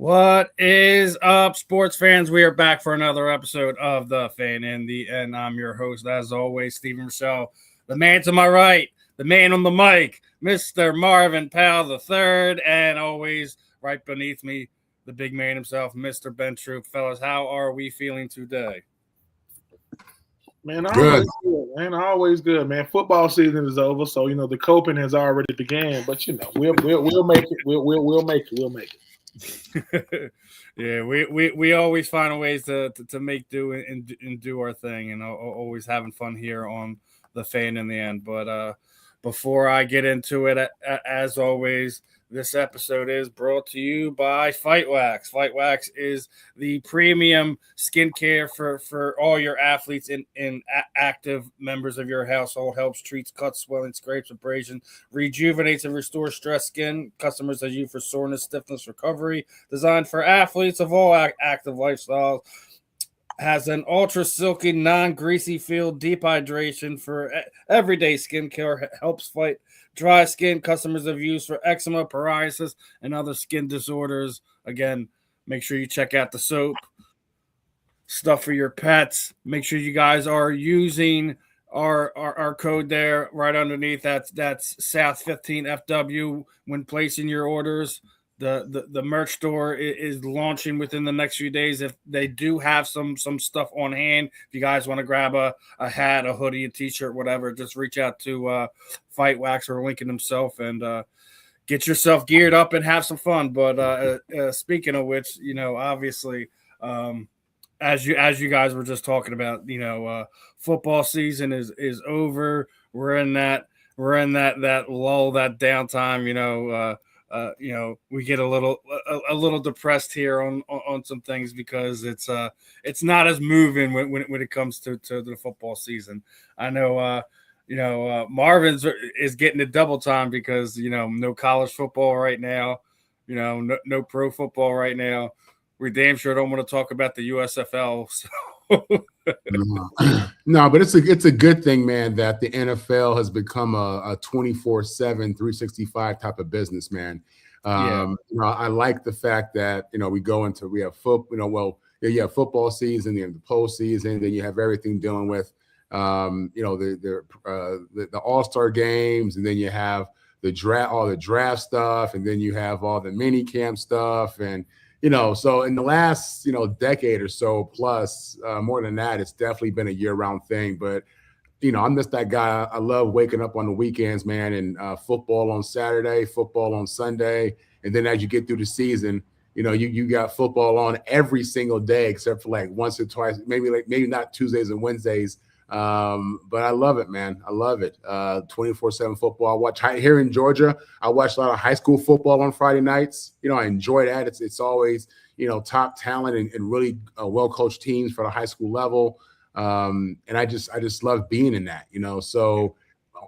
What is up, sports fans? We are back for another episode of The Fan in the End. I'm your host, as always, Stephen Rychel. The man to my right, the man on the mic, Mr. Marvin Powell III, and always right beneath me, the big man himself, Mr. Ben Troupe. Fellas, how are we feeling today? Man, always good, man. Always good, man. Football season is over, so the coping has already began. But we'll make it. We'll make it. We'll make it. Yeah, we always find ways to make do and do our thing, and always having fun here on The Fan in the End. But before I get into it, as always, this episode is brought to you by Fight Wax. Fight Wax is the premium skincare for all your athletes and active members of your household. Helps, treats cuts, swelling, scrapes, abrasion, rejuvenates and restores stressed skin. Customers that use for soreness, stiffness, recovery. Designed for athletes of all active lifestyles. Has an ultra silky, non-greasy feel, deep hydration for everyday skincare. Helps fight dry skin. Customers have used for eczema, psoriasis, and other skin disorders. Again, make sure you check out the soap. Stuff for your pets. Make sure you guys are using our code there right underneath. That's South15FW when placing your orders. The merch store is launching within the next few days. If they do have some stuff on hand, if you guys want to grab a hat, a hoodie, a t-shirt, whatever, just reach out to Fight Wax or Lincoln himself and get yourself geared up and have some fun. But speaking of which, obviously, as you guys were just talking about, football season is over. We're in that lull, that downtime. We get a little depressed here on some things because it's not as moving when it comes to the football season. I know, Marvin's is getting a double time because, no college football right now, no pro football right now. We damn sure don't want to talk about the USFL. So. No, but it's a good thing, man, that the NFL has become a 24/7, 365 type of business, man. I like the fact that we have football. You have football season, you have the postseason, then you have everything dealing with the All-Star games, and then you have the draft, all the draft stuff, and then you have all the mini camp stuff, and so in the last, decade or so plus, more than that, it's definitely been a year-round thing. But, I'm just that guy. I love waking up on the weekends, man, and football on Saturday, football on Sunday. And then as you get through the season, you got football on every single day except for like once or twice, maybe not Tuesdays and Wednesdays. But I love it, man. I love it. 24/7 football. I watch here in Georgia. I watch a lot of high school football on Friday nights. I enjoy that. It's always, top talent and really well-coached teams for the high school level. And I just love being in that, so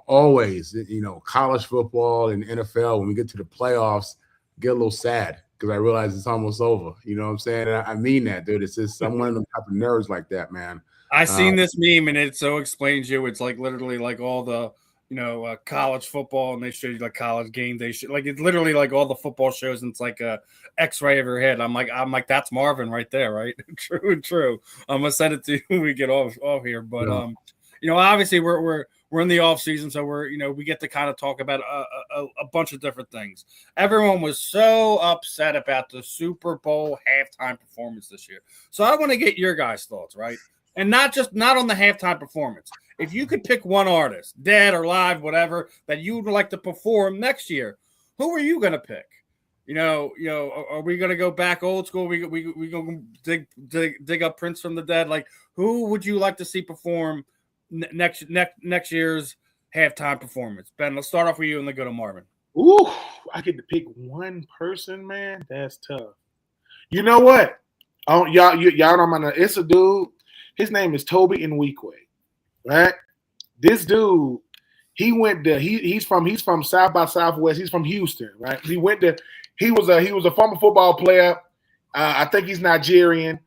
always, college football and NFL, when we get to the playoffs, get a little sad because I realize it's almost over. You know what I'm saying? And I mean that, dude. It's just, I'm one of them type of nerds like that, man. I seen this meme and it so explains you. It's like literally like all the college football, and they show you like college game day shit. Like it's literally like all the football shows, and it's like a X-ray of your head. I'm like that's Marvin right there, right? True. I'm gonna send it to you when we get off here. But obviously we're in the off season, so we get to kind of talk about a bunch of different things. Everyone was so upset about the Super Bowl halftime performance this year, so I want to get your guys' thoughts, right? And not on the halftime performance. If you could pick one artist, dead or live, whatever, that you would like to perform next year, who are you going to pick? Are we going to go back old school? We going to dig up Prince from the dead? Like, who would you like to see perform next year's halftime performance? Ben, let's start off with you and then go to Marvin. Ooh, I get to pick one person, man. That's tough. You know what? Oh, y'all don't know. It's a dude. His name is Toby Nwigwe, right? This dude, he's from South by Southwest. He's from Houston, right? He was a former football player. I think he's Nigerian.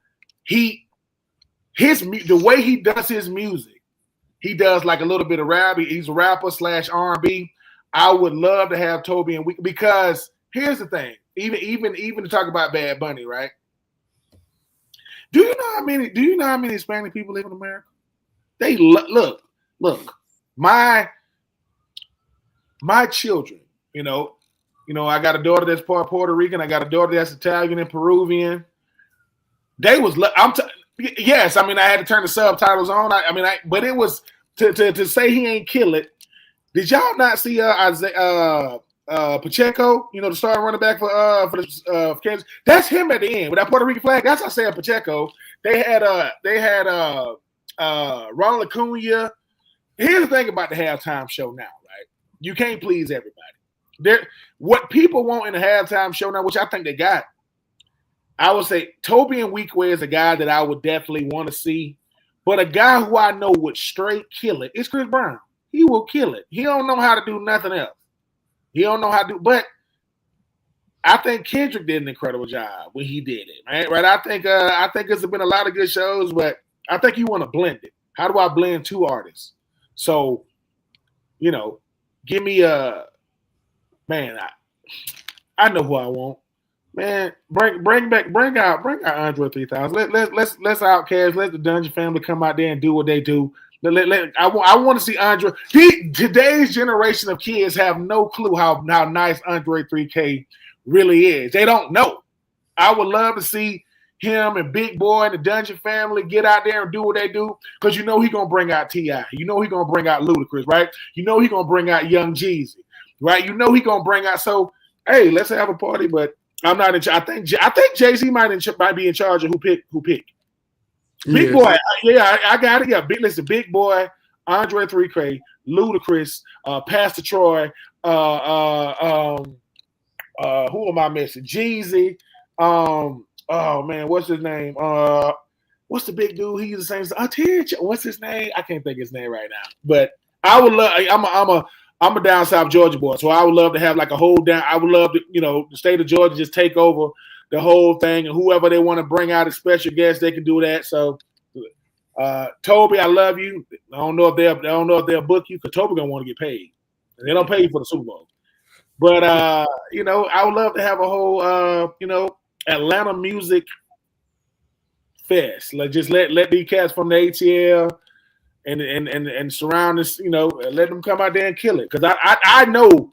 The way he does his music, he does like a little bit of rap. He's a rapper / R&B. I would love to have Toby Nwigwe because here's the thing. even to talk about Bad Bunny, right? Do you know how many Hispanic people live in America? They look. My children, I got a daughter that's part Puerto Rican. I got a daughter that's Italian and Peruvian. They was yes. I mean, I had to turn the subtitles on. But it was to say he ain't kill it. Did y'all not see Pacheco? The starting running back for Kansas. That's him at the end with that Puerto Rican flag. That's Isaiah Pacheco. They had Ronald Acuna. Here's the thing about the halftime show now, right? You can't please everybody. What people want in the halftime show now, which I think they got, I would say Toby and Weekway is a guy that I would definitely want to see. But a guy who I know would straight kill it is Chris Brown. He will kill it. He don't know how to do nothing else. He don't know how to do, but I think Kendrick did an incredible job when he did it, right? I think it's been a lot of good shows, but I think you want to blend it. How do I blend two artists? So, give me man. I know who I want. Man, bring out Andre 3000. Let's Outkast. Let the Dungeon family come out there and do what they do. I want to see Andre. Today's generation of kids have no clue how nice Andre 3K really is. They don't know. I would love to see him and Big Boy and the Dungeon family get out there and do what they do, because he's gonna bring out T.I. He's gonna bring out Ludacris, right? He's gonna bring out Young Jeezy, right? He's gonna bring out. So hey, let's have a party. But I'm not in charge. I think Jay-Z might be in charge of who pick. Big Boy, I got it. Yeah, Big Boy, Andre 3K, Ludacris, Pastor Troy, who am I missing? Jeezy. Oh man, what's his name? What's the big dude? He's the same. What's his name? I can't think of his name right now. But I would love. I'm a down south Georgia boy, so I would love to have like a whole down. I would love to, the state of Georgia just take over the whole thing, and whoever they want to bring out as special guests, they can do that. So, Toby, I love you. I don't know if they'll book you, because Toby gonna want to get paid. And they don't pay you for the Super Bowl. But I would love to have a whole Atlanta music fest. Like, just let these cats from the ATL and surroundings, let them come out there and kill it. Because I know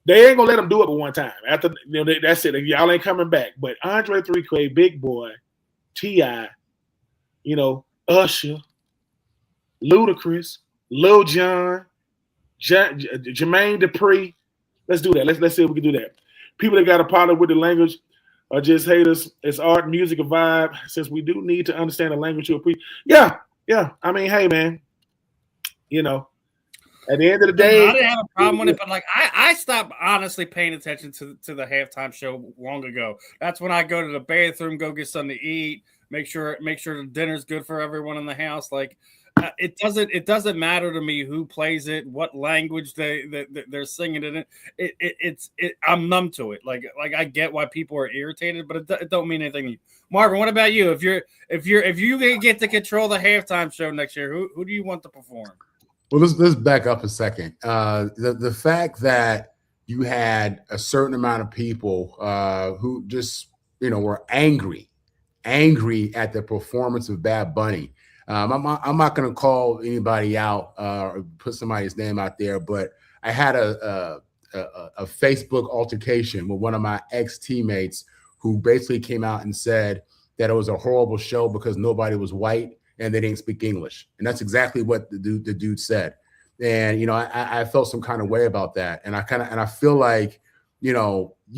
they ain't gonna let them do it but one time. After that's it. Y'all ain't coming back. But Andre 3K, Big Boy, T.I., Usher, Ludacris, Lil Jon, Jermaine Dupri. Let's do that. Let's see if we can do that. People that got a problem with the language are just haters. It's art, music, a vibe. Since we do need to understand the language to appreciate. Yeah. I mean, hey, man. At the end of the day, I didn't have a problem with it, but like I stopped honestly paying attention to the halftime show long ago. That's when I go to the bathroom, go get something to eat, make sure the dinner's good for everyone in the house. Like it doesn't matter to me who plays it, what language they're singing it in. I'm numb to it. Like I get why people are irritated, but it don't mean anything to you. Marvin, what about you? If you get to control the halftime show next year, who do you want to perform? Well, let's back up a second. The fact that you had a certain amount of people who just were angry at the performance of Bad Bunny. I'm not going to call anybody out or put somebody's name out there, but I had a Facebook altercation with one of my ex-teammates who basically came out and said that it was a horrible show because nobody was white and they didn't speak English. And that's exactly what the dude said. And, I felt some kind of way about that. And I feel like, you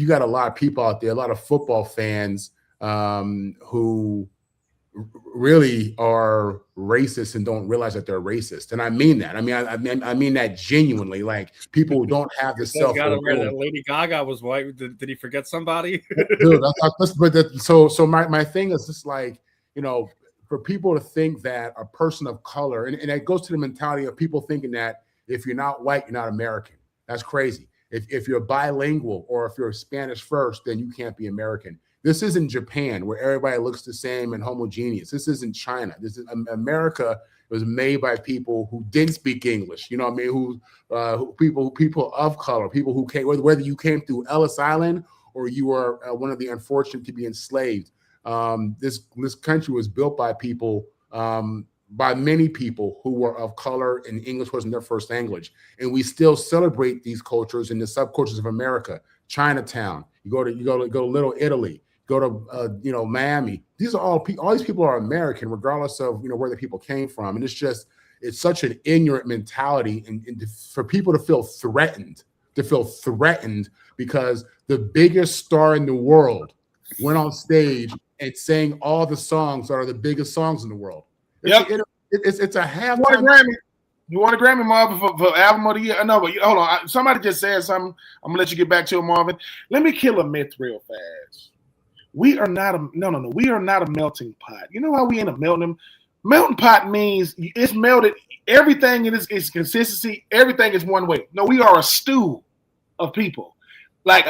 got a lot of people out there, a lot of football fans who really are racist and don't realize that they're racist. And I mean that. I mean that genuinely. Like, people who don't have the self-awareness. That Lady Gaga was white. Did he forget somebody? So my thing is just like, for people to think that a person of color, and it goes to the mentality of people thinking that if you're not white, you're not American. That's crazy. If you're bilingual or if you're Spanish first, then you can't be American. This isn't Japan where everybody looks the same and homogeneous. This isn't China. This is America. Was made by people who didn't speak English. You know what I mean? Who people of color, people who came, whether you came through Ellis Island or you are one of the unfortunate to be enslaved. This country was built by people, by many people who were of color, and English wasn't their first language. And we still celebrate these cultures in the subcultures of America. Chinatown, you go to Little Italy, go to Miami. These are all these people are American, regardless of where the people came from. And it's such an ignorant mentality, and for people to feel threatened because the biggest star in the world went on stage and sang all the songs that are the biggest songs in the world. It's a halftime. You want a Grammy, Marvin, for album of the year? No, but hold on. Somebody just said something. I'm gonna let you get back to it, Marvin. Let me kill a myth real fast. We are not a We are not a melting pot. You know how we end up melting? Melting pot means it's melted. Everything in its consistency. Everything is one way. No, we are a stew of people. Like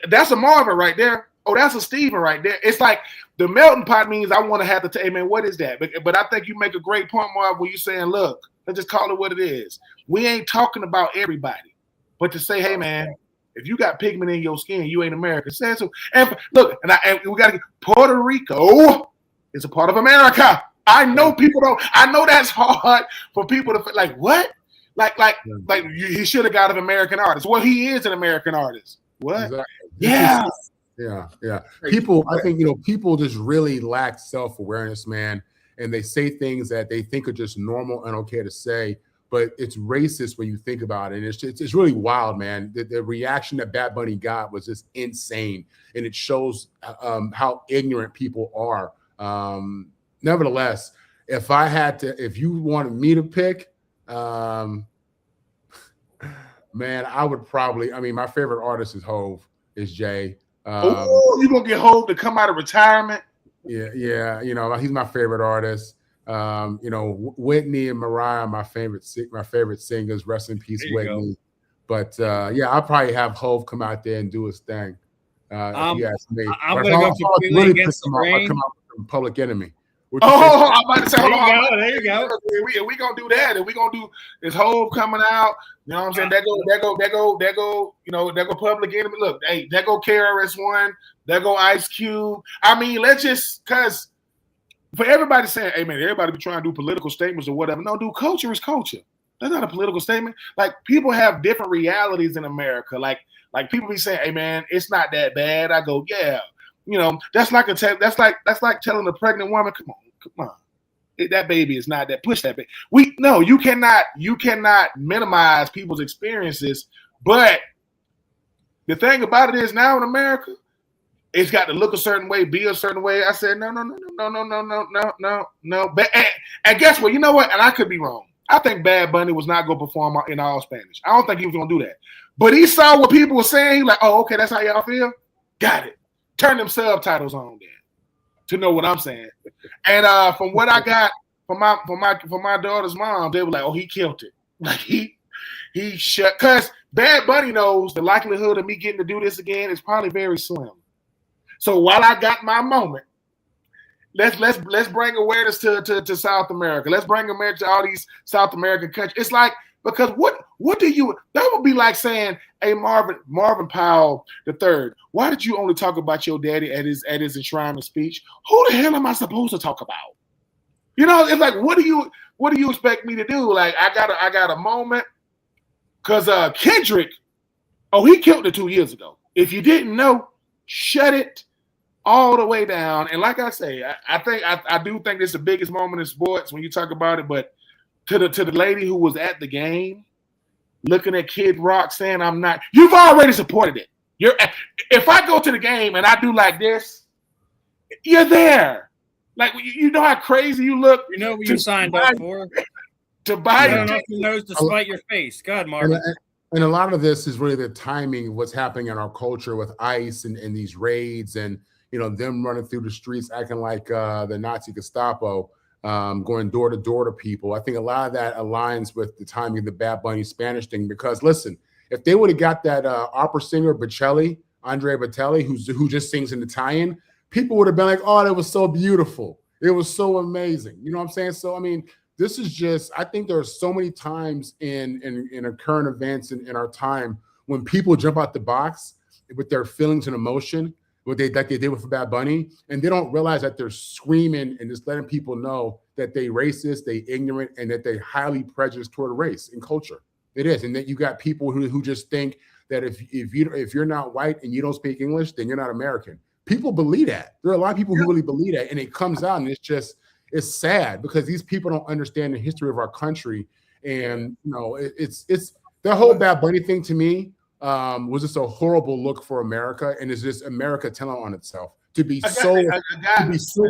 that's a Marvin right there. Oh, that's a Steven right there. It's like the melting pot means I want to have to tell, hey, man, what is that? But I think you make a great point, Marv, when you're saying, look, let's just call it what it is. We ain't talking about everybody. But to say, hey, man, if you got pigment in your skin, you ain't American. Say so. And look, and we got to get Puerto Rico is a part of America. I know people don't. I know that's hard for people to feel like, what? Like he should have got an American artist. Well, he is an American artist. What? Exactly. Yeah. Yeah. People, I think, people just really lack self-awareness, man. And they say things that they think are just normal and okay to say, but it's racist when you think about it. And it's really wild, man. The reaction that Bad Bunny got was just insane. And it shows how ignorant people are. Nevertheless, if you wanted me to pick, man, I would probably, my favorite artist is Hove, is Jay. You gonna get Hove to come out of retirement? Yeah. He's my favorite artist. Whitney and Mariah are my favorite singers. Rest in peace, Whitney. But I'll probably have Hove come out there and do his thing. If you ask me, I'm gonna go completely against the grain. I'll come out with Public Enemy. I'm about to say, hold on. There you go. We gonna do that, and we gonna do this Hove coming out. You know what I'm saying? That go Public Enemy. Look, hey, that go KRS-One. That go Ice Cube. Let's just because for everybody saying, hey man, everybody be trying to do political statements or whatever. No, dude, culture is culture. That's not a political statement. Like people have different realities in America. Like people be saying, hey man, it's not that bad. I go, yeah. That's like telling a pregnant woman, come on. That baby is not that. Push that baby. You cannot minimize people's experiences. But the thing about it is now in America, it's got to look a certain way, be a certain way. I said no. And guess what? You know what? And I could be wrong. I think Bad Bunny was not going to perform in all Spanish. I don't think he was going to do that. But he saw what people were saying. He like, oh, okay, that's how y'all feel. Got it. Turn them subtitles on then to know what I'm saying. And from what I got from my daughter's mom, they were like, oh, he killed it. Like he shut, because Bad Bunny knows the likelihood of me getting to do this again is probably very slim. So while I got my moment, let's bring awareness to South America. Let's bring America to all these South American countries. It's like, because what do you, that would be like saying, hey, Marvin Powell III, why did you only talk about your daddy at his enshrinement speech? Who the hell am I supposed to talk about? It's like, what do you expect me to do? Like, I got a moment, because Kendrick, he killed it 2 years ago. If you didn't know, shut it all the way down. And like I say, I do think it's the biggest moment in sports when you talk about it, but to the lady who was at the game, looking at Kid Rock saying, I'm not, you've already supported it. If I go to the game and I do like this, you're there. Like, you know how crazy you look. You know what you signed up for. To buy it. Off your nose to spite your face. God, Marvin. And a lot of this is really the timing of what's happening in our culture with ICE and these raids and, them running through the streets acting like the Nazi Gestapo. Going door to door to people. I think a lot of that aligns with the timing of the Bad Bunny Spanish thing. Because listen, if they would have got that opera singer Andrea Bocelli, who just sings in Italian, people would have been like, "Oh, that was so beautiful. It was so amazing." You know what I'm saying? So this is just. I think there are so many times in current events in our time when people jump out the box with their feelings and emotion, like they did with Bad Bunny, and they don't realize that they're screaming and just letting people know that they racist, they ignorant, and that they highly prejudiced toward race and culture. It is, and then you got people who just think that if you're not white and you don't speak English, then you're not American. People believe that. There are a lot of people who really believe that, and it comes out, and it's sad because these people don't understand the history of our country, and it's the whole Bad Bunny thing to me. Was just a horrible look for America, and it's just America telling on itself to be so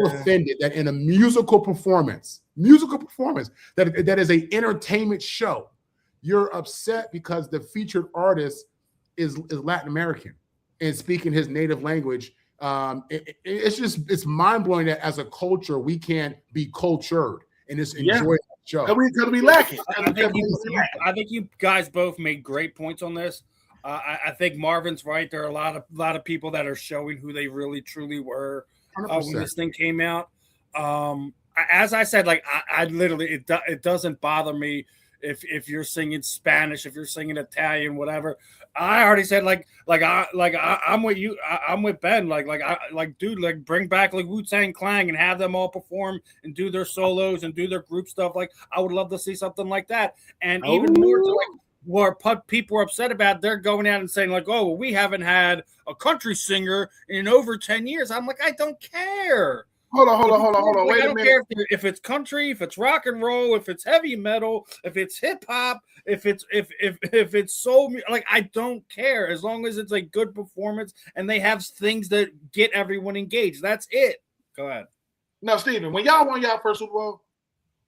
offended that in a musical performance that is an entertainment show, you're upset because the featured artist is Latin American and speaking his native language. It's mind blowing that as a culture we can't be cultured and just enjoy the show. Because we lack it. I think you guys both made great points on this. I think Marvin's right. There are a lot of people that are showing who they really truly were when this thing came out. As I said, like I literally, it doesn't bother me if you're singing Spanish, if you're singing Italian, whatever. I already said I'm with you. I'm with Ben. Dude, bring back like Wu-Tang Clan and have them all perform and do their solos and do their group stuff. Like I would love to see something like that. And even more to what people are upset about, they're going out and saying like, oh, well, we haven't had a country singer in over 10 years. I'm like, I don't care. Hold on. Wait a minute. I don't care if it's country, if it's rock and roll, if it's heavy metal, if it's hip hop, if it's soul, like I don't care as long as it's a good performance and they have things that get everyone engaged. That's it. Go ahead. Now, Steven, when y'all won y'all first Super Bowl,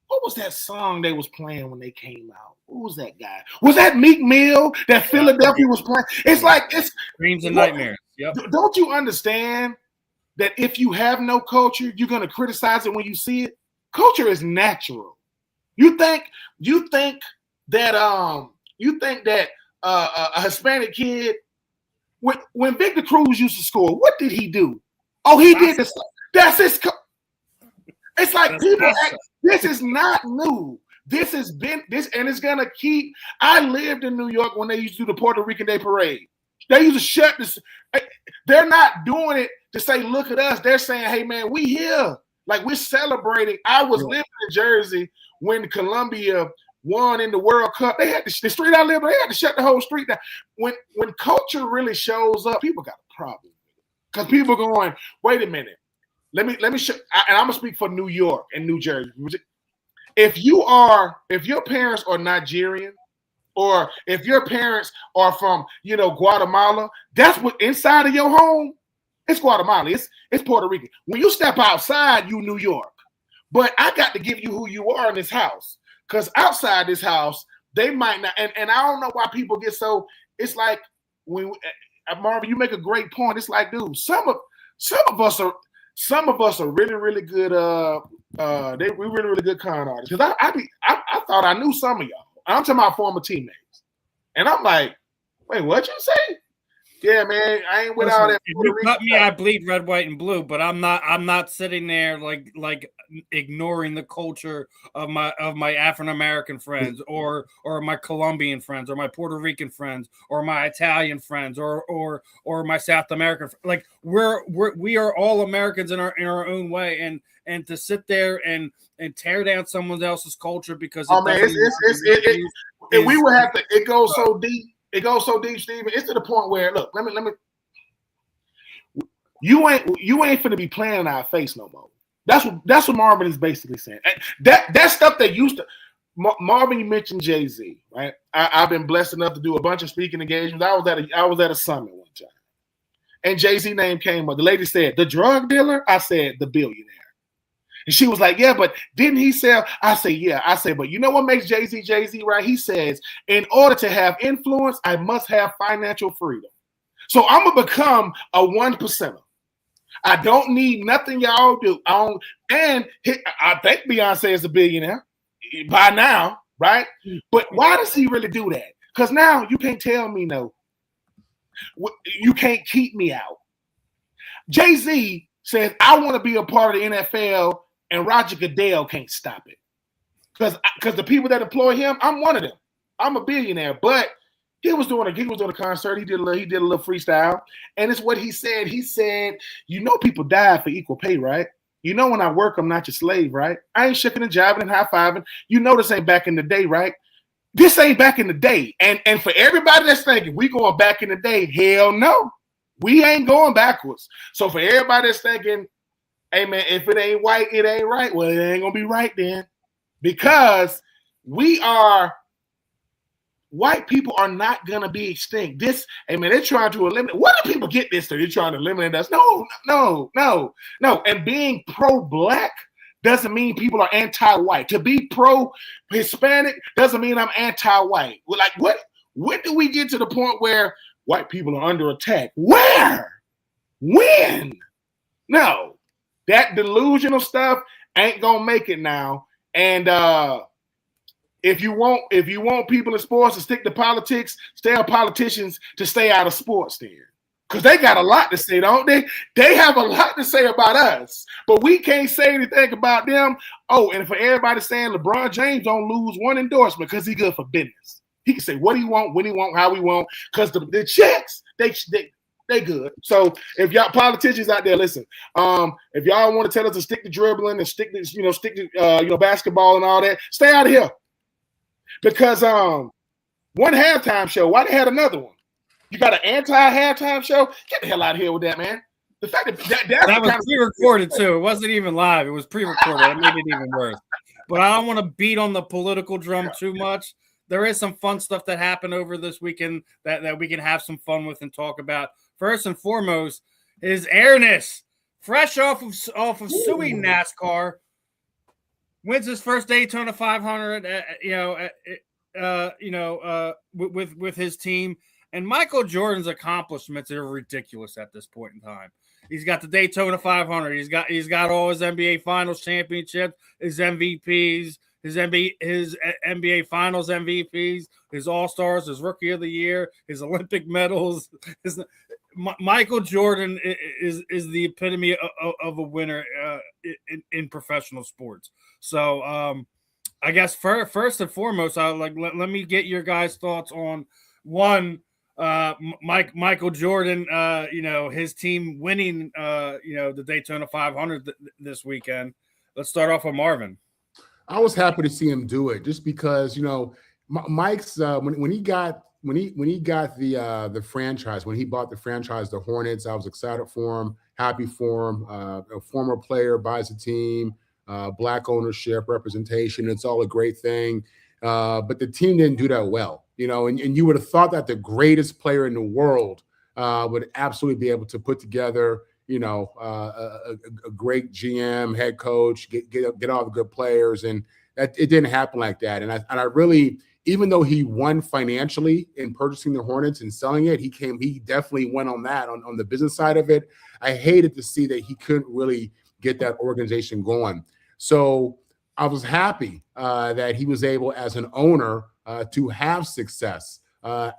what was that song they was playing when they came out? Who was that guy? Was that Meek Mill that Philadelphia was playing? It's like it's Dreams and Nightmares. Yep. Don't you understand that if you have no culture, you're gonna criticize it when you see it? Culture is natural. You think that a Hispanic kid when Victor Cruz used to score, what did he do? Oh, he did this. That's his. It's like people. This is not new. This has been this, and it's gonna keep. I lived in New York when they used to do the Puerto Rican Day Parade. They used to shut this. They're not doing it to say, "Look at us." They're saying, "Hey, man, we here. Like we're celebrating." I was living in Jersey when Colombia won in the World Cup. They had the street I lived. They had to shut the whole street down. When culture really shows up, people got a problem because people going, "Wait a minute." Let me show, and I'm gonna speak for New York and New Jersey. If your parents are Nigerian, or if your parents are from Guatemala, that's what inside of your home. It's Guatemala. It's Puerto Rican. When you step outside, you New York. But I got to give you who you are in this house, because outside this house, they might not. And I don't know why people get so. It's like when Marvin, you make a great point. It's like, dude, some of us are really, really good. We're really, really good con artists. Because I thought I knew some of y'all. I'm talking about former teammates, and I'm like, wait, what you say? Yeah, man, I ain't with all that. If you cut me, I bleed red, white, and blue. But I'm not sitting there like ignoring the culture of my African American friends, or my Colombian friends, or my Puerto Rican friends, or my Italian friends, or my South American. Like we are all Americans in our own way, and to sit there and tear down someone else's culture because we would have to. It goes so deep. It goes so deep, Steven. It's to the point where, look, let me. You ain't finna be playing in our face no more. That's what Marvin is basically saying. That stuff that used to. Marvin, you mentioned Jay-Z, right? I've been blessed enough to do a bunch of speaking engagements. I was at a summit one time, and Jay-Z name came up. The lady said, "The drug dealer." I said, "The billionaire." And she was like, "Yeah, but didn't he sell?" I say, "Yeah." I say, "But you know what makes Jay-Z, right?" He says, "In order to have influence, I must have financial freedom. So I'm going to become a 1%er. I don't need nothing y'all do. I think Beyonce is a billionaire by now, right? But why does he really do that? Because now you can't tell me no. You can't keep me out. Jay-Z says, I want to be a part of the NFL, and Roger Goodell can't stop it. Because the people that employ him, I'm one of them. I'm a billionaire, but He was doing a concert. He did a little freestyle, and it's what he said. He said, people die for equal pay, right? When I work, I'm not your slave, right? I ain't shucking and jiving and high fiving. This ain't back in the day, right? This ain't back in the day. And for everybody that's thinking we going back in the day, hell no, we ain't going backwards. So for everybody that's thinking, hey man, if it ain't white, it ain't right. Well, it ain't gonna be right then, because white people are not going to be extinct. They're trying to eliminate. What do people get this? They're trying to eliminate us. No. And being pro-black doesn't mean people are anti-white. To be pro-Hispanic doesn't mean I'm anti-white. Like, when do we get to the point where white people are under attack? Where? When? No. That delusional stuff ain't going to make it now. And, if you want people in sports to stick to politics, tell politicians to stay out of sports then. Because they got a lot to say, don't they? They have a lot to say about us, but we can't say anything about them. Oh, and for everybody saying LeBron James don't lose one endorsement because he's good for business. He can say what he want, when he want, how he want, because the checks, they good. So if y'all politicians out there, listen, if y'all want to tell us to stick to dribbling and stick to basketball and all that, stay out of here. Because one halftime show, why they had another one? You got an anti-halftime show? Get the hell out of here with that, man. The fact that was pre-recorded too. It wasn't even live. It was pre-recorded. It made it even worse. But I don't want to beat on the political drum too much. There is some fun stuff that happened over this weekend that we can have some fun with and talk about. First and foremost, is Airness, fresh off of suing NASCAR, wins his first Daytona 500, with his team. And Michael Jordan's accomplishments are ridiculous at this point in time. He's got the Daytona 500. He's got all his NBA Finals championships, his MVPs, his NBA Finals MVPs, his All-Stars, his Rookie of the Year, his Olympic medals. Michael Jordan is the epitome of a winner in professional sports. So I guess first and foremost, let me get your guys' thoughts on one. Michael Jordan, his team winning, the Daytona 500 this weekend. Let's start off with Marvin. I was happy to see him do it, just because Mike's when he got the franchise, when he bought the franchise, the Hornets, I was excited for him, happy for him. A former player buys a team, black ownership, representation. It's all a great thing, but the team didn't do that well, and you would have thought that the greatest player in the world would absolutely be able to put together a great GM, head coach, get all the good players, and that it didn't happen like that. And I really, even though he won financially in purchasing the Hornets and selling it, he definitely went on that on the business side of it. I hated to see that he couldn't really get that organization going. So I was happy that he was able, as an owner, to have success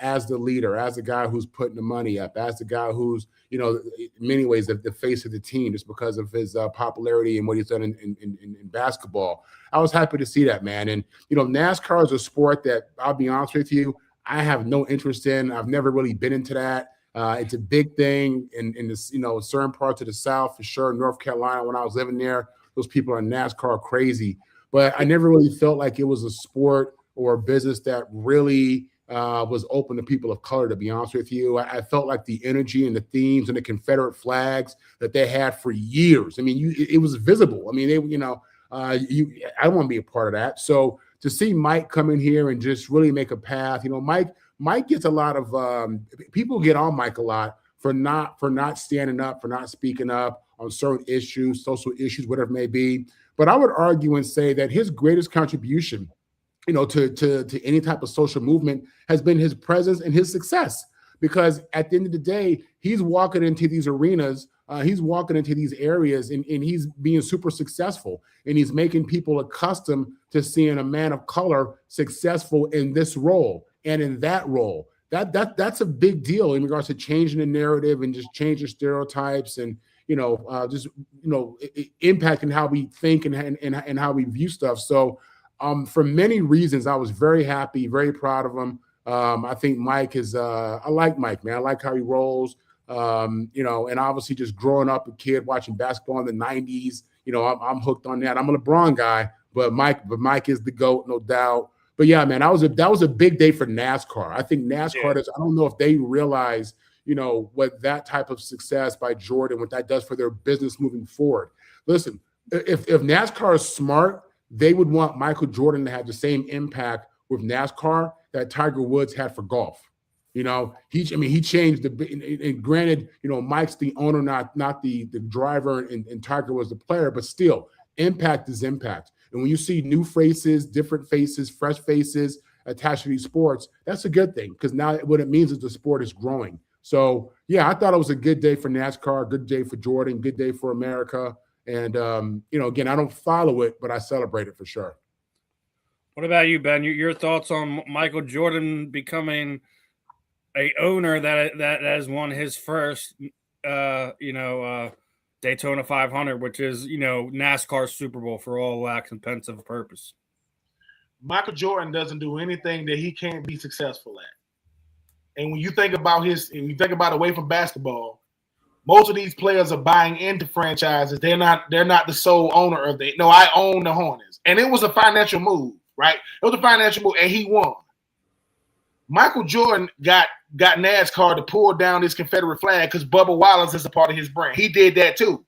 as the leader, as the guy who's putting the money up, as the guy who's, in many ways, the face of the team, just because of his popularity and what he's done in basketball. I was happy to see that, man. And, NASCAR is a sport that, I'll be honest with you, I have no interest in. I've never really been into that. It's a big thing in this, certain parts of the South, for sure. North Carolina, when I was living there, those people are NASCAR crazy. But I never really felt like it was a sport or a business that really was open to people of color, to be honest with you. I felt like the energy and the themes and the Confederate flags that they had for years. I mean, it was visible. I mean, I want to be a part of that. So to see Mike come in here and just really make a path, Mike gets a lot of people get on Mike a lot for not standing up, for not speaking up on certain issues, social issues, whatever it may be. But I would argue and say that his greatest contribution, to any type of social movement has been his presence and his success. Because at the end of the day, he's walking into these arenas, he's walking into these areas, and he's being super successful. And he's making people accustomed to seeing a man of color successful in this role and in that role. That's a big deal in regards to changing the narrative and just changing stereotypes and impacting how we think and how we view stuff. So for many reasons, I was very happy, very proud of him. I think Mike is. I like Mike, man. I like how he rolls. And obviously just growing up a kid watching basketball in the '90s. I'm hooked on that. I'm a LeBron guy, but Mike is the GOAT, no doubt. But yeah, man, that was a big day for NASCAR. I think NASCAR I don't know if they realize, what that type of success by Jordan, what that does for their business moving forward. Listen, if NASCAR is smart, they would want Michael Jordan to have the same impact with NASCAR that Tiger Woods had for golf. He changed and granted, Mike's the owner, not the driver, and Tiger was the player, but still, impact is impact. And when you see new faces, different faces, fresh faces attached to these sports, that's a good thing, because now what it means is the sport is growing. So, yeah, I thought it was a good day for NASCAR, good day for Jordan, good day for America. And, again, I don't follow it, but I celebrate it for sure. What about you, Ben? Your thoughts on Michael Jordan becoming a owner that has won his first, Daytona 500, which is, NASCAR's Super Bowl for all intents and purpose. Michael Jordan doesn't do anything that he can't be successful at. And when you think about away from basketball, most of these players are buying into franchises. They're not the sole owner of it. No, I own the Hornets. And it was a financial move, right? It was a financial move, and he won. Michael Jordan got NASCAR to pull down this Confederate flag because Bubba Wallace is a part of his brand. He did that too.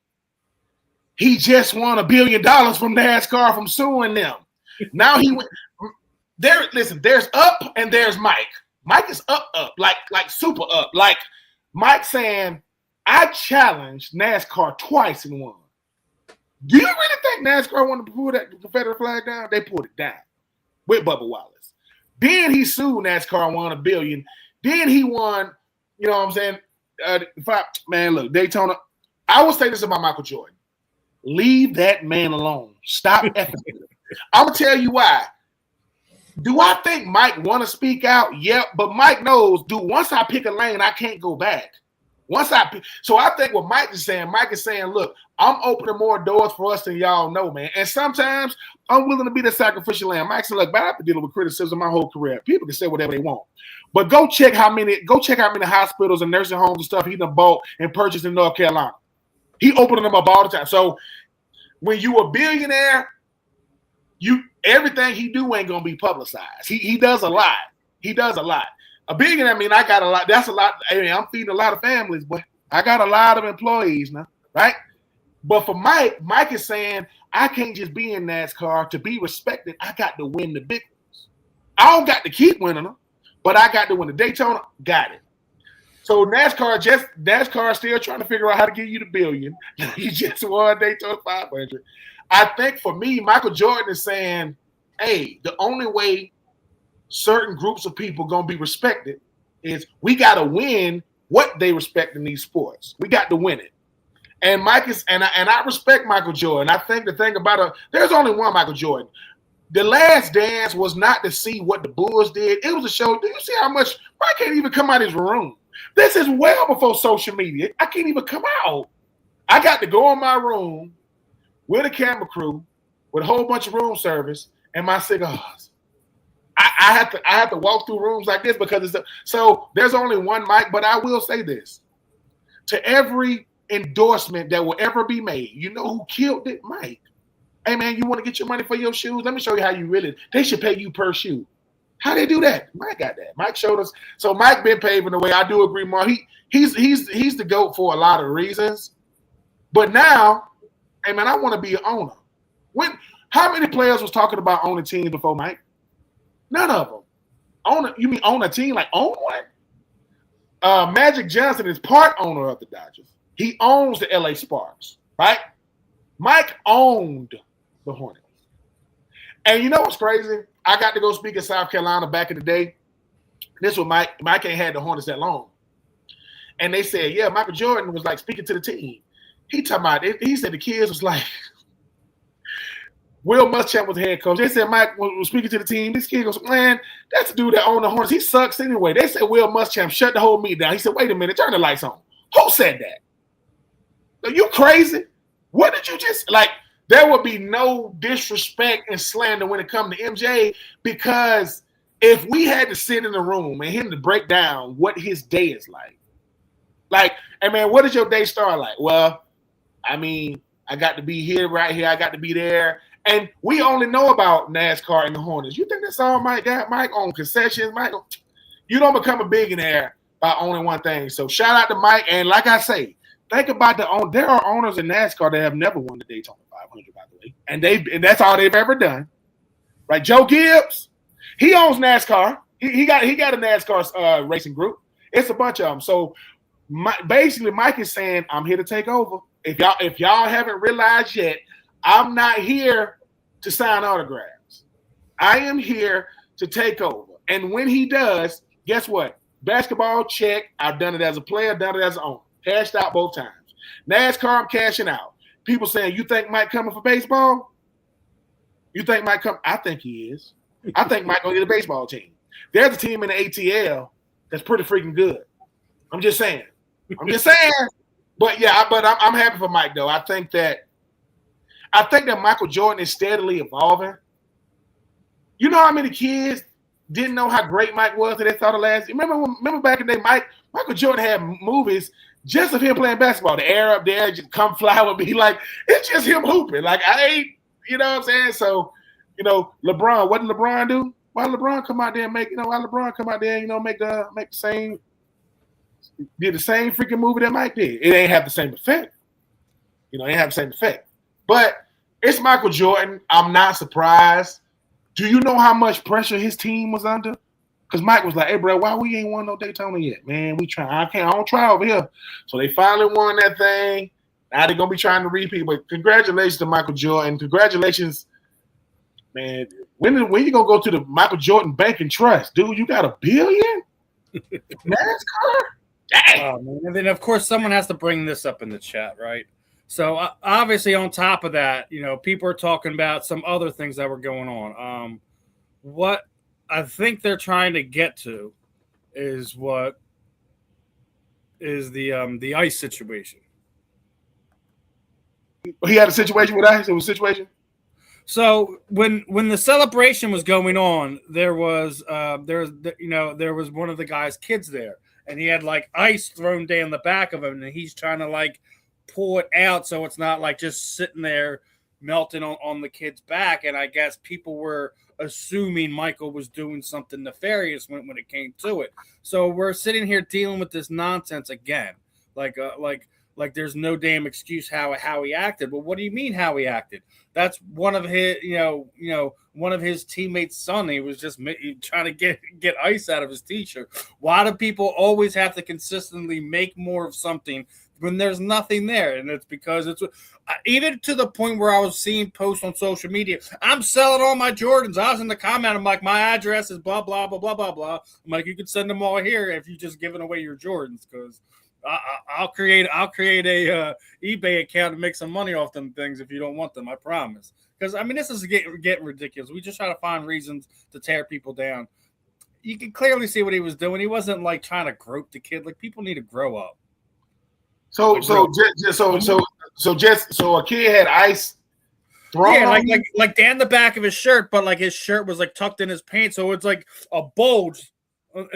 He just won $1 billion from NASCAR from suing them. Now he went there. Listen, there's up and there's Mike. Mike is up, like super up. Like Mike saying, I challenged NASCAR twice and won. Do you really think NASCAR wanted to pull that Confederate flag down? They pulled it down with Bubba Wallace. Then he sued NASCAR and won $1 billion. Then he won, you know what I'm saying? Look, Daytona. I will say this about Michael Jordan. Leave that man alone. Stop effing him. I'm going to tell you why. Do I think Mike want to speak out? Yeah, but Mike knows, dude, once I pick a lane, I can't go back. So I think what Mike is saying, look, I'm opening more doors for us than y'all know, man. And sometimes I'm willing to be the sacrificial lamb. Mike said, look, I've been dealing with criticism my whole career. People can say whatever they want. But go check how many hospitals and nursing homes and stuff he done bought and purchased in North Carolina. He opening them up all the time. So when you a billionaire, everything he do ain't gonna be publicized. He does a lot. A billionaire, I got a lot. That's a lot. I'm feeding a lot of families, but I got a lot of employees now, right? But for Mike is saying, I can't just be in NASCAR to be respected. I got to win the big ones. I don't got to keep winning them, but I got to win the Daytona. Got it. So NASCAR still trying to figure out how to give you the $1 billion. You just won Daytona 500. I think for me, Michael Jordan is saying, hey, the only way certain groups of people going to be respected is we got to win what they respect in these sports. We got to win it. And I respect Michael Jordan. I think the thing about it, there's only one Michael Jordan. The Last Dance was not to see what the Bulls did. It was a show. Do you see how much? I can't even come out of his room. This is well before social media. I can't even come out. I got to go in my room with a camera crew, with a whole bunch of room service, and my cigars. I have to walk through rooms like this because so there's only one mic. But I will say this to every endorsement that will ever be made. You know who killed it? Mike. Hey man, you want to get your money for your shoes? Let me show you how you really. They should pay you per shoe. How they do that? Mike got that. Mike showed us. So Mike been paving the way. I do agree, Mark. He's the GOAT for a lot of reasons. But now, hey man, I want to be an owner. How many players was talking about owning teams before Mike? None of them. You mean own a team like own one? Magic Johnson is part owner of the Dodgers. He owns the LA Sparks, right? Mike owned the Hornets. And you know what's crazy? I got to go speak in South Carolina back in the day. This was Mike ain't had the Hornets that long. And they said, yeah, Michael Jordan was like speaking to the team. He said the kids was like, Will Muschamp was the head coach. They said Mike was speaking to the team. This kid goes, man, that's the dude that owned the Hornets. He sucks anyway. They said Will Muschamp shut the whole meeting down. He said, wait a minute, turn the lights on. Who said that? Are you crazy? What did you just like? There would be no disrespect and slander when it comes to MJ because if we had to sit in the room and him to break down what his day is like, hey man, what does your day start like? Well, I mean, I got to be here, right here. I got to be there. And we only know about NASCAR and the Hornets. You think that's all Mike got? Mike on concessions? Mike, you don't become a billionaire by owning one thing. So shout out to Mike. And like I say, think about there are owners in NASCAR that have never won the Daytona 500, by the way. And that's all they've ever done. Right? Joe Gibbs, he owns NASCAR. He got a NASCAR racing group. It's a bunch of them. So basically, Mike is saying, I'm here to take over. If y'all haven't realized yet, I'm not here to sign autographs. I am here to take over. And when he does, guess what? Basketball, check. I've done it as a player, done it as an owner. Cashed out both times. NASCAR, I'm cashing out. People saying, you think Mike coming for baseball? You think Mike come? I think he is. I think Mike gonna get a baseball team. There's a team in the ATL that's pretty freaking good. I'm just saying. But yeah, I'm happy for Mike though. I think that Michael Jordan is steadily evolving. You know how many kids didn't know how great Mike was and they thought of last. Remember back in the day, Michael Jordan had movies just of him playing basketball. The air up there, just come fly with me. Like, it's just him hooping. Like, I ain't, you know what I'm saying? So, you know, LeBron, what did LeBron do? Why LeBron come out there and make the same, did the same freaking movie that Mike did? It ain't have the same effect. You know, it ain't have the same effect. But it's Michael Jordan. I'm not surprised. Do you know how much pressure his team was under? Because Mike was like, hey, bro, why we ain't won no Daytona yet? Man, we trying. I don't try over here. So they finally won that thing. Now they're going to be trying to repeat. But congratulations to Michael Jordan. Congratulations, man. When you going to go to the Michael Jordan Bank and Trust? Dude, you got $1 billion? NASCAR? Dang. And then, of course, someone has to bring this up in the chat, right? So obviously, on top of that, you know, people are talking about some other things that were going on. What I think they're trying to get to is the ice situation. He had a situation with ice. It was a situation. So when the celebration was going on, there was one of the guy's kids there, and he had like ice thrown down the back of him, and he's trying to like pull it out so it's not like just sitting there melting on the kid's back. And I guess people were assuming Michael was doing something nefarious when it came to it. So we're sitting here dealing with this nonsense again. Like there's no damn excuse how he acted. But what do you mean how he acted? That's one of his, one of his teammates' son. He was just trying to get ice out of his t-shirt. Why do people always have to consistently make more of something when there's nothing there? And it's because it's even to the point where I was seeing posts on social media. I'm selling all my Jordans. I was in the comment. I'm like, my address is blah, blah, blah, blah, blah, blah. I'm like, you can send them all here if you just giving away your Jordans, because I'll create a eBay account and make some money off them things if you don't want them. I promise. Because I mean, this is getting ridiculous. We just try to find reasons to tear people down. You can clearly see what he was doing. He wasn't like trying to grope the kid. Like, people need to grow up. So a kid had ice thrown. Yeah, like down the back of his shirt, but like his shirt was like tucked in his pants, so it's like a bulge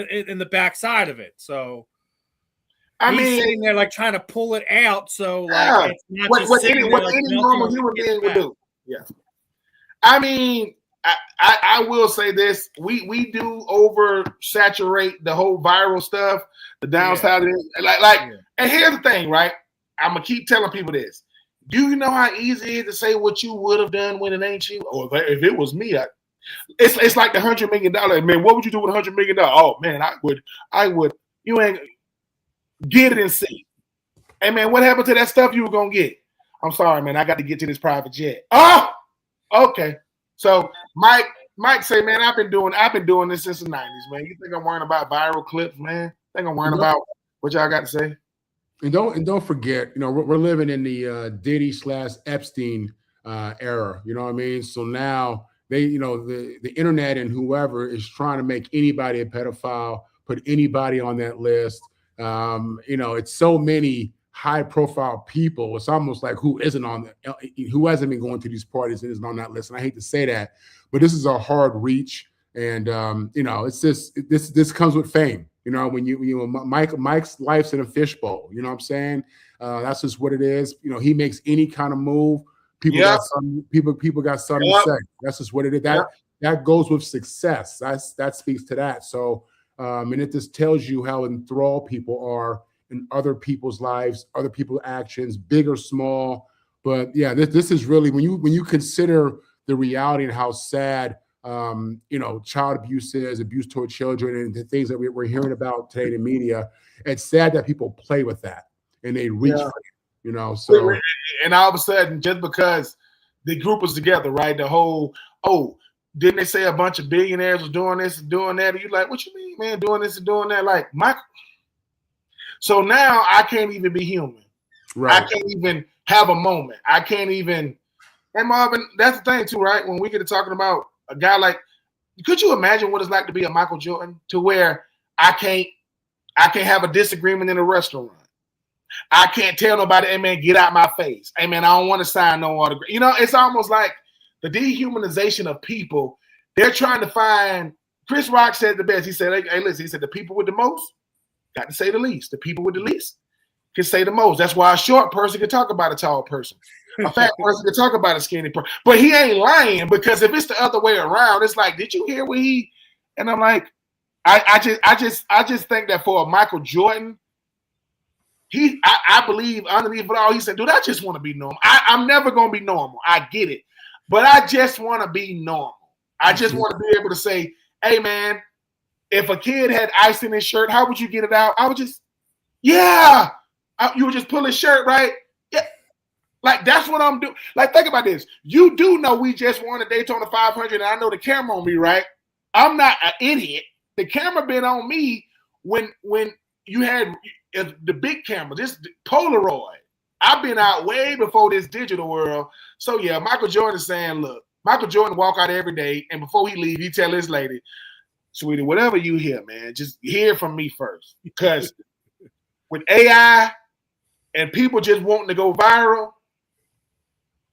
in the back side of it. So he's sitting there like trying to pull it out. So like it's not what any normal human being would do. Yeah. I mean, I will say this: we do oversaturate the whole viral stuff. The downside of it, and here's the thing, right? I'm gonna keep telling people this. Do you know how easy it is to say what you would have done when it ain't you? Or if it was me, it's like the $100 million. Man, what would you do with $100 million? Oh man, I would. You ain't get it and see. Hey man, what happened to that stuff you were gonna get? I'm sorry, man. I got to get to this private jet. Oh, okay. So Mike say, man, I've been doing this since the 90s, man. You think I'm worrying about viral clips, man? Think I'm worrying about what y'all got to say? And don't forget, we're living in the Diddy / Epstein era. You know what I mean? So now they, the internet and whoever is trying to make anybody a pedophile, put anybody on that list. It's so many high-profile people. It's almost like who hasn't been going to these parties and isn't on that list. And I hate to say that, but this is a hard reach. And it's just this comes with fame. When Mike's life's in a fishbowl. You know what I'm saying? That's just what it is. He makes any kind of move. People got something to say. That's just what it is. That goes with success. That speaks to that. So and it just tells you how enthralled people are in other people's lives, other people's actions, big or small. But yeah, this is really when you consider the reality and how sad child abuse is, abuse toward children, and the things that we're hearing about today in the media. It's sad that people play with that and they reach for it, So and all of a sudden, just because the group was together, right? The whole didn't they say a bunch of billionaires was doing this and doing that? And you're like, what you mean, man, doing this and doing that? Like, so now I can't even be human. Right. I can't even have a moment. I can't even. And Marvin, that's the thing too, right? When we get to talking about a guy like, could you imagine what it's like to be a Michael Jordan, to where I can't have a disagreement in a restaurant. I can't tell nobody, hey man, get out my face. Hey man, I don't want to sign no autograph. It's almost like the dehumanization of people. They're trying to find. Chris Rock said the best. He said, hey, listen, he said the people with the most got to say the least. The people with the least can say the most. That's why a short person can talk about a tall person. A fat person can talk about a skinny person. But he ain't lying, because if it's the other way around, it's like, did you hear what he? And I'm like, I just think that for a Michael Jordan, I believe underneath it all, he said, dude, I just want to be normal. I'm never going to be normal. I get it. But I just want to be normal. I just want to be able to say, hey, man, if a kid had ice in his shirt, how would you get it out? I would just, you would just pull his shirt, right? Yeah. Like, that's what I'm doing. Like, think about this. You do know we just won a Daytona 500, and I know the camera on me, right? I'm not an idiot. The camera been on me when you had the big camera, this Polaroid. I've been out way before this digital world. So, yeah, Michael Jordan is saying, look, Michael Jordan walk out every day, and before he leave, he tell his lady, sweetie, whatever you hear, man, just hear from me first. Because with AI and people just wanting to go viral,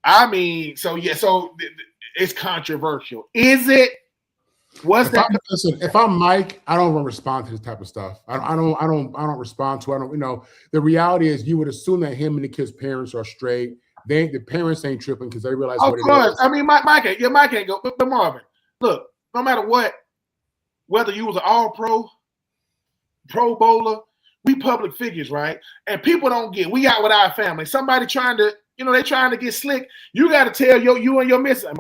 I mean, so it's controversial. Is it? If I'm Mike, I don't want to respond to this type of stuff. I don't respond to it. The reality is, you would assume that him and the kid's parents are straight. The parents ain't tripping because they realize what it is. Of course. I mean, Mike ain't go. But Marvin, look, no matter what, whether you was an all-pro, pro bowler, we public figures, right? And people don't get. We out with our family. Somebody trying to, they trying to get slick. You got to tell you and your missus,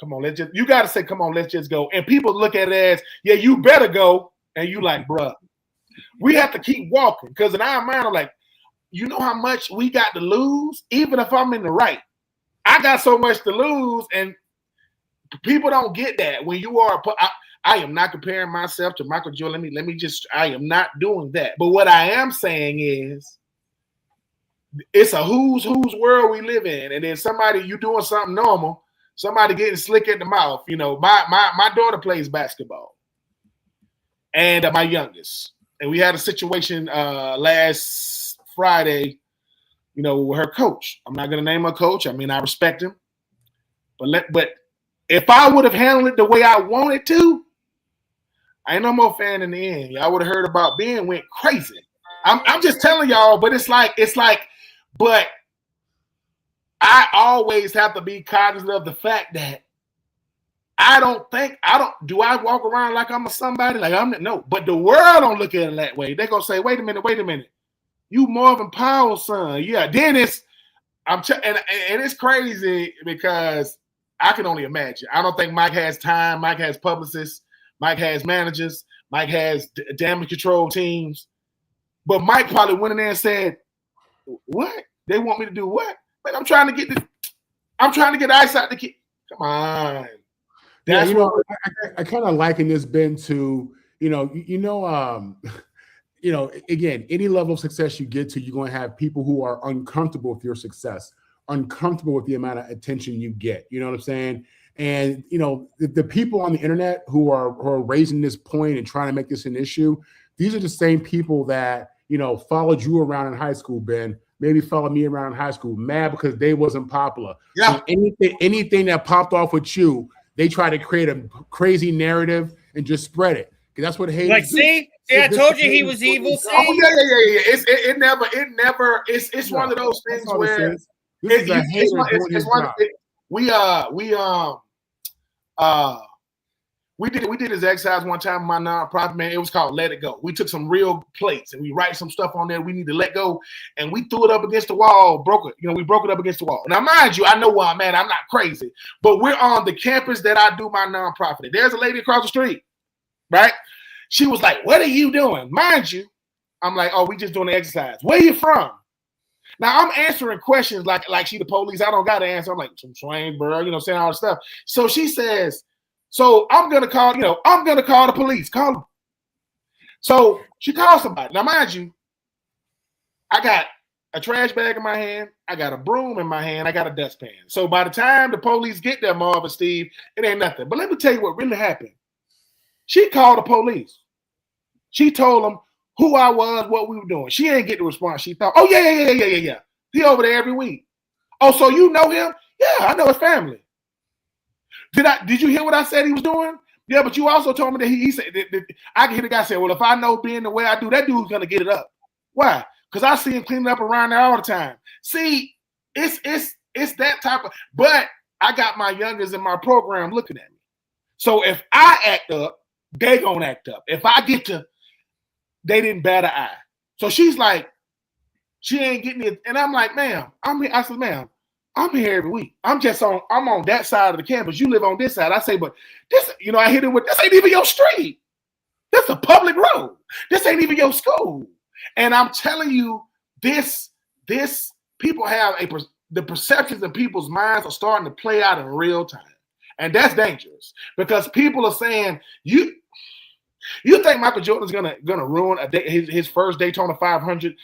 come on, you got to say, come on, let's just go. And people look at it as, yeah, you better go. And you like, bruh, we have to keep walking. Because in our mind, I'm like, you know how much we got to lose? Even if I'm in the right. I got so much to lose. And people don't get that. When you are, I am not comparing myself to Michael Jordan. Let me just, I am not doing that. But what I am saying is, it's a who's world we live in. And then you doing something normal, somebody getting slick in the mouth. My daughter plays basketball, and my youngest. And we had a situation last Friday, with her coach. I'm not going to name her coach. I mean, I respect him. But if I would have handled it the way I wanted to, I ain't no more fan in the end. Y'all would have heard about Ben went crazy. I'm just telling y'all, but it's like, but I always have to be cognizant of the fact that do I walk around like I'm a somebody? Like no, but the world don't look at it that way. They're going to say, wait a minute. You Marvin Powell's son. Yeah. Then and it's crazy because I can only imagine. I don't think Mike has time. Mike has publicists. Mike has managers. Mike has damage control teams. But Mike probably went in there and said, what? They want me to do what? Like, I'm trying to get ice out the kid. Come on. I kind of liken this, Ben, to, again, any level of success you get to, you're going to have people who are uncomfortable with your success, uncomfortable with the amount of attention you get. You know what I'm saying? And, the people on the internet who are raising this point and trying to make this an issue, these are the same people that, followed you around in high school, Ben, maybe followed me around in high school, mad because they wasn't popular. Yeah. So anything that popped off with you, they try to create a crazy narrative and just spread it. Because that's what haters Like, do. see, I told you he was evil. Oh See, yeah. It never. It's one of those things where this is a hater doing his job. We did this exercise one time in my nonprofit, man. It was called Let It Go. We took some real plates and we write some stuff on there we need to let go, and we threw it up against the wall, broke it. We broke it up against the wall. Now, mind you, I know where I'm at. I'm not crazy, but we're on the campus that I do my nonprofit. There's a lady across the street, right? She was like, "What are you doing?" Mind you, I'm like, "Oh, we just doing the exercise." Where you from? Now I'm answering questions like she the police. I don't got to answer. I'm like, some Swainsboro, saying all this stuff. So she says, so I'm gonna call the police. Call them. So she calls somebody. Now, mind you, I got a trash bag in my hand. I got a broom in my hand. I got a dustpan. So by the time the police get there, Marvin, Steve, it ain't nothing. But let me tell you what really happened. She called the police. She told them who I was, what we were doing. She ain't get the response. She thought, oh, yeah. He over there every week. Oh, so you know him? Yeah, I know his family. Did you hear what I said he was doing? Yeah, but you also told me that he said that I can hear the guy say, well, if I know being the way I do, that dude's gonna get it up. Why? Because I see him cleaning up around there all the time. See, it's that type of, but I got my youngers in my program looking at me. So if I act up, they gonna act up. If I get to, they didn't bat an eye. So she's like, she ain't getting it. And I'm like, ma'am, I said, ma'am, I'm here every week. I'm on that side of the campus. You live on this side. I say, but this, I hit it with, this ain't even your street. This is a public road. This ain't even your school. And I'm telling you, this people have the perceptions in people's minds are starting to play out in real time. And that's dangerous because people are saying, you think Michael Jordan's gonna ruin his first Daytona 500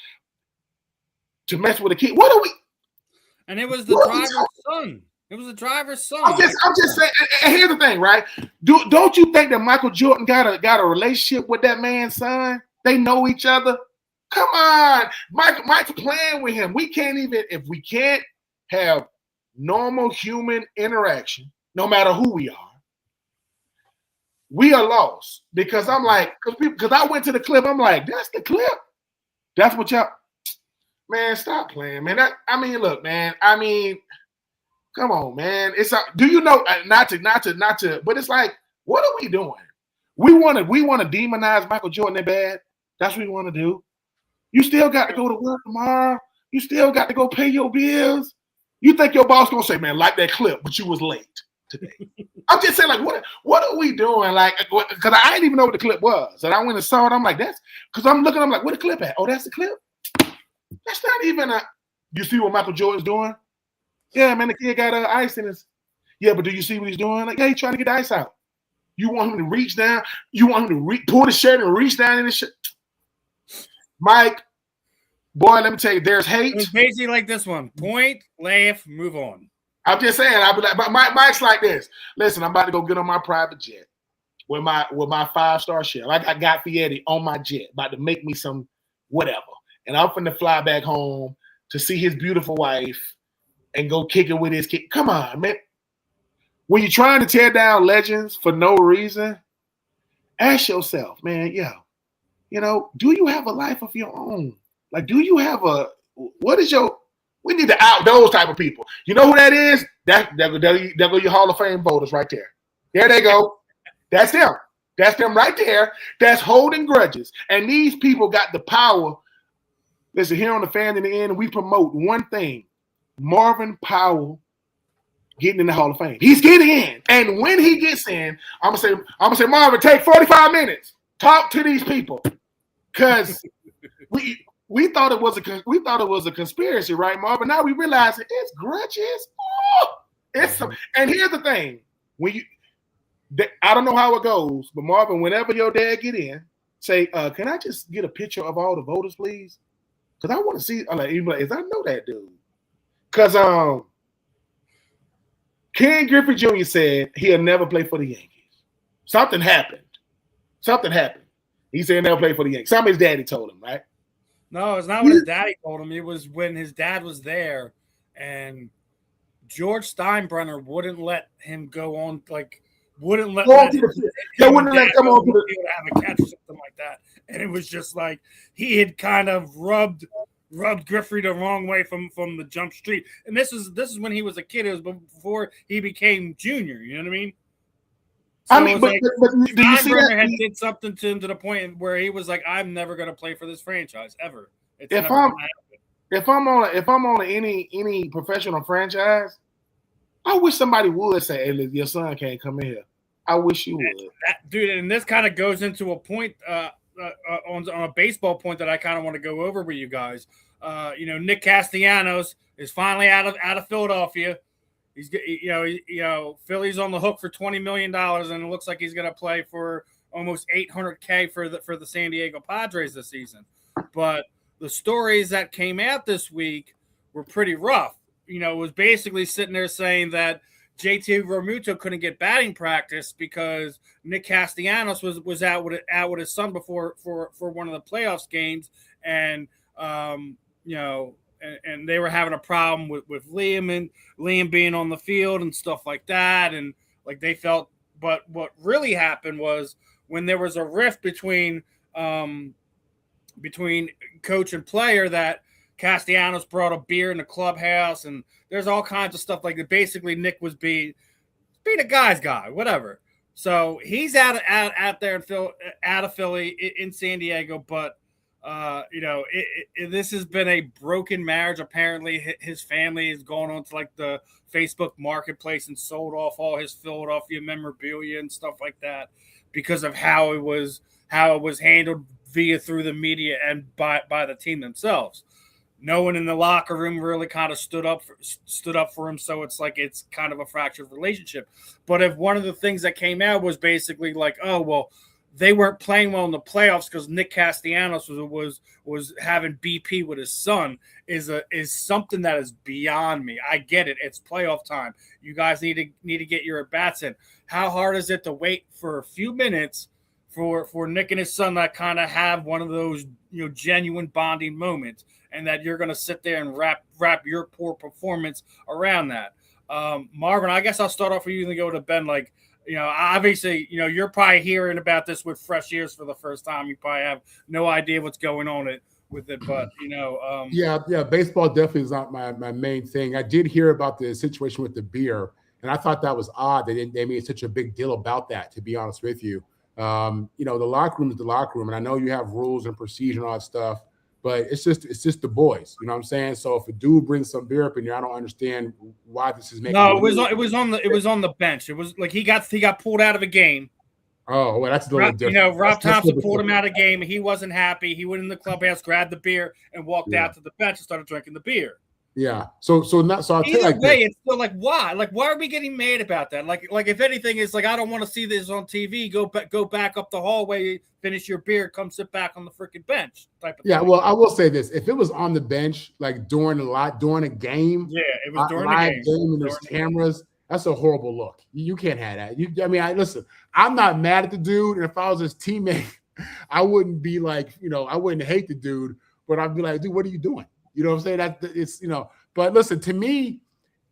to mess with a kid? What are we? And it was the driver's son. It was the driver's son. I'm just saying. And here's the thing, right? Don't you think that Michael Jordan got a relationship with that man's son? They know each other. Come on, Mike's playing with him. We can't even, if we can't have normal human interaction, no matter who we are lost. Because I'm like, because I went to the clip. I'm like, that's the clip. That's what y'all. Man, stop playing, man. Look, man. Come on, man. Do you know? Not to. But it's like, what are we doing? We want to demonize Michael Jordan that bad. That's what we want to do. You still got to go to work tomorrow. You still got to go pay your bills. You think your boss gonna say, man, like that clip, but you was late today. I'm just saying, like, what are we doing? Like, because I didn't even know what the clip was, and I went and saw it. I'm like, that's because I'm looking. I'm like, where the clip at? Oh, that's the clip. That's not even a. You see what Michael Jordan's doing? Yeah, man, the kid got ice in his. Yeah, but do you see what he's doing? Like, yeah, he's trying to get the ice out. You want him to reach down? You want him to pull the shirt and reach down in the shirt? Mike, boy, let me tell you, there's hate. It's basically like this one: point, laugh, move on. I'm just saying. I'll be like, Mike's like this. Listen, I'm about to go get on my private jet with my 5-star ship. I got Fietti on my jet, about to make me some whatever. And I'm finna fly back home to see his beautiful wife and go kick it with his kid. Come on, man. When you're trying to tear down legends for no reason, ask yourself, man, do you have a life of your own? Like, do you have we need to out those type of people. You know who that is? That go your Hall of Fame voters right there. There they go. That's them. That's them right there. That's holding grudges. And these people got the power. Listen, here on the Fan in the End, we promote one thing: Marvin Powell getting in the Hall of Fame. He's getting in, and when he gets in, I'm gonna say, Marvin, take 45 minutes, talk to these people, because we thought it was a conspiracy, right, Marvin? Now we realize it's grudges. And here's the thing: I don't know how it goes, but Marvin, whenever your dad get in, say, "Can I just get a picture of all the voters, please?" Because I want to see, I know that dude. Because Ken Griffey Jr. said he'll never play for the Yankees. Something happened. He said he'll never play for the Yankees. Something his daddy told him, right? No, it's not what his daddy told him. It was when his dad was there and George Steinbrenner wouldn't let him go on, like, wouldn't let They him wouldn't and let Dad come go on on to the the. field to have a catch or something like that. And it was just like he had kind of rubbed Griffey the wrong way from the jump street. And this is when he was a kid. It was before he became junior. You know what I mean? So I mean, but do you see Steinbrenner had that? did something to him to the point where he was like, "I'm never going to play for this franchise ever. It's If never I'm going to happen." if I'm on any professional franchise, I wish somebody would say, "Hey, look, your son can't come in here." I wish you would, Dude. And this kind of goes into a point on a baseball point that I kind of want to go over with you guys. Nick Castellanos is finally out of Philadelphia. He's Philly's on the hook for $20 million, and it looks like he's going to play for almost $800K for the San Diego Padres this season. But the stories that came out this week were pretty rough. It was basically sitting there saying that JT Realmuto couldn't get batting practice because Nick Castellanos was out with his son before for one of the playoffs games, and and they were having a problem with Liam being on the field and stuff like that, and like they felt. But what really happened was when there was a rift between coach and player, that Castellanos brought a beer in the clubhouse, and there's all kinds of stuff like that. Basically, Nick was being a guy's guy, whatever. So he's out there out of Philly in San Diego, but this has been a broken marriage. Apparently, his family has gone on to like the Facebook marketplace and sold off all his Philadelphia memorabilia and stuff like that because of how it was handled through the media and by the team themselves. No one in the locker room really kind of stood up for him, so it's like it's kind of a fractured relationship. But if one of the things that came out was basically like, oh well, they weren't playing well in the playoffs because Nick Castellanos was having BP with his son, is something that is beyond me. I get it; it's playoff time. You guys need to get your at bats in. How hard is it to wait for a few minutes for Nick and his son to kind of have one of those genuine bonding moments, and that you're going to sit there and wrap your poor performance around that? Marvin, I guess I'll start off with you and go to Ben. Like, obviously, you're probably hearing about this with fresh ears for the first time. You probably have no idea what's going on with it, but yeah, baseball definitely is not my main thing. I did hear about the situation with the beer, and I thought that was odd. They made such a big deal about that, to be honest with you. The locker room is the locker room, and I know you have rules and procedure and all that stuff, but it's just the boys. You know what I'm saying? So if a dude brings some beer up in here, I don't understand why this is making. No, it was on the bench. It was like he got pulled out of a game. Oh, well, that's a little different. Rob Thompson pulled him out of the game. He wasn't happy. He went in the clubhouse, grabbed the beer, and walked out to the bench and started drinking the beer. Yeah. So I'll tell you like way, it's still like, why? Like, why are we getting mad about that? Like if anything, it's like, I don't want to see this on TV. Go back up the hallway, finish your beer, come sit back on the freaking bench type of thing. Well, I will say this. If it was on the bench, like during a game, it was during the game and there's cameras, that's a horrible look. You can't have that. Listen, I'm not mad at the dude, and if I was his teammate, I wouldn't be like, I wouldn't hate the dude, but I'd be like, dude, what are you doing? You know what I'm saying? That it's, but listen, to me,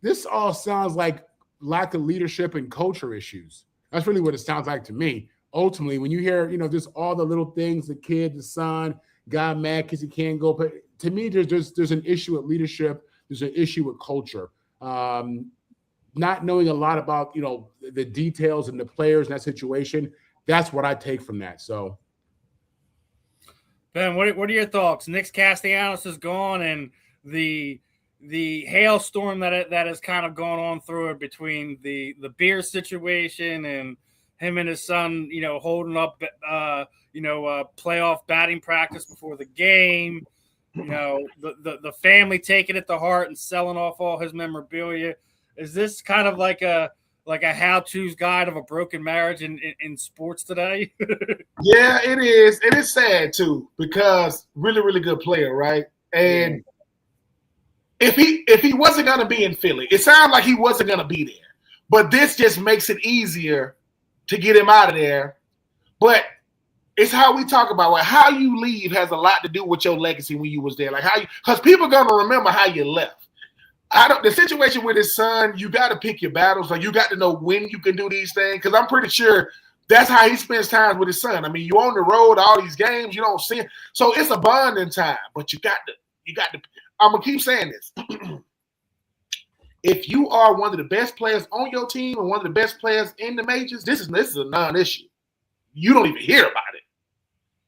this all sounds like lack of leadership and culture issues. That's really what it sounds like to me. Ultimately, when you hear, just all the little things, the kid, the son, got mad because he can't go. But to me, there's an issue with leadership. There's an issue with culture. Not knowing a lot about, the details and the players in that situation. That's what I take from that. So, Ben, what are your thoughts? Nick Castellanos is gone, and the hailstorm that has kind of gone on through it between the beer situation and him and his son, holding up, playoff batting practice before the game. The family taking it to heart and selling off all his memorabilia. Is this kind of like a how-to's guide of a broken marriage in sports today? Yeah, it is. It is sad too, because really, really good player, right? And if he wasn't gonna be in Philly, it sounded like he wasn't gonna be there. But this just makes it easier to get him out of there. But it's how we talk about it. How you leave has a lot to do with your legacy when you was there. Like because people are gonna remember how you left. The situation with his son, you got to pick your battles. Like, you got to know when you can do these things, because I'm pretty sure that's how he spends time with his son. I mean, you on the road, all these games, you don't see him. So it's a bonding time, but you got to, I'm going to keep saying this. If you are one of the best players on your team and one of the best players in the majors, this is a non-issue. You don't even hear about it,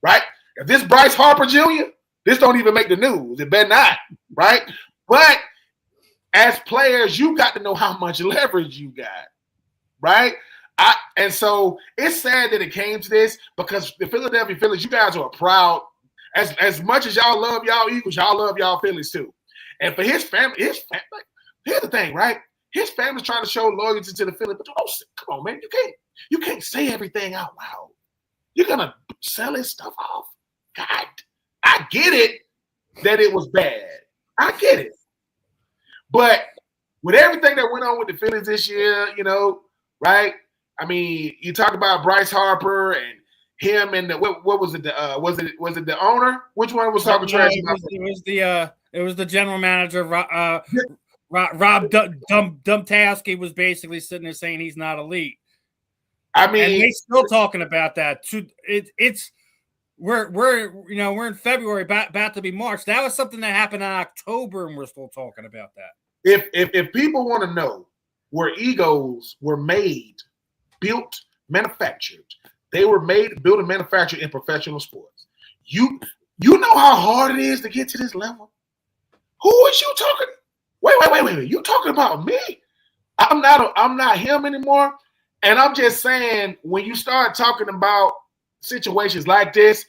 right? If this Bryce Harper Jr., this don't even make the news. It better not, right? But as players, you got to know how much leverage you got, right? And so it's sad that it came to this, because the Philadelphia Phillies, you guys are proud. As much as y'all love y'all Eagles, y'all love y'all Phillies too. And for his family, here's the thing, right? His family's trying to show loyalty to the Phillies, but come on, man, you can't say everything out loud. You're gonna sell his stuff off. God, I get it that it was bad. I get it. But with everything that went on with the Phillies this year, right? I mean, you talk about Bryce Harper and him and what was it? Was it the owner? Which one was talking trash? It was the general manager. Rob Dumptowski was basically sitting there saying he's not elite. I mean, and they're still talking about that. We're in February, about to be March. That was something that happened in October, and we're still talking about that. If people want to know where egos were made, built, manufactured, they were made, built, and manufactured in professional sports. You know how hard it is to get to this level. Who is you talking? Wait. You talking about me? I'm not him anymore. And I'm just saying, when you start talking about situations like this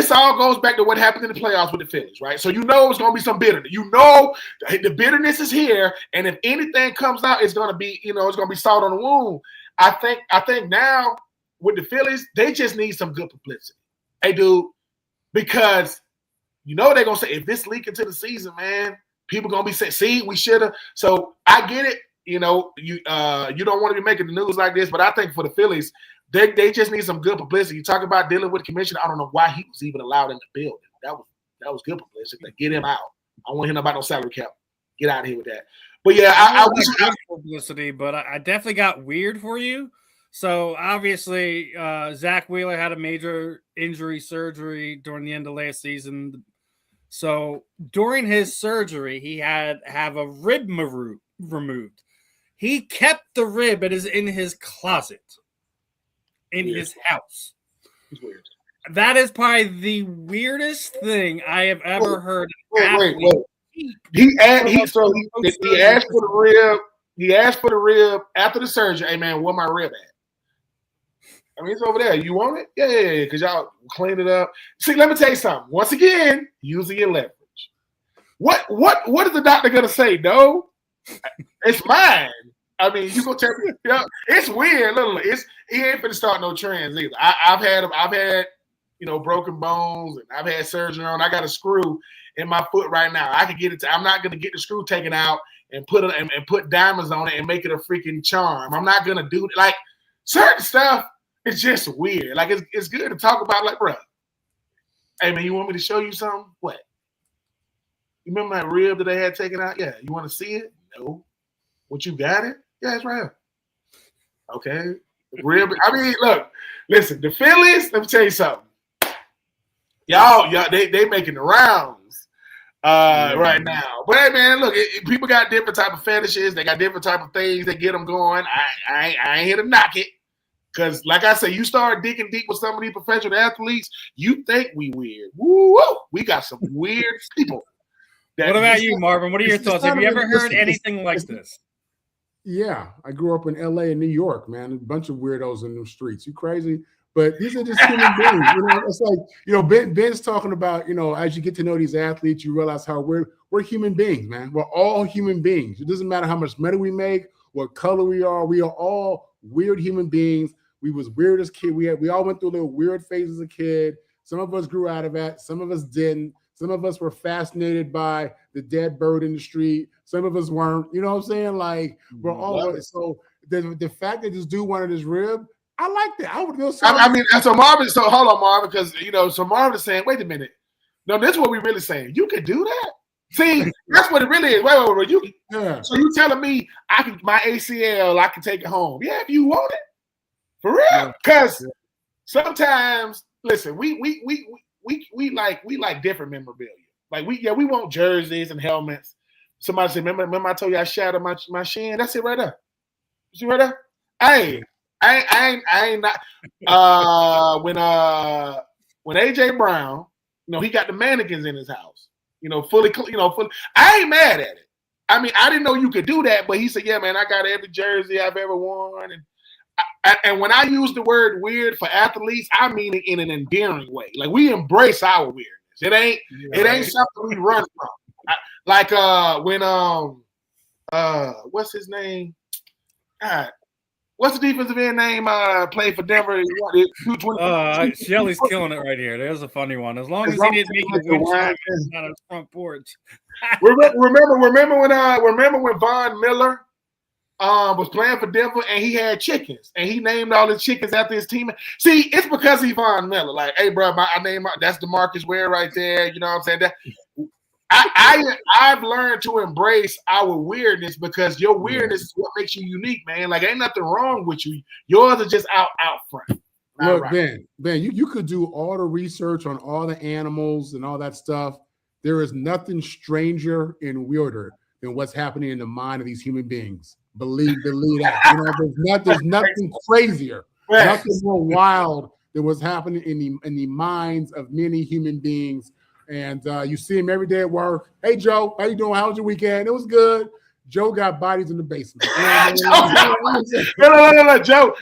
all goes back to what happened in the playoffs with the Phillies, right? So it's going to be some bitterness. The bitterness is here, and if anything comes out, it's going to be, it's going to be salt on the wound. I think now with the Phillies, they just need some good publicity. They do, because they're going to say, if this leak into the season, man, people going to be saying, see, we should have. So I get it. You don't want to be making the news like this, but I think for the Phillies, they just need some good publicity. You talk about dealing with the commissioner. I don't know why he was even allowed in the building. That was good publicity. Like, get him out. I don't want to hear about no salary cap. Get out of here with that. But yeah, I wish good publicity, but I definitely got weird for you. So obviously, Zach Wheeler had a major injury surgery during the end of last season. So during his surgery, he had have a rib removed. He kept the rib. It is in his closet, in his house. It's weird. That is probably the weirdest thing I have ever heard. Wait. He asked for the rib. He asked for the rib after the surgery. Hey man, where my rib at? I mean, it's over there. You want it? Yeah. Because y'all clean it up. See, let me tell you something. Once again, using your leverage. What is the doctor gonna say? No, it's mine. I mean, you gonna tell me? It's weird. He ain't finna start no trends either. I've had broken bones, and I've had surgery on. I got a screw in my foot right now. I can get it. I'm not gonna get the screw taken out and put diamonds on it and make it a freaking charm. I'm not gonna do it. Like, certain stuff. It's just weird. Like, it's good to talk about. Like, bro, hey man, you want me to show you something? What? You remember that rib that they had taken out? Yeah. You want to see it? No. What, you got it? Yeah, it's right here. Okay. Rib. I mean, look, listen. The Phillies. Let me tell you something. Y'all, they making the rounds right now. But hey, man, look, people got different type of fetishes. They got different type of things that get them going. I ain't here to knock it. Because, like I said, you start digging deep with some of these professional athletes, you think we weird. Woo! We got some weird people. What about you, Marvin? What are your thoughts? Have you ever heard anything like this? Yeah, I grew up in LA and New York, man. A bunch of weirdos in the streets. You crazy? But these are just human beings. It's like, Ben's talking about, as you get to know these athletes, you realize how we're human beings, man. We're all human beings. It doesn't matter how much money we make, what color we are. We are all weird human beings. We was weird as kids. We all went through little weird phases as a kid. Some of us grew out of that. Some of us didn't. Some of us were fascinated by the dead bird in the street. Some of us weren't. You know what I'm saying? Like, we're all. So the fact that this dude wanted his rib, I like that. I would go. I mean, so Marvin. So hold on, Marvin, because so Marvin is saying, wait a minute. No, this is what we're really saying. You could do that. See, that's what it really is. Wait. Yeah. So you telling me my ACL, I can take it home? Yeah, if you want it, for real. Because sometimes, listen, we like different memorabilia. Like we want jerseys and helmets. Somebody said, remember I told you I shattered my shin? That's it right there. See right there? Hey, I ain't not. When AJ Brown, he got the mannequins in his house. Fully. I ain't mad at it. I mean, I didn't know you could do that, but he said, "Yeah, man, I got every jersey I've ever worn." And when I use the word weird for athletes, I mean it in an endearing way. Like we embrace our weirdness. It ain't something we run from. When what's his name? God, what's the defensive end name? Played for Denver. Shelly's killing it right here. There's a funny one. As long as he didn't make it on his front porch. remember when Von Miller was playing for Denver and he had chickens and he named all his chickens after his team. See, it's because he's Von Miller. Like, hey, bro, that's DeMarcus Ware right there. You know what I'm saying? I've learned to embrace our weirdness because your weirdness is what makes you unique, man. Like, ain't nothing wrong with you. Yours are just out front. Look, right. Ben, you could do all the research on all the animals and all that stuff. There is nothing stranger and weirder than what's happening in the mind of these human beings. Believe that. There's nothing crazier, nothing more wild than what's happening in the minds of many human beings. And you see him every day at work. Hey, Joe, how you doing? How was your weekend? It was good. Joe got bodies in the basement. No. Joe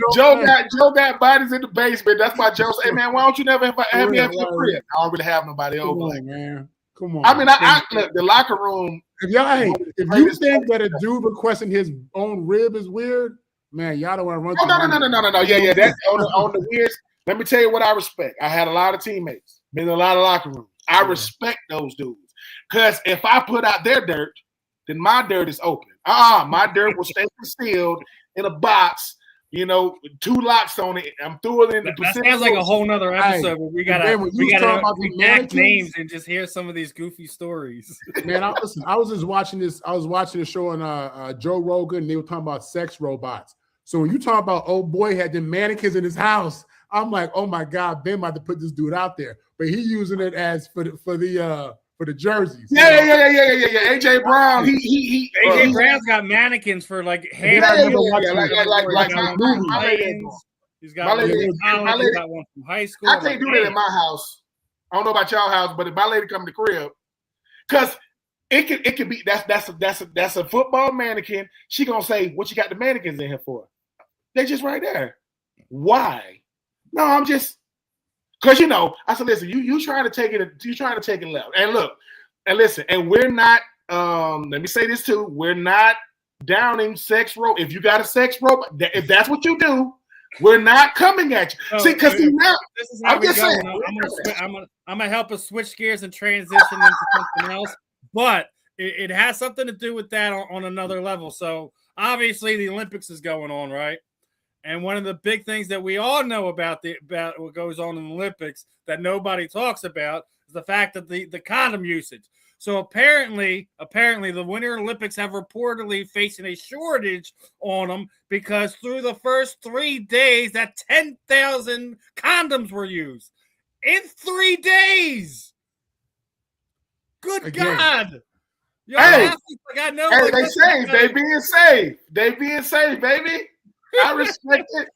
got bodies in the basement. That's why Joe said, "Hey, man, why don't you never have me at your crib?" I don't really have nobody over. Man. Come on. I mean, look, the locker room. If you think that a dude requesting his own rib is weird, man, y'all don't want to run. Oh, no. Yeah. That's on the weirds. Let me tell you what I respect. I had a lot of teammates, been in a lot of locker rooms. I respect those dudes because if I put out their dirt, then my dirt is open. My dirt will stay concealed in a box. 2 locks on it. I'm through it in the Pacific. That sounds like a whole nother episode where we gotta redact names and just hear some of these goofy stories. Man, I was just watching this. I was watching a show on Joe Rogan, and they were talking about sex robots. So when you talk about old boy had the mannequins in his house, I'm like, oh my God, Ben about to put this dude out there, but he using it as for the jerseys. Yeah. AJ Brown, AJ Brown's got mannequins for like hair. He's got one from high school. I can't do that in my house. I don't know about y'all house, but if my lady come to the crib, because it could be that's a football mannequin. She gonna say, "What you got the mannequins in here for?" They just right there. Why? No, I'm just because I said, listen, you trying to take it left. And look, and listen, and we're not let me say this too, we're not downing sex robot. If you got a sex robot, if that's what you do, we're not coming at you. See, because now this is how we go. I'm gonna help us switch gears and transition into something else, but it has something to do with that on another level. So obviously the Olympics is going on, right? And one of the big things that we all know about what goes on in the Olympics that nobody talks about is the fact that the condom usage. So apparently the Winter Olympics have reportedly facing a shortage on them because through the first 3 days that 10,000 condoms were used. In 3 days. Good God. Yo, hey, I know they saved. They being saved. They being saved, baby. I respect it.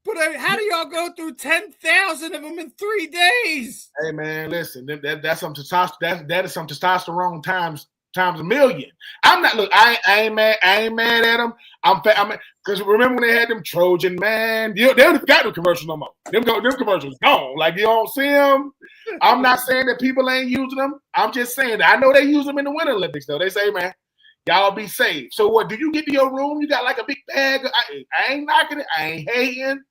But how do y'all go through 10,000 of them in 3 days? Hey man, listen, that's some testosterone. That is some testosterone times a million. I'm not. Look, I ain't mad. I ain't mad at them. I'm because remember when they had them Trojan man? They don't got no commercials no more. Them commercials gone. Like you don't see them. I'm not saying that people ain't using them. I'm just saying that I know they use them in the Winter Olympics though. They say, man, y'all be safe. So what? Do you get to your room? You got like a big bag. I ain't knocking it. I ain't hating.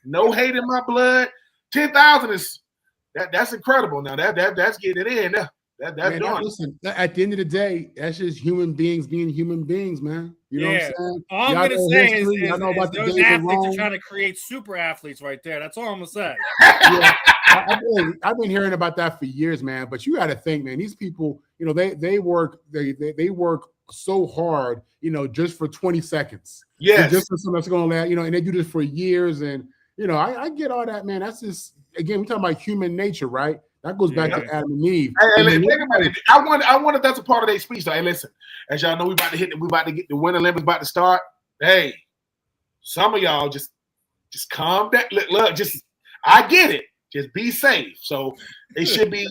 No hate in my blood. 10,000 is that's incredible. Now that's getting it in. That's done. Listen, at the end of the day, that's just human beings being human beings, man. You know what I'm saying? All I'm gonna say is those athletes are trying to create super athletes right there. That's all I'm gonna say. Yeah, I've been hearing about that for years, man. But you got to think, man. These people, they work so hard, just for 20 seconds. Yes. Just for something that's going to last, and they do this for years. And, I get all that, man. That's just, again, we're talking about human nature, right? That goes back to Adam and Eve. Hey, think about it. I wonder if that's a part of their speech. Though. Hey, listen, as y'all know, we about to get the Winter Olympics about to start. Hey, some of y'all just calm down. Look, I get it. Just be safe. So it should be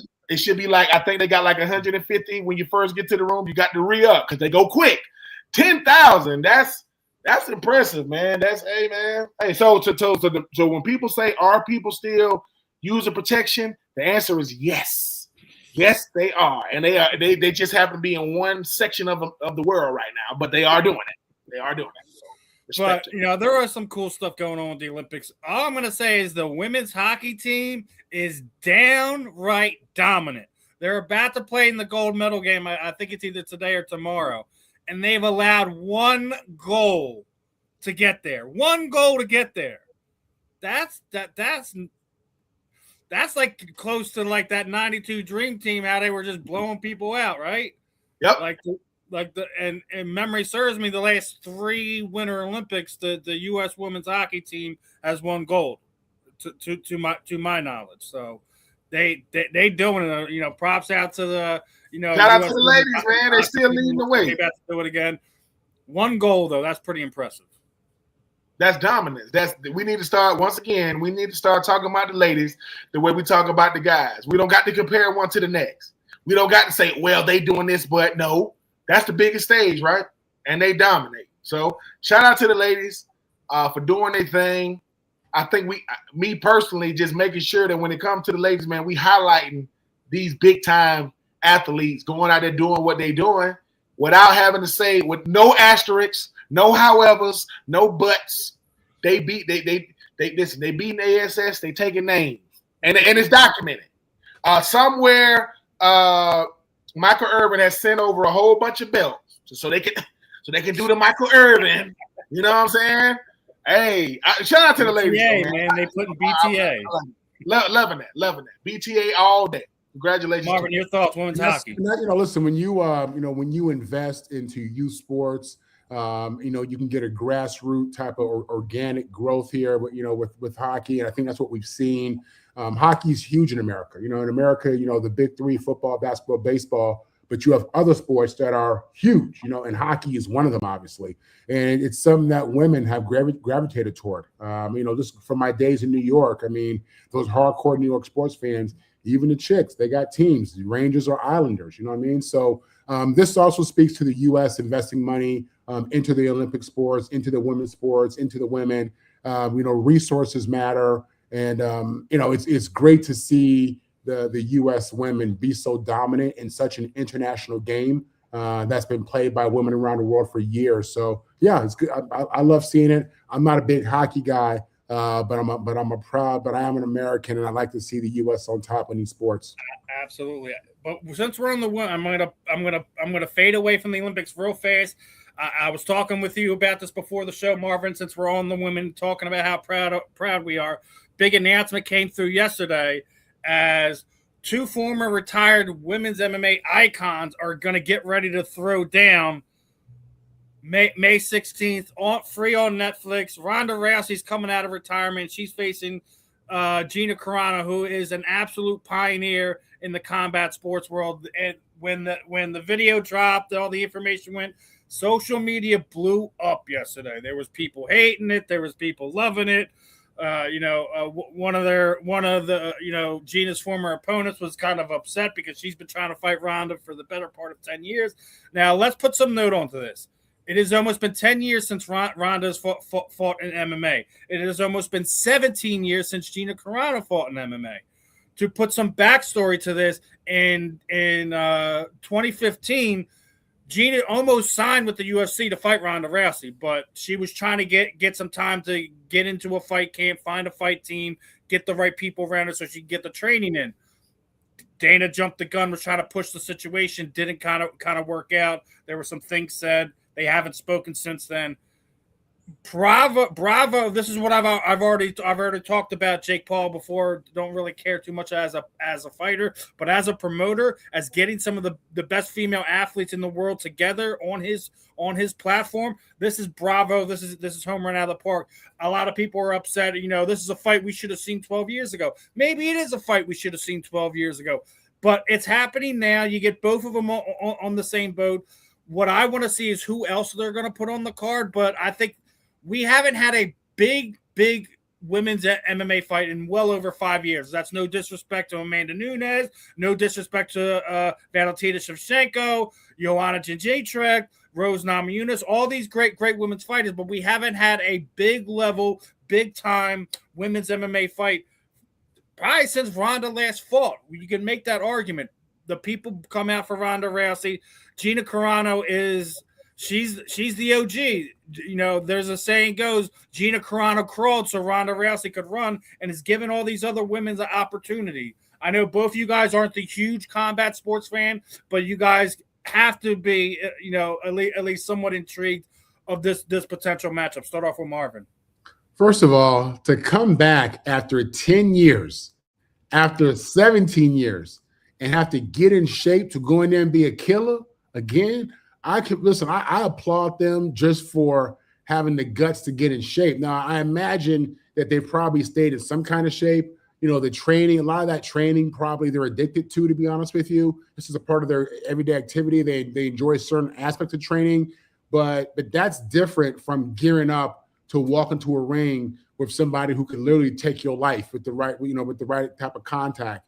like, I think they got like 150 when you first get to the room. You got to re-up because they go quick. 10,000. That's impressive, man. Hey, man. Hey, so when people say, are people still using protection? The answer is yes. Yes, they are, and they just happen to be in one section of the world right now, but they are doing it. So, but there are some cool stuff going on with the Olympics. All I'm going to say is the women's hockey team is downright dominant. They're about to play in the gold medal game. I think it's either today or tomorrow, and they've allowed one goal to get there. One goal to get there. That's like close to like that 92 Dream Team, how they were just blowing people out, right? Yep. And memory serves me, the last 3 Winter Olympics, the U.S. women's hockey team has won gold, to my knowledge. So they doing it. Props out to the shout out to the ladies, man. They're still leading the way. They about to do it again. 1 goal though, that's pretty impressive. That's dominance. We need to start talking about the ladies the way we talk about the guys. We don't got to compare one to the next. We don't got to say, well, they doing this, but no, that's the biggest stage, right? And they dominate. So shout out to the ladies for doing their thing. I think me personally, just making sure that when it comes to the ladies, man, we highlighting these big time athletes going out there doing what they doing without having to say, with no asterisks, no howevers, no buts. They beat the ASS, they taking names. And it's documented. Somewhere Michael Irvin has sent over a whole bunch of belts so they can do the Michael Irvin. You know what I'm saying? Hey, shout out to the ladies. BTA, man. They putting BTA. Loving that. BTA all day. Congratulations. Marvin, your thoughts, women's hockey. Listen, when you invest into youth sports, you can get a grassroots type of organic growth here, with hockey. And I think that's what we've seen. Hockey is huge in America. In America, the big 3, football, basketball, baseball, but you have other sports that are huge, and hockey is one of them, obviously. And it's something that women have gravitated toward. Just from my days in New York, those hardcore New York sports fans, even the chicks, they got teams, the Rangers or Islanders, you know what I mean? So this also speaks to the U.S. investing money into the Olympic sports, into the women's sports, into the women. Resources matter. And, it's great to see the U.S. women be so dominant in such an international game that's been played by women around the world for years. So, yeah, it's good. I love seeing it. I'm not a big hockey guy, but I am an American, and I like to see the U.S. on top in these sports. Absolutely. But since we're on the one, I'm gonna fade away from the Olympics real fast. I was talking with you about this before the show, Marvin. Since we're on the women, talking about how proud we are. Big announcement came through yesterday as 2 former retired women's MMA icons are going to get ready to throw down May 16th, free on Netflix. Ronda Rousey's coming out of retirement. She's facing Gina Carano, who is an absolute pioneer in the combat sports world. And when the video dropped, all the information went, social media blew up yesterday. There was people hating it. There was people loving it. One of the Gina's former opponents was kind of upset because she's been trying to fight Ronda for the better part of 10 years. Now, let's put some note onto this. It has almost been 10 years since Ronda's fought in MMA. It has almost been 17 years since Gina Carano fought in MMA. To put some backstory to this, in 2015, Gina almost signed with the UFC to fight Ronda Rousey, but she was trying to get some time to get into a fight camp, find a fight team, get the right people around her so she could get the training in. Dana jumped the gun, was trying to push the situation, didn't kind of work out. There were some things said. They haven't spoken since then. Bravo. This is what I've already talked about Jake Paul before. Don't really care too much as a fighter, but as a promoter, as getting some of the best female athletes in the world together on his platform. This is bravo. This is home run out of the park. A lot of people are upset. This is a fight we should have seen 12 years ago. Maybe it is a fight we should have seen 12 years ago, but it's happening now. You get both of them on the same boat. What I want to see is who else they're going to put on the card, but I think we haven't had a big women's MMA fight in well over 5 years. That's no disrespect to Amanda Nunes, no disrespect to Valentina Shevchenko, Joanna Jędrzejczyk, Rose Namajunas, all these great women's fighters, but we haven't had a big level, big time women's MMA fight probably since Ronda last fought. You can make that argument. The people come out for Ronda Rousey. Gina Carano she's the OG. There's a saying goes, Gina Carano crawled so Ronda Rousey could run, and is giving all these other women the opportunity. I know both you guys aren't the huge combat sports fan, but you guys have to be, at least somewhat intrigued of this potential matchup. Start off with Marvin. First of all, to come back after 10 years, after 17 years, and have to get in shape to go in there and be a killer again, I applaud them just for having the guts to get in shape. Now, I imagine that they probably stayed in some kind of shape. The training, a lot of that training probably they're addicted to be honest with you. This is a part of their everyday activity. They enjoy certain aspects of training, but that's different from gearing up to walk into a ring with somebody who can literally take your life with the right type of contact.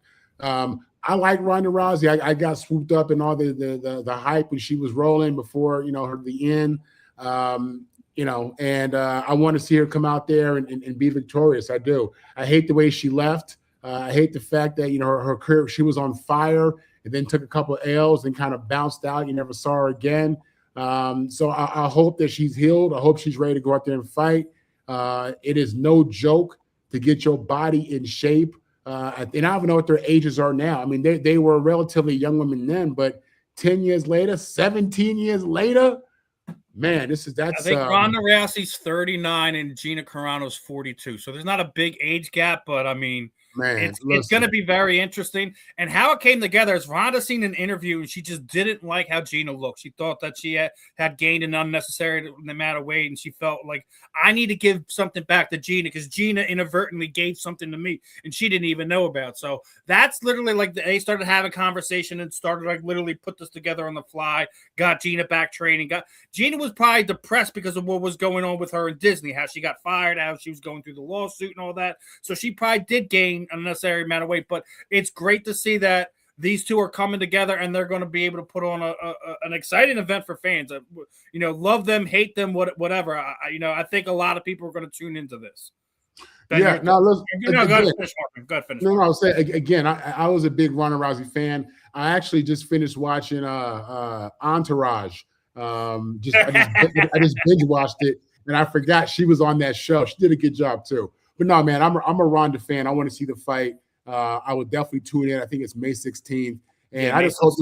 I like Ronda Rousey. I got swooped up in all the hype when she was rolling before, the end. And I want to see her come out there and be victorious. I do. I hate the way she left. I hate the fact that, her career, she was on fire and then took a couple of L's and kind of bounced out. You never saw her again. So I hope that she's healed. I hope she's ready to go out there and fight. It is no joke to get your body in shape. And I don't even know what their ages are now. I mean, they were relatively young women then, but 10 years later, 17 years later, man, that's. I think Ronda Rousey's 39 and Gina Carano's 42. So there's not a big age gap, but I mean, man, it's going to be very interesting. And how it came together is Ronda seen an interview and she just didn't like how Gina looked. She thought that she had gained an unnecessary amount of weight, and she felt like, I need to give something back to Gina because Gina inadvertently gave something to me and she didn't even know about. So that's literally like they started having conversation and started like literally put this together on the fly, got Gina back training. Gina was probably depressed because of what was going on with her in Disney, how she got fired, how she was going through the lawsuit and all that. So she probably did gain unnecessary amount of weight, but it's great to see that these two are coming together and they're going to be able to put on an exciting event for fans. Love them, hate them, whatever. I think a lot of people are going to tune into this. Ben, yeah, no, listen. Go ahead, finish. No, I'll say again. I was a big Ronda Rousey fan. I actually just finished watching Entourage. I just binge watched it, and I forgot she was on that show. She did a good job too. But no, man, I'm a Ronda fan. I want to see the fight. I would definitely tune in. I think it's May 16th, and I just hope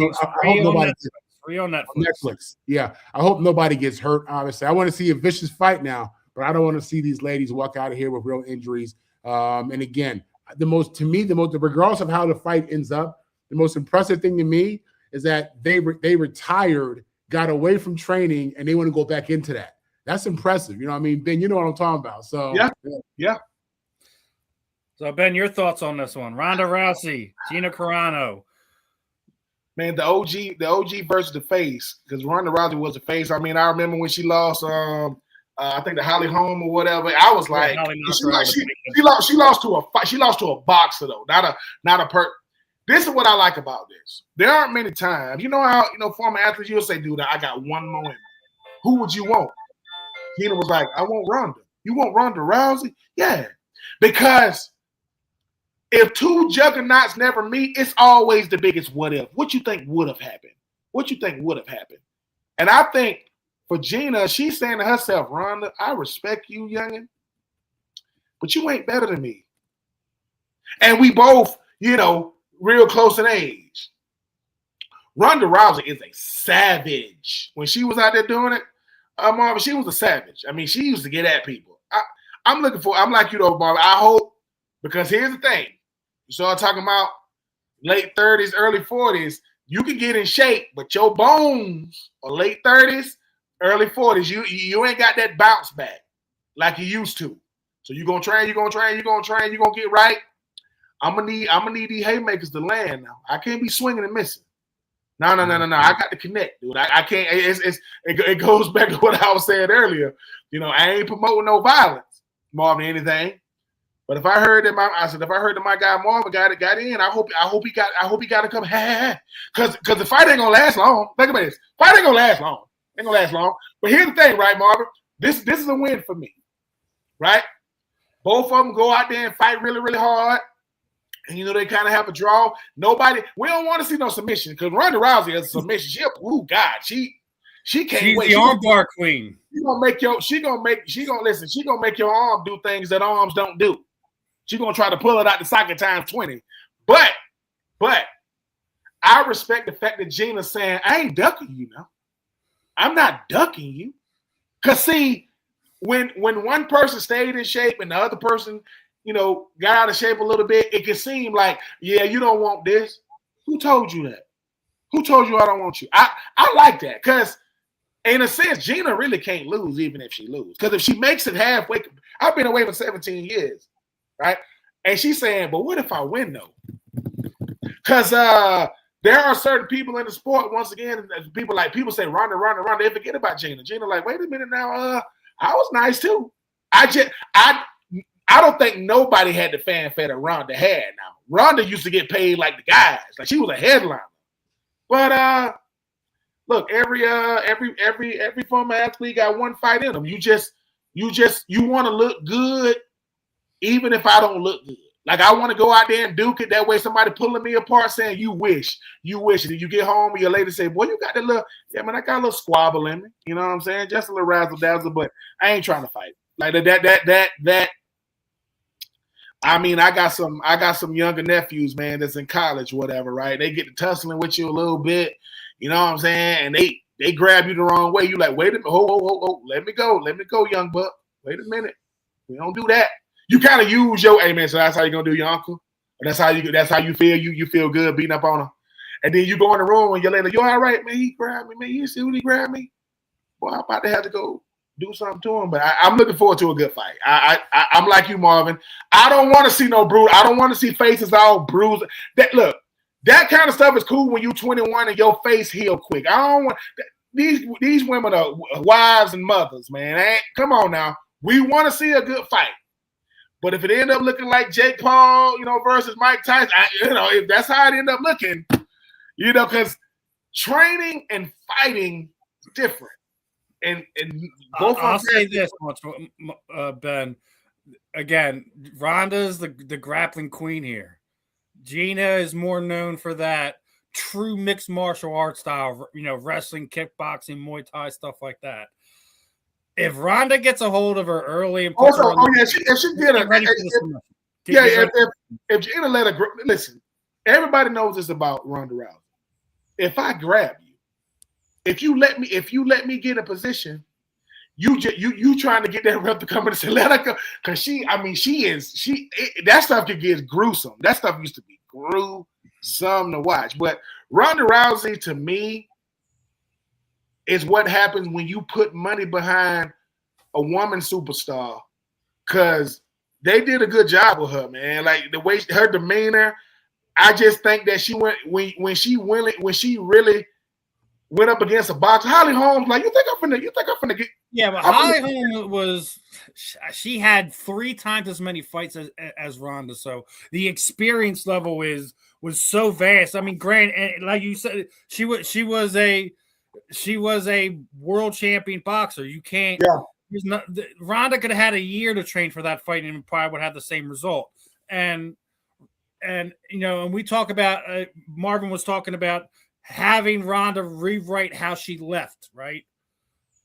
nobody gets free on Netflix. Yeah, I hope nobody gets hurt. Obviously, I want to see a vicious fight now, but I don't want to see these ladies walk out of here with real injuries. And again, regardless of how the fight ends up, the most impressive thing to me is that they retired, got away from training, and they want to go back into that. That's impressive. You know what I mean, Ben? You know what I'm talking about. So yeah. So Ben, your thoughts on this one? Ronda Rousey, Gina Carano. Man, the OG versus the face, because Ronda Rousey was the face. I mean, I remember when she lost, I think the Holly Holm or whatever. I was like, she lost to a fight. She lost to a boxer though, not a per. This is what I like about this. There aren't many times. You know how former athletes you'll say, "Dude, I got one more in me. Who would you want?" Gina was like, "I want Ronda." You want Ronda Rousey? Yeah, because if two juggernauts never meet, it's always the biggest what if. What you think would have happened? What you think would have happened? And I think for Gina, she's saying to herself, Ronda, I respect you, youngin', but you ain't better than me. And we both, real close in age. Ronda Rousey is a savage. When she was out there doing it, Marvin, she was a savage. I mean, she used to get at people. I'm like you though, Marvin. I hope, because here's the thing. You start talking about late 30s, early 40s, you can get in shape, but your bones are late 30s, early 40s. You ain't got that bounce back like you used to. So you're gonna train, you're gonna get right. I'm gonna need these haymakers to land now. I can't be swinging and missing. No. I got to connect, dude. I can't. It goes back to what I was saying earlier. You know, I ain't promoting no violence, Marvin, anything. But if I heard that my guy Marvin got in, I hope he got to come, because the fight ain't gonna last long. Think about this. Fight ain't gonna last long. Ain't gonna last long. But here's the thing, right, Marvin? This is a win for me, right? Both of them go out there and fight really, really hard. And, you know, they kind of have a draw. We don't want to see no submission, because Ronda Rousey has a submission. She can't wait. She's the armbar queen. She gonna make your arm do things that arms don't do. She's gonna try to pull it out the socket times 20. But I respect the fact that Gina's saying, I ain't ducking you now. I'm not ducking you. Cause see, when one person stayed in shape and the other person, you know, got out of shape a little bit, it can seem like, yeah, you don't want this. Who told you that? Who told you I don't want you? I like that, because in a sense, Gina really can't lose even if she loses. Because if she makes it halfway, I've been away for 17 years, right? And she's saying, but what if I win, though? Because there are certain people in the sport, once again, people say Ronda, they forget about Gina. Gina like, wait a minute now, I was nice too. I don't think nobody had the fanfare that Ronda had now. Ronda used to get paid like the guys. Like, she was a headliner. But look, every former athlete got one fight in them. You want to look good, even if I don't look good. Like, I want to go out there and duke it. That way somebody pulling me apart saying, you wish. And you get home and your lady say, boy, you got that little, yeah, man, I got a little squabble in me. You know what I'm saying? Just a little razzle dazzle, but I ain't trying to fight. Like that. I mean, I got some younger nephews, man, that's in college, whatever, right? They get to tussling with you a little bit, you know what I'm saying? And they grab you the wrong way. You like, wait a minute, hold, let me go, young buck. Wait a minute, we don't do that. You kind of use your, hey man, so that's how you gonna do your uncle? Or that's how you feel. You feel good beating up on her, and then you go in the room and you're like, you all right, man? He grabbed me, man. You see when he grabbed me? Well, I'm about to have to go do something to him, but I'm looking forward to a good fight. I'm like you, Marvin. I don't want to see no bruise. I don't want to see faces all bruised. That kind of stuff is cool when you're 21 and your face heal quick. I don't want these women are wives and mothers, man. Come on now. We want to see a good fight, but if it end up looking like Jake Paul, you know, versus Mike Tyson, if that's how it end up looking, you know, because training and fighting is different. And both I'll say this much, Ben. Again, Ronda's the grappling queen here. Gina is more known for that true mixed martial arts style, you know, wrestling, kickboxing, Muay Thai, stuff like that. If Ronda gets a hold of her early and puts her if Gina let her listen, everybody knows this about Ronda Rousey. If I grab you, if you let me get a position, you trying to get that rep to come in and say let her go, because that stuff could get gruesome. That stuff used to be gruesome to watch. But Ronda Rousey, to me, is what happens when you put money behind a woman superstar, because they did a good job with her, man. Like the way her demeanor, I just think that she went when she really went up against a boxer. Holly Holmes, like, you think I'm finna get? Yeah, but Holly Holmes she had 3 times as many fights as Ronda, so the experience level was so vast. I mean, granted, like you said, she was a world champion boxer. You can't. Yeah. Ronda could have had a year to train for that fight and probably would have the same result. And you know, and we talk about Marvin was talking about having Ronda rewrite how she left, right?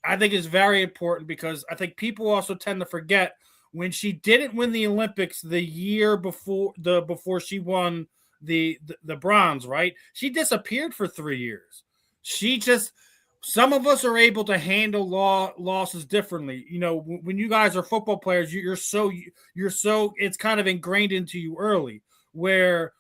I think is very important, because I think people also tend to forget when she didn't win the Olympics the year before she won the bronze, right? She disappeared for 3 years. She just some of us are able to handle losses differently. You know, when you guys are football players, you're so it's kind of ingrained into you early. Where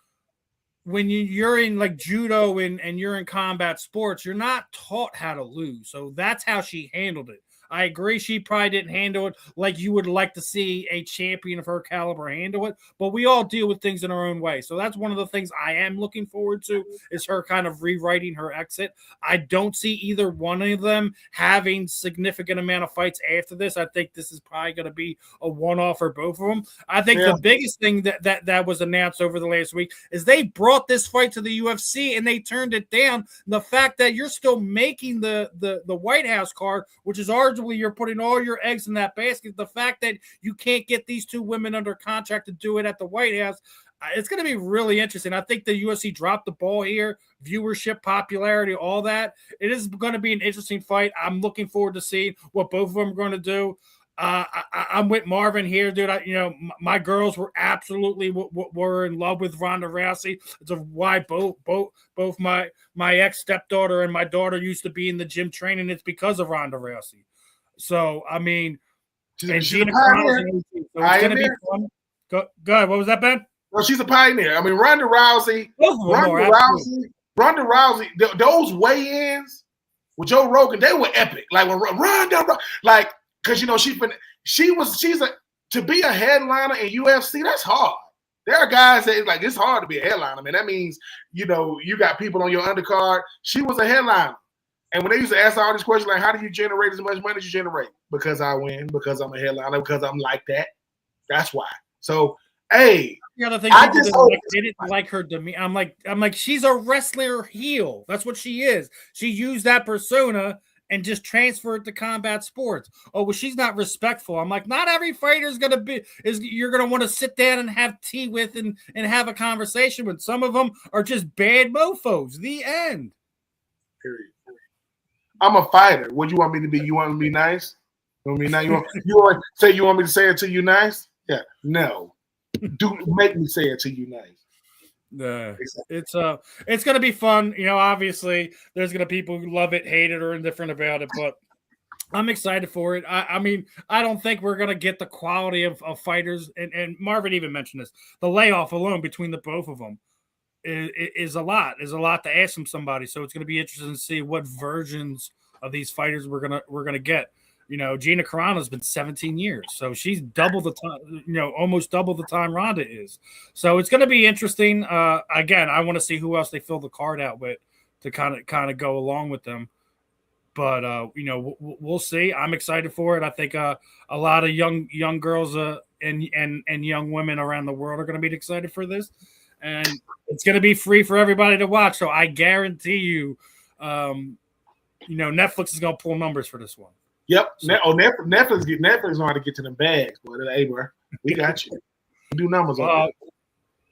when you're in like judo and you're in combat sports, you're not taught how to lose. So that's how she handled it. I agree she probably didn't handle it like you would like to see a champion of her caliber handle it, but we all deal with things in our own way. So that's one of the things I am looking forward to is her kind of rewriting her exit. I don't see either one of them having significant amount of fights after this. I think this is probably going to be a one-off for both of them. I think the biggest thing that was announced over the last week is they brought this fight to the UFC and they turned it down. The fact that you're still making the White House card, which is arguably you're putting all your eggs in that basket. The fact that you can't get these two women under contract to do it at the White House, it's going to be really interesting. I think the UFC dropped the ball here. Viewership, popularity, all that. It is going to be an interesting fight. I'm looking forward to seeing what both of them are going to do. I'm with Marvin here, dude. My girls were absolutely were in love with Ronda Rousey. It's why both my ex stepdaughter and my daughter used to be in the gym training. It's because of Ronda Rousey. So I mean, and Gina Carano, so it's going to be fun. Go ahead. What was that, Ben? Well, she's a pioneer. I mean, Ronda Rousey, those weigh-ins with Joe Rogan, they were epic. Like when Ronda, like. Because to be a headliner in UFC, that's hard. There are guys that like it's hard to be a headliner, man. That means you got people on your undercard. She was a headliner, and when they used to ask all these questions like, "How do you generate as much money as you generate?" Because I win, because I'm a headliner, because I'm like that. That's why. So, hey, the other thing they didn't like her demeanor. I'm like, she's a wrestler heel. That's what she is. She used that persona and just transfer it to combat sports. Oh, well, she's not respectful. I'm like, not every fighter is you're gonna want to sit down and have tea with and have a conversation with. Some of them are just bad mofos. The end. Period. I'm a fighter. What do you want me to be? You want me to be nice? You want me nice? You want me to say it to you nice? Yeah. No. Do make me say it to you nice. It's going to be fun. Obviously there's going to be people who love it, hate it, or indifferent about it, but I'm excited for it. I mean, I don't think we're going to get the quality of fighters, and Marvin even mentioned this. The layoff alone between the both of them is a lot to ask from somebody. So it's going to be interesting to see what versions of these fighters we're going to get. Gina Carano has been 17 years, so she's double the time, almost double the time Ronda is. So it's going to be interesting. Again, I want to see who else they fill the card out with to kind of go along with them. But we'll see. I'm excited for it. I think a lot of young girls and young women around the world are going to be excited for this, and it's going to be free for everybody to watch. So I guarantee you, Netflix is going to pull numbers for this one. Yep. So, Netflix know how to get to them bags, boy. Hey, bro, we got you. We do numbers on that.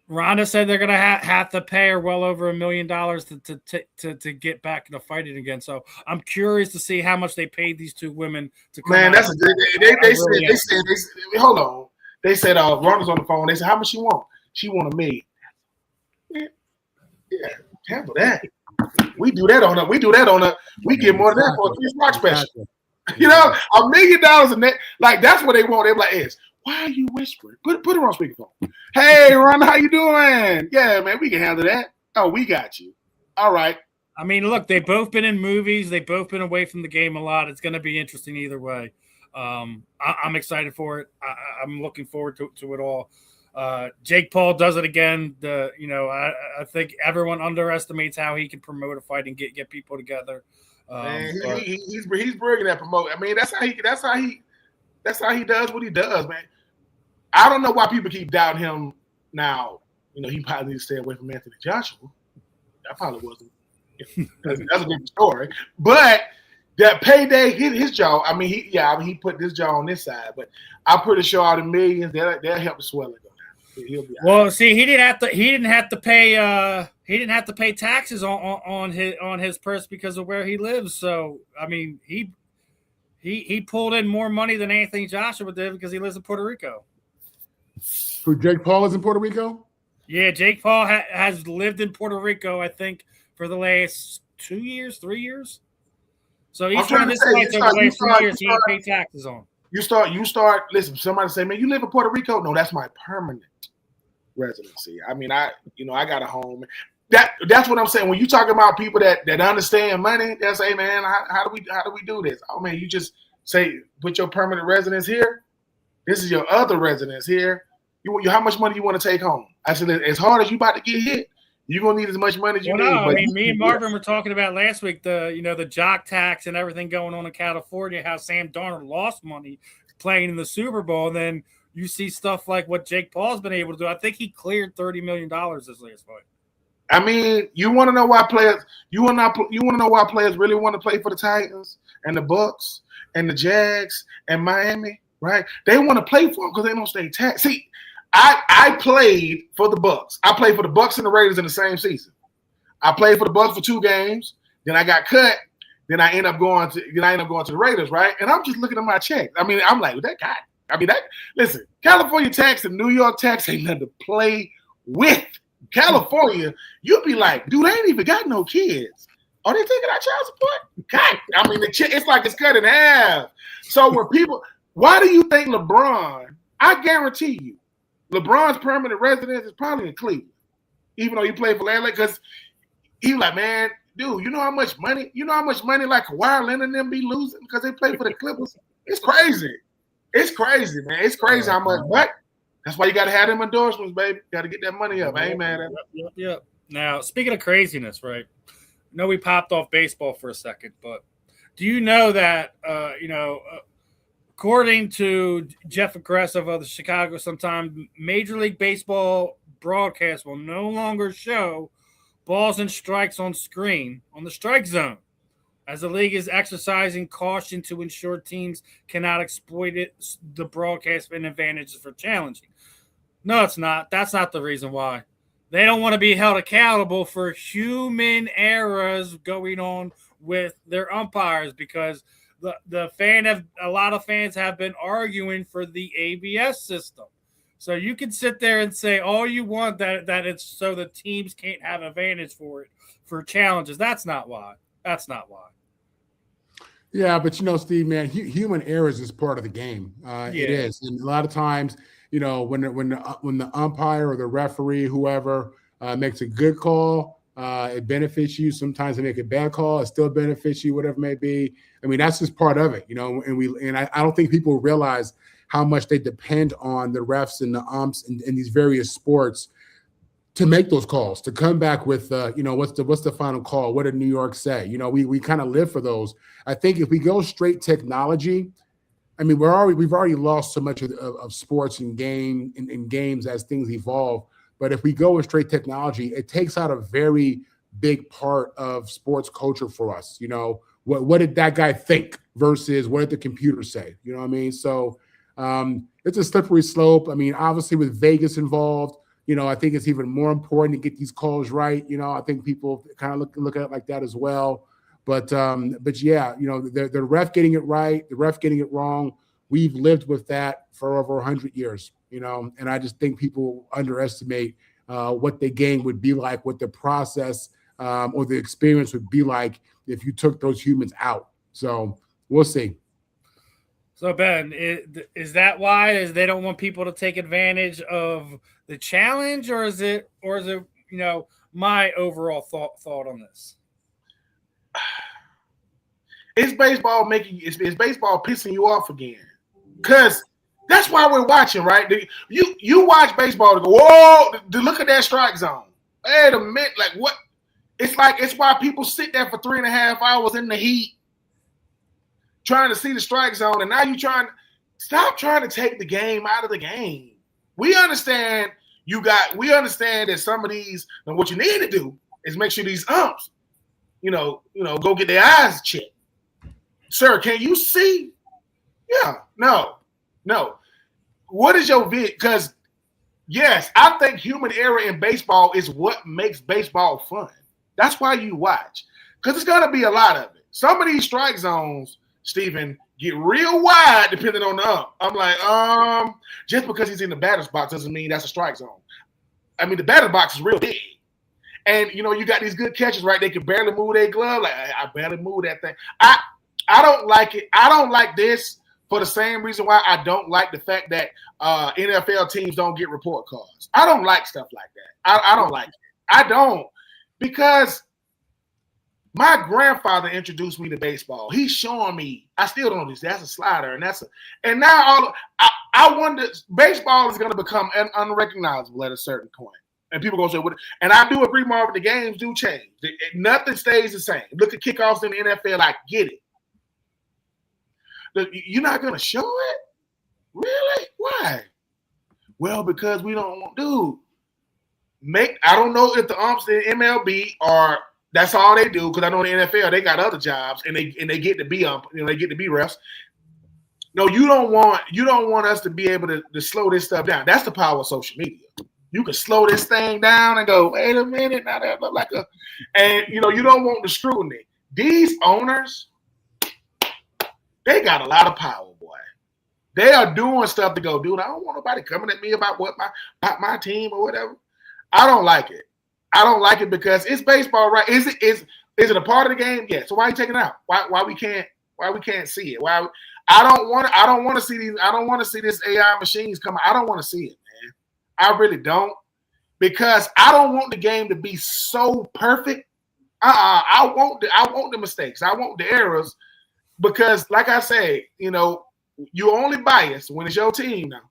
Rhonda said they're gonna have to pay her well over $1 million to get back into fighting again. So I'm curious to see how much they paid these two women to come. Man, that's they said hold on. They said Rhonda's on the phone. They said how much she want? She want $1 million. Yeah, handle that. We do that on a. We get more than that for a Chris Rock special. $1 million a net. Like that's what they want. They're like, why are you whispering? Put it on speakerphone. Hey, Ron, how you doing? Yeah, man, we can handle that. Oh, we got you. All right. I mean, look, they've both been in movies. They've both been away from the game a lot. It's going to be interesting either way. I'm excited for it. I'm looking forward to it all. Jake Paul does it again. I think everyone underestimates how he can promote a fight and get people together. He's brilliant at promoting. I mean, that's how he does what he does, man. I don't know why people keep doubting him now. He probably needs to stay away from Anthony Joshua. That probably wasn't. That's a different story. But that payday hit his jaw. I mean, he put this jaw on this side, but I'm pretty sure all the millions they'll help the swelling go down. He'll be well, see, he didn't have to pay taxes on his purse because of where he lives. So I mean, he pulled in more money than Anthony Joshua did because he lives in Puerto Rico. Who, Jake Paul is in Puerto Rico? Yeah, Jake Paul has lived in Puerto Rico, I think, for the last 2 years, 3 years. So he's I'm trying trying to this say, fight to the last 2 years he ain't pay taxes on. You start. Listen, somebody say, man, you live in Puerto Rico? No, that's my permanent residency. I mean, I got a home. That's what I'm saying. When you talk about people that understand money, they'll say, man, how do we do this? Oh man, you just say put your permanent residence here. This is your other residence here. How much money you want to take home? I said, as hard as you about to get hit, you're gonna need as much money as you need. I mean, me and Marvin were talking about last week the jock tax and everything going on in California. How Sam Darnold lost money playing in the Super Bowl, and then you see stuff like what Jake Paul's been able to do. I think he cleared $30 million this last fight. I mean, you want to know why players? You want to know why players really want to play for the Titans and the Bucks and the Jags and Miami, right? They want to play for them because they don't stay taxed. See, I played for the Bucks. I played for the Bucks and the Raiders in the same season. I played for the Bucks for 2 games. Then I got cut. Then I end up going to the Raiders, right? And I'm just looking at my check. I mean, I'm like, that guy. I mean, listen, California tax and New York tax ain't nothing to play with. California, you'll be like, dude, I ain't even got no kids. Are they taking out child support? God, I mean, it's like it's cut in half. So when why do you think LeBron? I guarantee you, LeBron's permanent residence is probably in Cleveland, even though he played for LA, because he like, man, dude, you know how much money like Kawhi Leonard and them be losing because they play for the Clippers? It's crazy. It's crazy, man. It's crazy how much, but that's why you got to have them endorsements, baby. Got to get that money up. I ain't mad at it. Yep. Now, speaking of craziness, right? I know we popped off baseball for a second, but do you know that, according to Jeff Aggressive of the Chicago Sun-Times, Major League Baseball broadcast will no longer show balls and strikes on screen on the strike zone, as the league is exercising caution to ensure teams cannot exploit the broadcast advantages for challenging. No, it's not. That's not the reason why. They don't want to be held accountable for human errors going on with their umpires, because a lot of fans have been arguing for the ABS system. So you can sit there and say all you want that it's so the teams can't have advantage for challenges. That's not why. Yeah, but Steve, man, human errors is part of the game. It is, and a lot of times, when the umpire or the referee, whoever, makes a good call, it benefits you. Sometimes they make a bad call, it still benefits you, whatever it may be. I mean, that's just part of it, And I don't think people realize how much they depend on the refs and the umps in these various sports to make those calls, to come back with, what's the final call? What did New York say? We kind of live for those. I think if we go straight technology, I mean, we've already lost so much of sports and games as things evolve. But if we go with straight technology, it takes out a very big part of sports culture for us. What did that guy think versus what did the computer say? You know what I mean? So it's a slippery slope. I mean, obviously with Vegas involved, I think it's even more important to get these calls right. I think people kind of look at it like that as well. But yeah, the ref getting it right, the ref getting it wrong. We've lived with that for over 100 years, and I just think people underestimate what the game would be like, what the process or the experience would be like if you took those humans out. So we'll see. So Ben, is that why? Is they don't want people to take advantage of the challenge, or is it my overall thought on this? It's baseball it's baseball pissing you off again, because that's why we're watching, right? You watch baseball to go, whoa, look at that strike zone. Wait a minute, like what? It's why people sit there for 3.5 hours in the heat trying to see the strike zone, and now stop trying to take the game out of the game. We understand that some of these, and what you need to do is make sure these umps, go get their eyes checked. Sir, can you see? Yeah, no. What is your vid? Because, yes, I think human error in baseball is what makes baseball fun. That's why you watch, because it's going to be a lot of it. Some of these strike zones, Stephen, get real wide depending on the ump. I'm like, just because he's in the batter's box doesn't mean that's a strike zone. I mean, the batter's box is real big. And, you got these good catches, right? They can barely move their glove. Like, I barely move that thing. I don't like it. I don't like this for the same reason why I don't like the fact that NFL teams don't get report cards. I don't like stuff like that. I don't like it. I don't, because my grandfather introduced me to baseball. He's showing me. I still don't know this. That's a slider, and now I wonder. Baseball is going to become unrecognizable at a certain point, and people going to say, "What?" And I do agree, Marvin. The games do change. Nothing stays the same. Look at kickoffs in the NFL. I get it. You're not going to show it, really? Why? Well, because we don't want, dude. I don't know if the umps in MLB are. That's all they do, because I know in the NFL they got other jobs and they get to be they get to be refs. No, you don't want us to be able to slow this stuff down. That's the power of social media. You can slow this thing down and go, wait a minute, now that look like and you don't want the scrutiny. These owners, they got a lot of power, boy. They are doing stuff to go, dude. I don't want nobody coming at me about my team or whatever. I don't like it. I don't like it because it's baseball, right? Is it a part of the game? Yeah. So why are you taking it out? Why we can't see it? Why I don't want to see these. I don't want to see this AI machines come. I don't want to see it, man. I really don't, because I don't want the game to be so perfect. I want the mistakes. I want the errors, because, like I say, you only biased when it's your team. Now,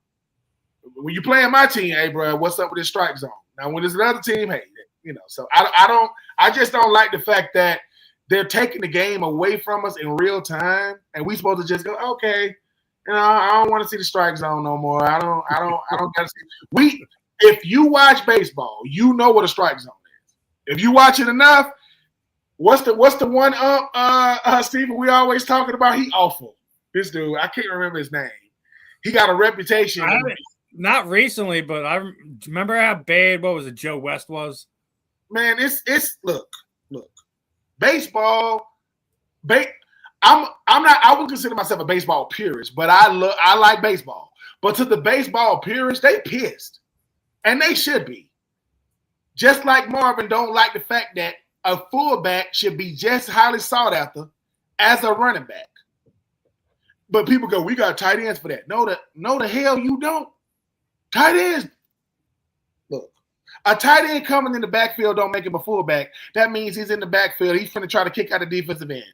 when you playing my team, hey, bro, what's up with this strike zone? Now, when it's another team, hey. So I just don't like the fact that they're taking the game away from us in real time, and we supposed to just go, okay, I don't want to see the strike zone no more. I don't gotta see. If you watch baseball, you know what a strike zone is. If you watch it enough, what's the one Stephen, we always talking about? He awful. This dude, I can't remember his name. He got a reputation. Not recently, but I remember how bad, what was it, Joe West was? Man, it's look. Baseball, I would consider myself a baseball purist, but I like baseball. But to the baseball purists, they pissed. And they should be. Just like Marvin don't like the fact that a fullback should be just highly sought after as a running back. But people go, we got tight ends for that. No, the hell you don't. Tight ends. Look, a tight end coming in the backfield don't make him a fullback. That means he's in the backfield. He's finna try to kick out the defensive end.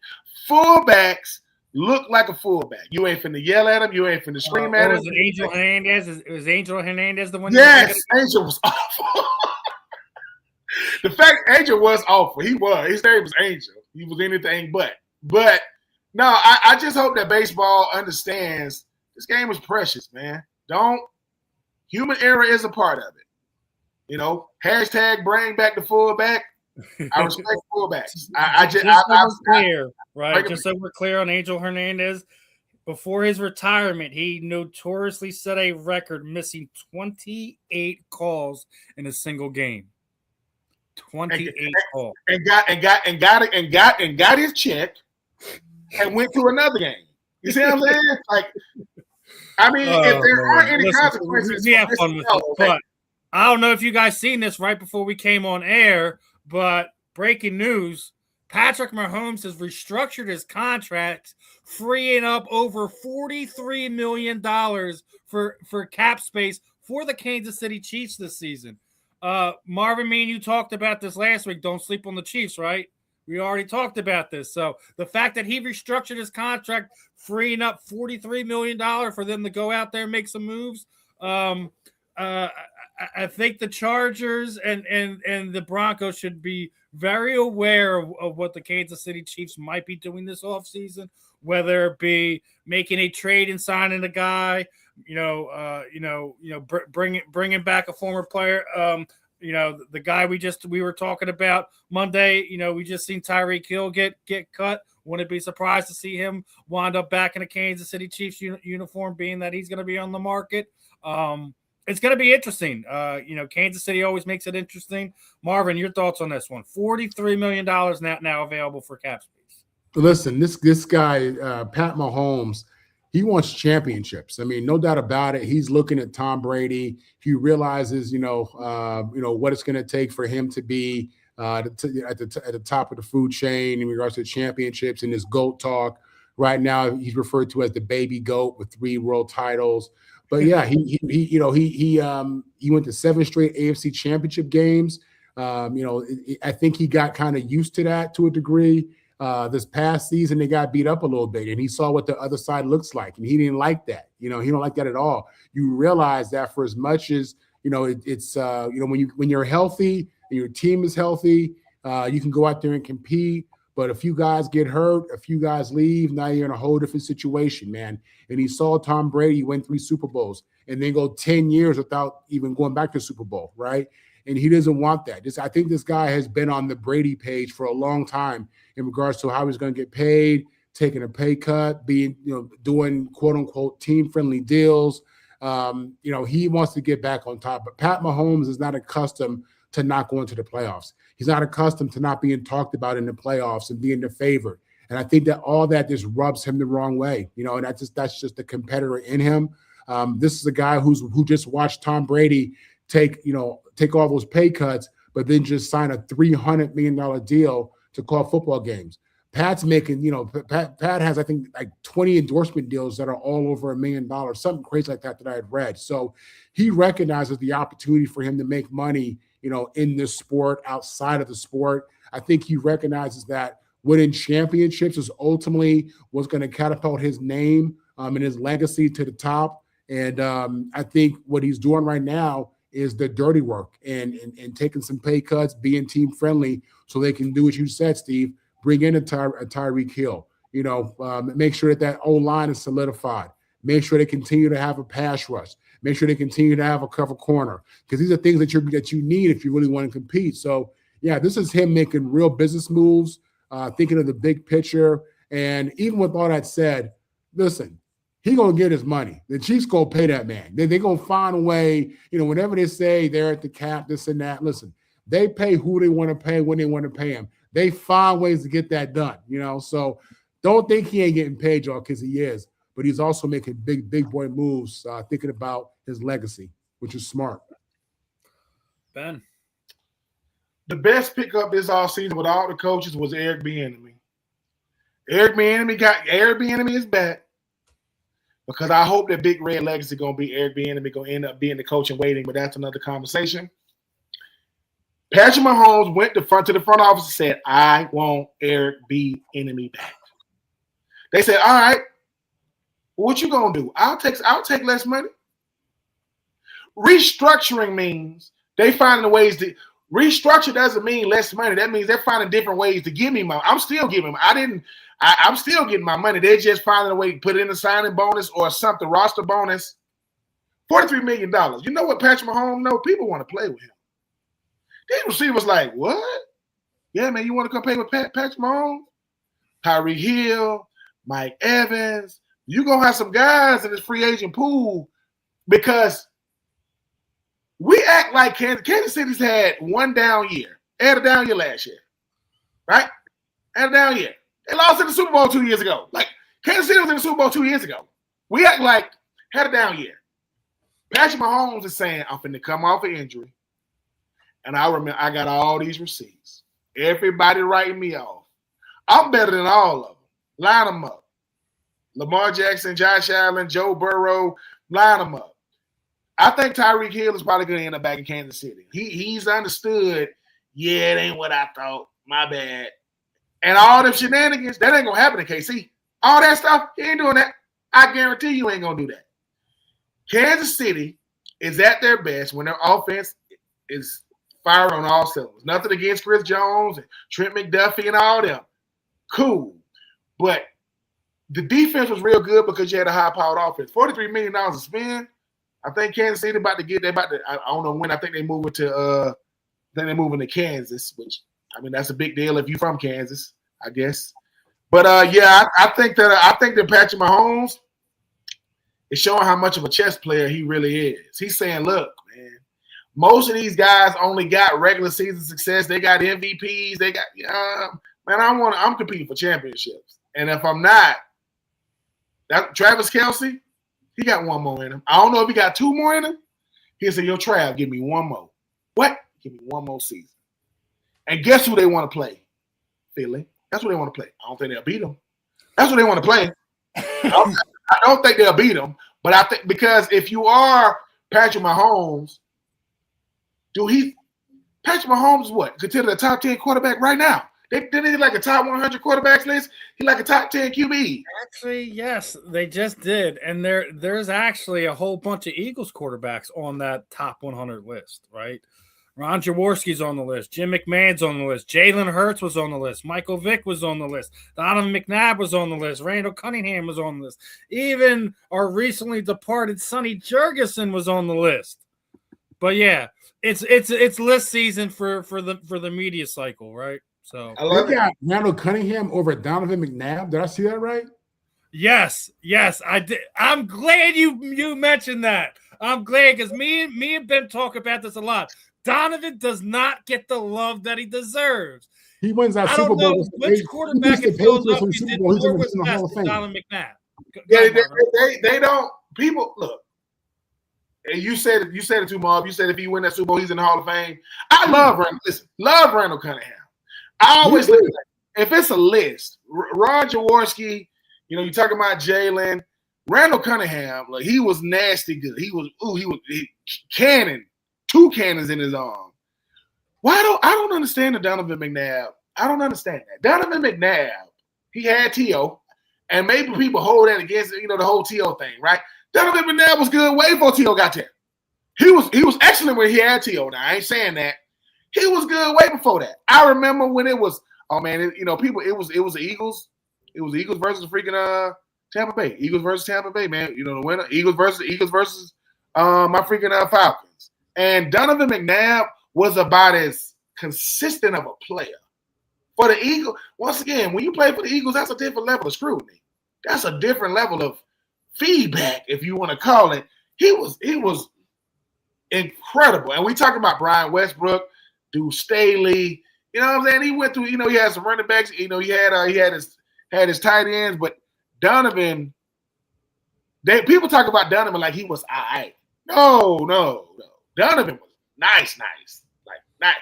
Fullbacks look like a fullback. You ain't finna yell at him. You ain't finna scream at him. Was it Angel Hernandez? Was Angel Hernandez the one? Yes, Angel was awful. The fact Angel was awful. He was. His name was Angel. He was anything but. But no, I just hope that baseball understands this game is precious, man. Human error is a part of it. Hashtag bring back the fullback. I respect fullbacks. Just so we're clear on Angel Hernandez, before his retirement, he notoriously set a record missing 28 calls in a single game. 28 calls. And got his check and went to another game. You see what I'm saying? If there aren't any consequences, we have fun with it. But I don't know if you guys seen this right before we came on air, but breaking news: Patrick Mahomes has restructured his contract, freeing up over $43 million for cap space for the Kansas City Chiefs this season. Marvin, me and you talked about this last week. Don't sleep on the Chiefs, right? We already talked about this. So the fact that he restructured his contract, freeing up $43 million for them to go out there and make some moves, I think the Chargers and the Broncos should be very aware of what the Kansas City Chiefs might be doing this offseason, whether it be making a trade and signing a guy, bringing back a former player. The guy we were talking about Monday, we just seen Tyreek Hill get cut. Wouldn't be surprised to see him wind up back in a Kansas City Chiefs uniform, being that he's going to be on the market. It's going to be interesting. Kansas City always makes it interesting. Marvin, your thoughts on this one? $43 million now available for cap space. Listen, this guy, Pat Mahomes, he wants championships. I mean, no doubt about it. He's looking at Tom Brady. He realizes, what it's going to take for him to be at the top of the food chain in regards to championships and this GOAT talk, Right now, he's referred to as the baby GOAT with 3 world titles. But yeah, he went to 7 straight AFC Championship games. I think he got kind of used to that to a degree. This past season, they got beat up a little bit, and he saw what the other side looks like, and he didn't like that. He don't like that at all. You realize that for as much as when you're healthy and your team is healthy, you can go out there and compete. But a few guys get hurt, a few guys leave. Now you're in a whole different situation, man. And he saw Tom Brady win 3 Super Bowls and then go 10 years without even going back to Super Bowl, right? And he doesn't want that. I think this guy has been on the Brady page for a long time in regards to how he's going to get paid, taking a pay cut, doing quote unquote team friendly deals. He wants to get back on top. But Pat Mahomes is not accustomed to not going to the playoffs. He's not accustomed to not being talked about in the playoffs and being the favorite. And I think that all that just rubs him the wrong way, and that's just the competitor in him. This is a guy who just watched Tom Brady take all those pay cuts, but then just sign a $300 million deal to call football games. Pat's making, Pat has, I think, like 20 endorsement deals that are all over $1 million, something crazy like that I had read. So he recognizes the opportunity for him to make money, in this sport, outside of the sport. I think he recognizes that winning championships is ultimately what's going to catapult his name and his legacy to the top. And I think what he's doing right now is the dirty work and taking some pay cuts, being team friendly so they can do what you said, Steve, bring in a Tyreek Hill, make sure that O-line is solidified, make sure they continue to have a pass rush, make sure they continue to have a cover corner, because these are things that you need if you really want to compete. So, yeah, this is him making real business moves, thinking of the big picture. And even with all that said, listen, he going to get his money. The Chiefs going to pay that man. They're going to find a way, whenever they say they're at the cap, this and that, listen, they pay who they want to pay when they want to pay him. They find ways to get that done, So don't think he ain't getting paid, y'all, because he is. But he's also making big boy moves, thinking about his legacy, which is smart. Ben. The best pickup this offseason with all the coaches was Eric Bieniemy. Eric Bieniemy is back, because I hope that Big Red legacy going to be Eric Bieniemy going to end up being the coach in waiting, but that's another conversation. Patrick Mahomes went to the front office and said, I want Eric Bieniemy back. They said, all right, what you going to do? I'll take less money. Restructuring means they finding ways to – restructure doesn't mean less money. That means they're finding different ways to give me money. I'm still giving – I'm still getting my money. They're just finding a way to put in a signing bonus or something, roster bonus. $43 million. You know what Patrick Mahomes knows? People want to play with him. These receivers like, what? Yeah, man, you want to come play with Patrick Mahomes? Tyreek Hill, Mike Evans. You're going to have some guys in this free agent pool, because we act like Kansas City's had one down year. They had a down year last year, right? Had a down year. They lost in the Super Bowl 2 years ago. Like, Kansas City was in the Super Bowl 2 years ago. We act like had a down year. Patrick Mahomes is saying, I'm finna come off an injury. And I remember I got all these receipts. Everybody writing me off. I'm better than all of them. Line them up. Lamar Jackson, Josh Allen, Joe Burrow, line them up. I think Tyreek Hill is probably going to end up back in Kansas City. He's understood, yeah, it ain't what I thought. My bad. And all them shenanigans, that ain't going to happen in KC. All that stuff, he ain't doing that. I guarantee you ain't going to do that. Kansas City is at their best when their offense is firing on all cylinders. Nothing against Chris Jones and Trent McDuffie and all them. Cool. But the defense was real good because you had a high-powered offense. $43 million to spend. I think Kansas City I don't know when. I think they're moving to Kansas, which, I mean, that's a big deal if you're from Kansas, I guess. But I think that Patrick Mahomes is showing how much of a chess player he really is. He's saying, look, man, most of these guys only got regular season success. They got MVPs. They got, I'm competing for championships. And if I'm not, that Travis Kelce, he got one more in him. I don't know if he got two more in him. He said, yo, Trav, give me one more. What? Give me one more season. And guess who they want to play? Philly. That's what they want to play. I don't think they'll beat them. That's what they want to play. I don't think they'll beat them, but I think because if you are Patrick Mahomes, Patrick Mahomes is what? Considered a top 10 quarterback right now. They like a top 100 quarterbacks list. He like a top 10 QB. Actually, yes, they just did, and there's actually a whole bunch of Eagles quarterbacks on that top 100 list, right? Ron Jaworski's on the list. Jim McMahon's on the list. Jalen Hurts was on the list. Michael Vick was on the list. Donovan McNabb was on the list. Randall Cunningham was on the list. Even our recently departed Sonny Jurgensen was on the list. But yeah, it's list season for the media cycle, right? So they got Randall Cunningham over Donovan McNabb. Did I see that right? Yes, I did. I'm glad you mentioned that. I'm glad because me and Ben talk about this a lot. Donovan does not get the love that he deserves. He wins that Super Bowl. I don't know which quarterback in Philadelphia did more with best than Donovan McNabb. They don't. People look. And you said it to Marv. You said if he win that Super Bowl, he's in the Hall of Fame. I love Randall. Listen, love Randall Cunningham. I always look at if it's a list. Ron Jaworski, you talking about Jalen, Randall Cunningham. Like he was nasty good. He was cannon, 2 cannons in his arm. I don't understand the Donovan McNabb. I don't understand that. Donovan McNabb, he had T.O. And maybe people hold that against the whole T.O. thing, right? Donovan McNabb was good way before T.O. got there. He was excellent when he had T.O. Now I ain't saying that. He was good way before that. I remember when it was, people. It was the Eagles. It was the Eagles versus freaking Tampa Bay. Eagles versus Tampa Bay, man. The winner. Eagles versus my freaking Falcons. And Donovan McNabb was about as consistent of a player for the Eagles. Once again, when you play for the Eagles, that's a different level of scrutiny. That's a different level of feedback, if you want to call it. He was incredible. And we talking about Brian Westbrook, Dude Staley. You know what I'm saying? He went through, he had some running backs, he had his tight ends, but Donovan, people talk about Donovan like he was all right. No. Donovan was nice. Like nice.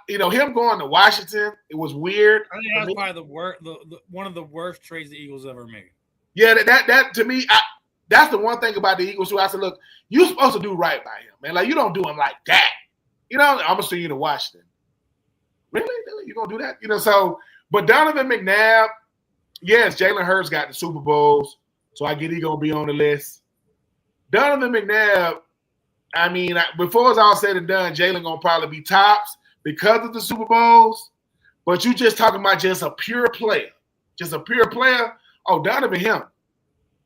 Him going to Washington, it was weird. I think that's probably one of the worst trades the Eagles ever made. Yeah, that to me, that's the one thing about the Eagles who I said, look, you're supposed to do right by him, man. Like you don't do him like that. I'm gonna send you to Washington. Really? You gonna do that? So, but Donovan McNabb, yes, Jalen Hurts got the Super Bowls, so I get he gonna be on the list. Donovan McNabb, before it's all said and done, Jalen gonna probably be tops because of the Super Bowls. But you just talking about just a pure player. Oh, Donovan him.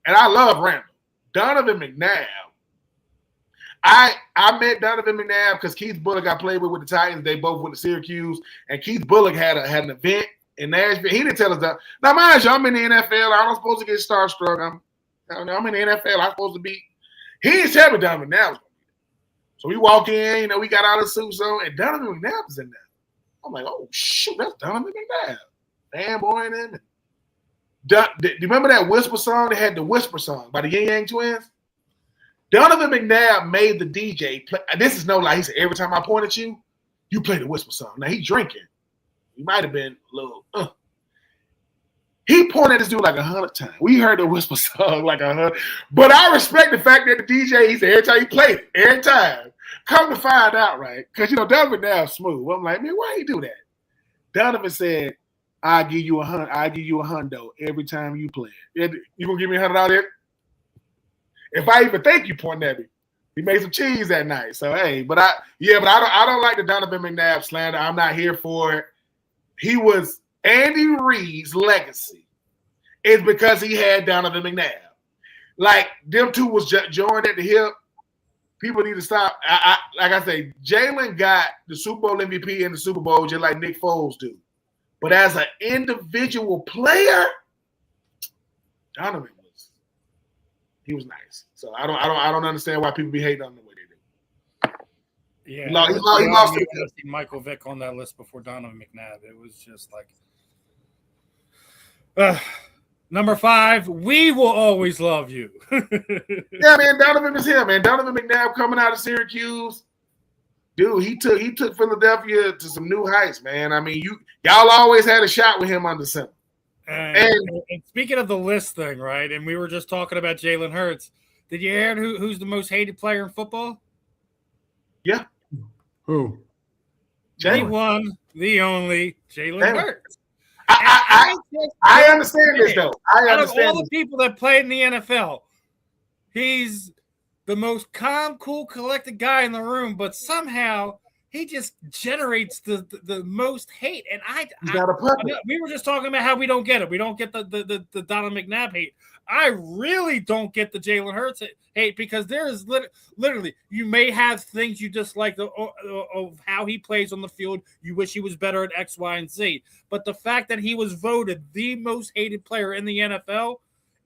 And I love Randall. Donovan McNabb. I met Donovan McNabb because Keith Bullock I played with the Titans. They both went to Syracuse. And Keith Bullock had an event in Nashville. He didn't tell us that. Now, mind you, I'm in the NFL. I'm not supposed to get starstruck. I'm in the NFL. I'm supposed to be. He didn't tell me Donovan McNabb was going to be there. So we walk in, we got all the suits on, and Donovan McNabb is in there. I'm like, oh, shoot, that's Donovan McNabb. Fanboy in him. Do you remember that Whisper song? They had the Whisper song by the Yin Yang Twins. Donovan McNabb made the DJ play. This is no lie. He said, every time I point at you, you play the Whisper song. Now, he drinking. He might have been a little, He pointed at this dude like 100 times. We heard the Whisper song like 100. But I respect the fact that the DJ, he said, every time he played it, every time. Come to find out, right? Because, Donovan McNabb's smooth. I'm like, man, why he do that? Donovan said, I give you a hundo every time you play it. You gonna give me $100 there? If I even think you pointing at me, he made some cheese that night. So hey, but I don't like the Donovan McNabb slander. I'm not here for it. He was Andy Reid's legacy is because he had Donovan McNabb. Like them two was joined at the hip. People need to stop. Like I say, Jalen got the Super Bowl MVP in the Super Bowl just like Nick Foles do. But as an individual player, Donovan he was nice. So I don't understand why people be hating on the way they do. Yeah, he lost Michael Vick on that list before Donovan McNabb. It was just like number 5, we will always love you. Yeah, man, Donovan is here, man. Donovan McNabb coming out of Syracuse. Dude, he took Philadelphia to some new heights, man. Y'all always had a shot with him under center. And speaking of the list thing, right? And we were just talking about Jalen Hurts. Did you hear who's the most hated player in football? Yeah. Who? The one, the only Jalen Hurts. I understand this, though. I understand. Out of all the people that played in the NFL, he's the most calm, cool, collected guy in the room, but somehow he just generates the most hate. And he's not a puppet. We were just talking about how we don't get it. We don't get the Donald McNabb hate. I really don't get the Jalen Hurts hate because there is literally you may have things you dislike of how he plays on the field. You wish he was better at X, Y, and Z. But the fact that he was voted the most hated player in the NFL,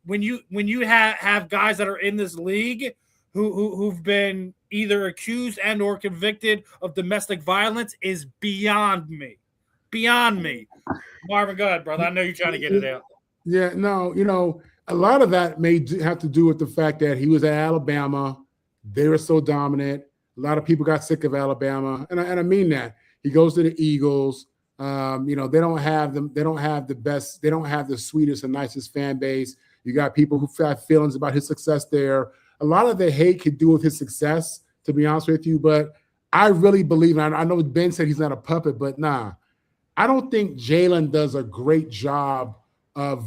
when you have guys that are in this league who've been either accused and or convicted of domestic violence is beyond me. Beyond me. Marvin, go ahead, brother. I know you're trying to get it out. Yeah, no, a lot of that may have to do with the fact that he was at Alabama. They were so dominant. A lot of people got sick of Alabama, and I mean that. He goes to the Eagles. They don't have them. They don't have the best. They don't have the sweetest and nicest fan base. You got people who have feelings about his success there. A lot of the hate could do with his success, to be honest with you. But I really believe, and I know Ben said he's not a puppet, but nah, I don't think Jalen does a great job of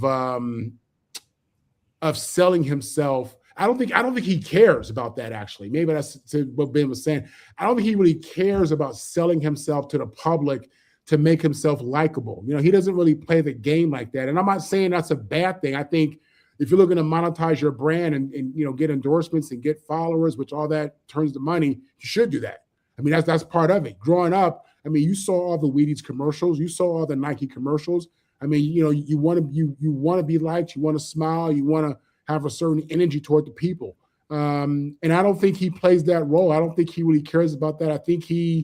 selling himself. I don't think he cares about that, actually. Maybe that's what Ben was saying. I don't think he really cares about selling himself to the public to make himself likable. He doesn't really play the game like that. And I'm not saying that's a bad thing. I think if you're looking to monetize your brand and get endorsements and get followers, which all that turns to money, you should do that. I mean, that's part of it. Growing up, I mean, you saw all the Wheaties commercials, you saw all the Nike commercials. I mean, you want to be liked, you want to smile, you want to have a certain energy toward the people. And I don't think he plays that role. I don't think he really cares about that. I think I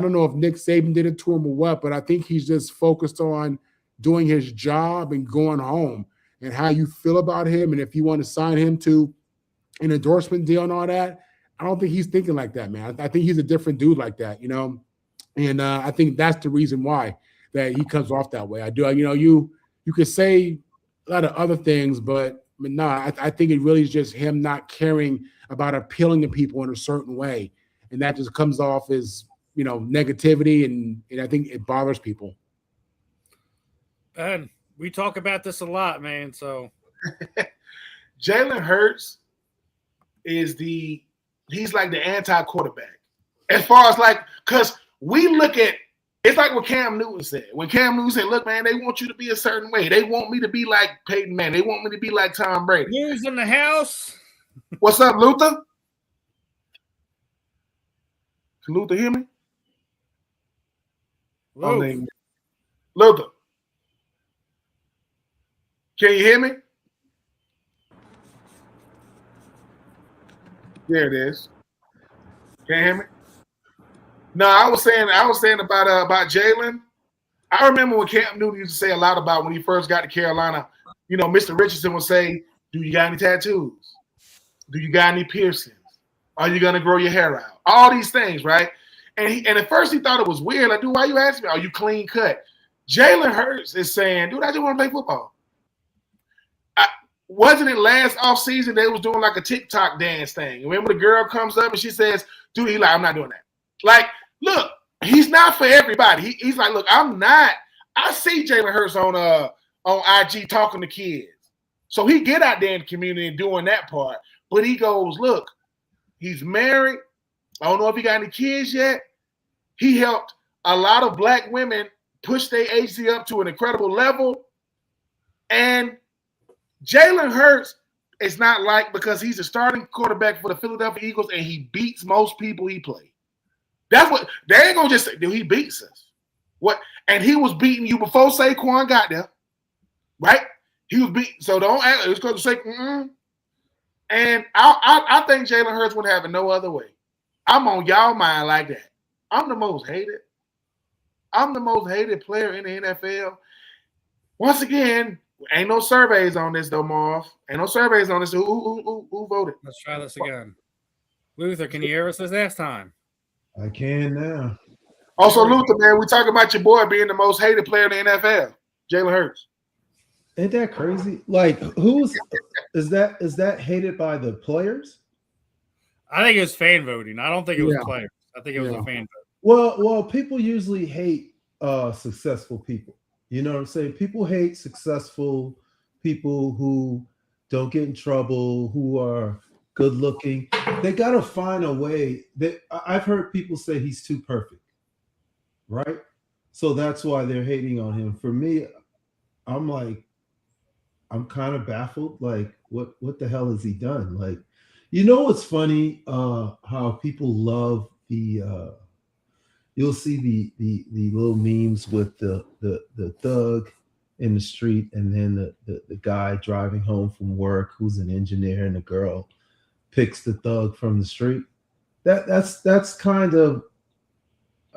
don't know if Nick Saban did it to him or what, but I think he's just focused on doing his job and going home. And how you feel about him, and if you want to sign him to an endorsement deal and all that, I don't think he's thinking like that, man. I think he's a different dude like that, And I think that's the reason why that he comes off that way. I do. You could say a lot of other things, but no, I think it really is just him not caring about appealing to people in a certain way, and that just comes off as negativity, and I think it bothers people. And we talk about this a lot, man. So Jalen Hurts he's like the anti-quarterback. As far as because we look at it's like what Cam Newton said. When Cam Newton said, look, man, they want you to be a certain way. They want me to be like Peyton Manning. They want me to be like Tom Brady. Who's in the house? What's up, Luther? Can Luther hear me? Luther. Can you hear me? There it is. Can you hear me? No, I was saying about Jalen. I remember when Cam Newton used to say a lot about when he first got to Carolina. Mr. Richardson would say, "Do you got any tattoos? Do you got any piercings? Are you gonna grow your hair out? All these things, right?" And at first he thought it was weird. Like, dude, why you asking me? Are you clean cut? Jalen Hurts is saying, dude, I just want to play football. Wasn't it last offseason they was doing like a TikTok dance thing? Remember the girl comes up and she says, dude, he's like, I'm not doing that. Like, look, he's not for everybody. He's like, look, I'm not. I see Jalen Hurts on IG talking to kids. So he get out there in the community and doing that part. But he goes, look, he's married. I don't know if he got any kids yet. He helped a lot of black women push their agency up to an incredible level. And Jalen Hurts is not because he's a starting quarterback for the Philadelphia Eagles and he beats most people he played. That's what they ain't gonna just say, dude, he beats us. What? And he was beating you before Saquon got there, right? He was beating, so don't act it's because of Saquon. And I think Jalen Hurts would have it no other way. I'm on y'all mind like that. I'm the most hated. I'm the most hated player in the NFL. Once again, ain't no surveys on this though, Marv. Ain't no surveys on this. Who voted? Let's try this again. Luther, can you hear us this last time? I can now. Also, Luther, man, we talking about your boy being the most hated player in the NFL, Jalen Hurts. Ain't that crazy? Like, is that hated by the players? I think it was fan voting. I don't think it was Yeah. players. I think it was a fan vote. Well, people usually hate successful people. You know what I'm saying? People hate successful people who don't get in trouble, who are good looking. They got to find a way. I've heard people say he's too perfect, right? So that's why they're hating on him. For me, I'm like, I'm kind of baffled. Like, what the hell has he done? Like, you know what's funny? How people love the you'll see the little memes with the thug in the street, and then the guy driving home from work who's an engineer, and the girl picks the thug from the street. That's kind of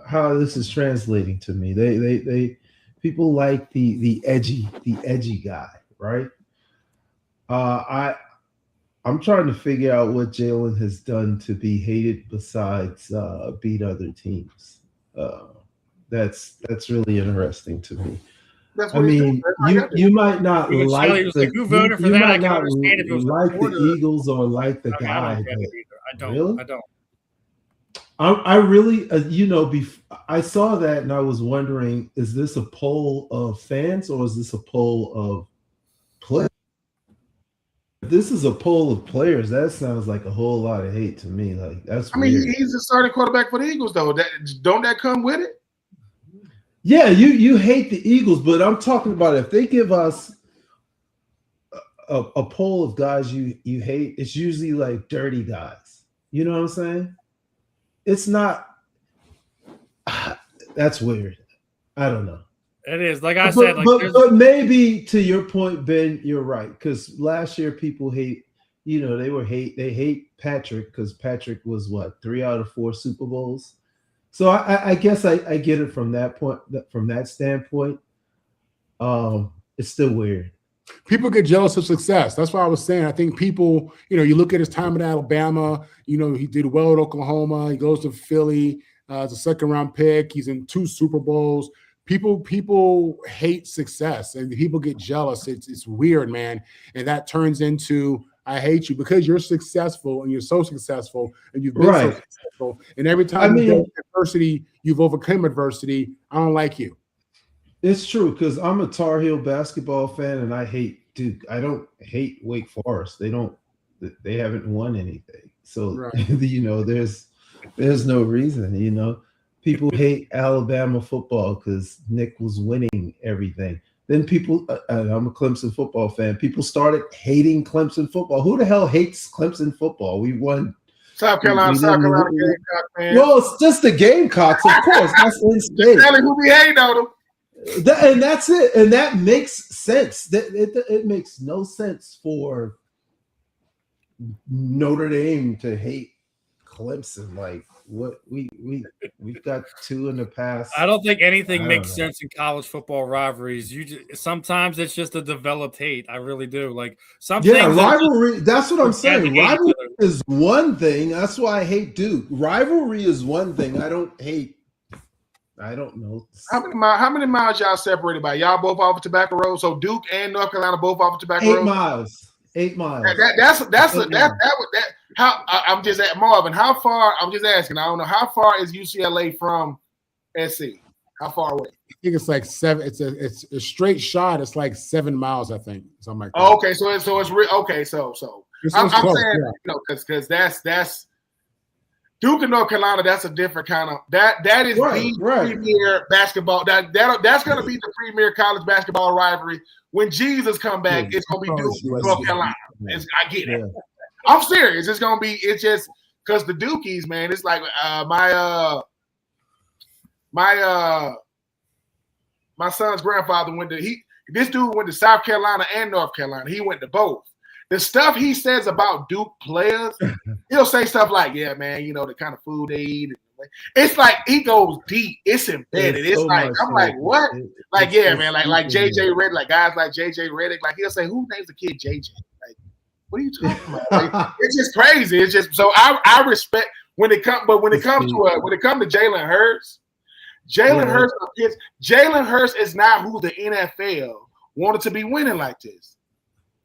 how this is translating to me. They people like the edgy guy, right? I'm trying to figure out what Jalen has done to be hated besides beat other teams. That's really interesting to me. I mean, you might not like who voted for that? I can understand if it was like the Eagles or like the guy. I don't. Really? I don't. I really, I saw that and I was wondering, is this a poll of fans or is this a poll of players? If this is a poll of players, that sounds like a whole lot of hate to me. Like, that's weird. He's the starting quarterback for the Eagles, though. Don't that come with it? Yeah, you hate the Eagles, but I'm talking about if they give us a poll of guys you hate, it's usually like dirty guys. You know what I'm saying? It's not. That's weird. I don't know. It is, like I said. But maybe to your point, Ben, you're right. Because last year people hate. They hate Patrick because Patrick was 3 out of 4 Super Bowls. So I guess I get it from that point. From that standpoint, it's still weird. People get jealous of success. That's why I was saying. I think people, you look at his time at Alabama. He did well at Oklahoma. He goes to Philly as a second-round pick. He's in 2 Super Bowls. People hate success, and people get jealous. It's weird, man, and that turns into I hate you because you're successful and you're so successful and you've been so successful. And every time you get adversity, you've overcome adversity. I don't like you. It's true because I'm a Tar Heel basketball fan and I hate Duke. I don't hate Wake Forest. They haven't won anything. So there's no reason. People hate Alabama football because Nick was winning everything. Then people, I'm a Clemson football fan. People started hating Clemson football. Who the hell hates Clemson football? We won. South Carolina Gamecock, man. Well, it's just the Gamecocks, of course. That's in state. Tell me who we hate on them. And that's it. And that makes sense. It makes no sense for Notre Dame to hate Clemson. Like what we've got 2 in the past. I don't think anything makes sense in college football rivalries. Sometimes it's just a developed hate. I really do. Like rivalry. That's what I'm saying. Rivalry is one thing. That's why I hate Duke. Rivalry is one thing. I don't know. How many miles y'all separated by? Y'all both off of Tobacco Road. So Duke and North Carolina both off of Tobacco Road. 8 miles. I'm just at Marvin. How far? I'm just asking. I don't know how far is UCLA from SC. How far away? I think it's like 7. It's a straight shot. It's like 7 miles. I think something like that. Oh, okay, so it's real. Okay, so I'm close, saying because that's Duke and North Carolina. That's a different kind of that is the premier basketball. That's going to be the premier college basketball rivalry. When Jesus come back, it's going to be Duke, North Carolina. I get it. I'm serious. It's going to be. It's just because the Dukies, man. It's like my son's grandfather went to this dude went to South Carolina and North Carolina. He went to both. The stuff he says about Duke players, he'll say stuff like, "Yeah, man, the kind of food they eat." It's like he goes deep. It's embedded. It's so like I'm like, what? Like, yeah, man. Like JJ Redick, like guys like JJ Redick. Like he'll say, "Who names the kid JJ?" Like, what are you talking about? Like, it's just crazy. It's just so I respect when it comes. But when it comes to Jalen Hurts, Jalen Hurts is not who the NFL wanted to be winning like this.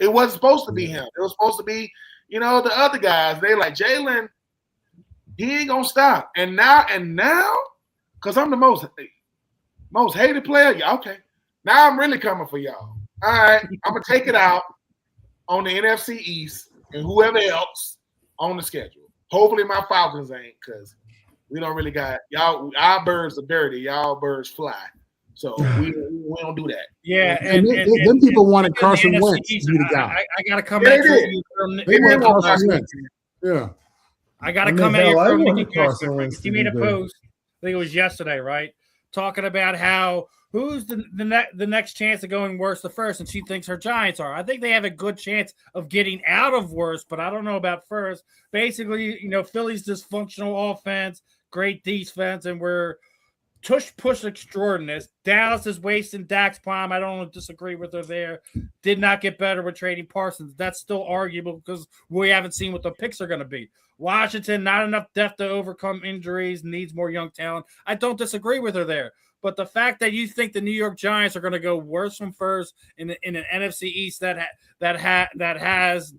It wasn't supposed to be him. It was supposed to be, the other guys. They like Jalen. He ain't gonna stop. And now, because I'm the most hated player. Yeah, okay. Now I'm really coming for y'all. All right, I'm gonna take it out on the NFC East and whoever else on the schedule. Hopefully my Falcons ain't, because we don't really got y'all. Our birds are dirty. Y'all birds fly. So we don't do that. Yeah, and then people wanted Carson Wentz to be the guy. I got to come at you. They wanted Carson Wentz. Yeah. I got to come at you. He made a post, I think it was yesterday, right? Talking about how who's the next chance of going worse the first, and she thinks her Giants are. I think they have a good chance of getting out of worse, but I don't know about first. Basically, Philly's dysfunctional offense, great defense, and we're push extraordinary. Dallas is wasting Dak's prime. I don't disagree with her there. Did not get better with trading Parsons. That's still arguable because we haven't seen what the picks are going to be. Washington, not enough depth to overcome injuries, needs more young talent. I don't disagree with her there. But the fact that you think the New York Giants are going to go worse from first in an NFC East that has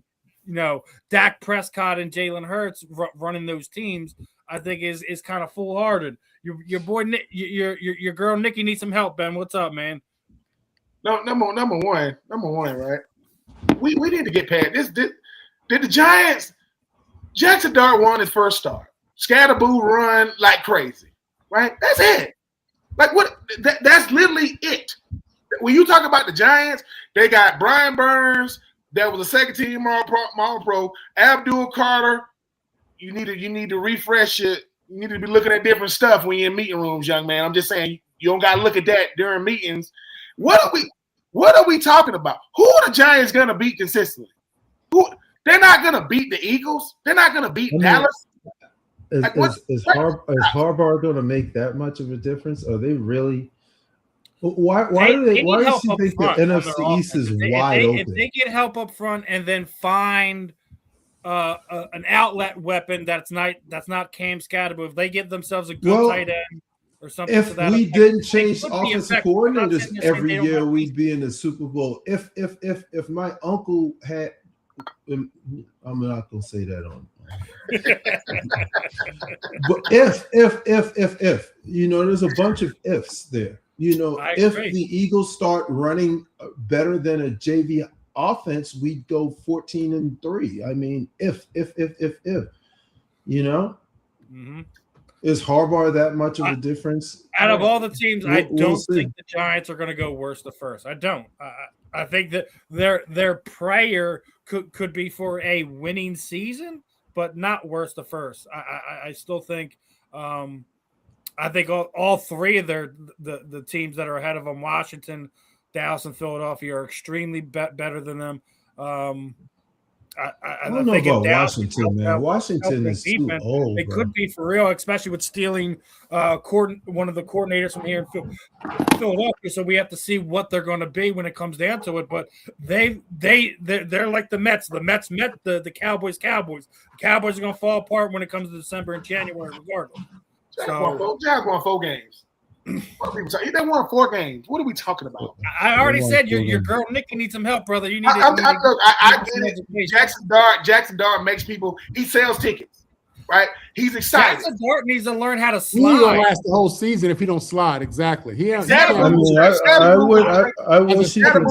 Dak Prescott and Jalen Hurts running those teams, I think is kind of foolhardy. Your boy, your girl Nikki needs some help, Ben. What's up, man? No, number one, right? We need to get past this. Did the Giants? Jackson Dart won his first start. Scatterboo run like crazy, right? That's it. Like what? That's literally it. When you talk about the Giants, they got Brian Burns. That was a second team All Pro. Abdul Carter. You need to refresh it. You need to be looking at different stuff when you're in meeting rooms, young man. I'm just saying you don't gotta look at that during meetings. What are we talking about? Who are the Giants gonna beat consistently? They're not gonna beat the Eagles. They're not gonna beat Dallas. Is Harbaugh going to make that much of a difference? Are they really? Why does he think the NFC East is wide open? If they get help up front and then find an outlet weapon that's not Cam Scatterboo, if they give themselves a good tight end or something. If we didn't change offensive coordinators every year, we'd be in the Super Bowl. If my uncle had, I'm not going to say that on. But if there's a bunch of ifs there. If the Eagles start running better than a JV offense, we'd go 14-3. I mean, if Mm-hmm. Is Harbaugh that much of a difference? Out of all the teams, I don't think the Giants are going to go worse the first. I don't. I think that their prayer could be for a winning season, but not worse the first. I still think I think all three of the teams that are ahead of them, Washington, Dallas, and Philadelphia, are extremely better than them. I don't know about Washington, man. Washington is too old. It could be for real, especially with stealing one of the coordinators from here in Philadelphia. So we have to see what they're going to be when it comes down to it. But they're like the Mets. The Mets met the Cowboys. The Cowboys are going to fall apart when it comes to December and January, regardless. Giants won 4 games. They won 4 games. What are we talking about? I already said your girl Nikki needs some help, brother. You need. I get it. Jackson Dart makes people. He sells tickets, right? He's excited. Jackson Dart needs to learn how to slide. He will last the whole season if he don't slide. Exactly. I wish he could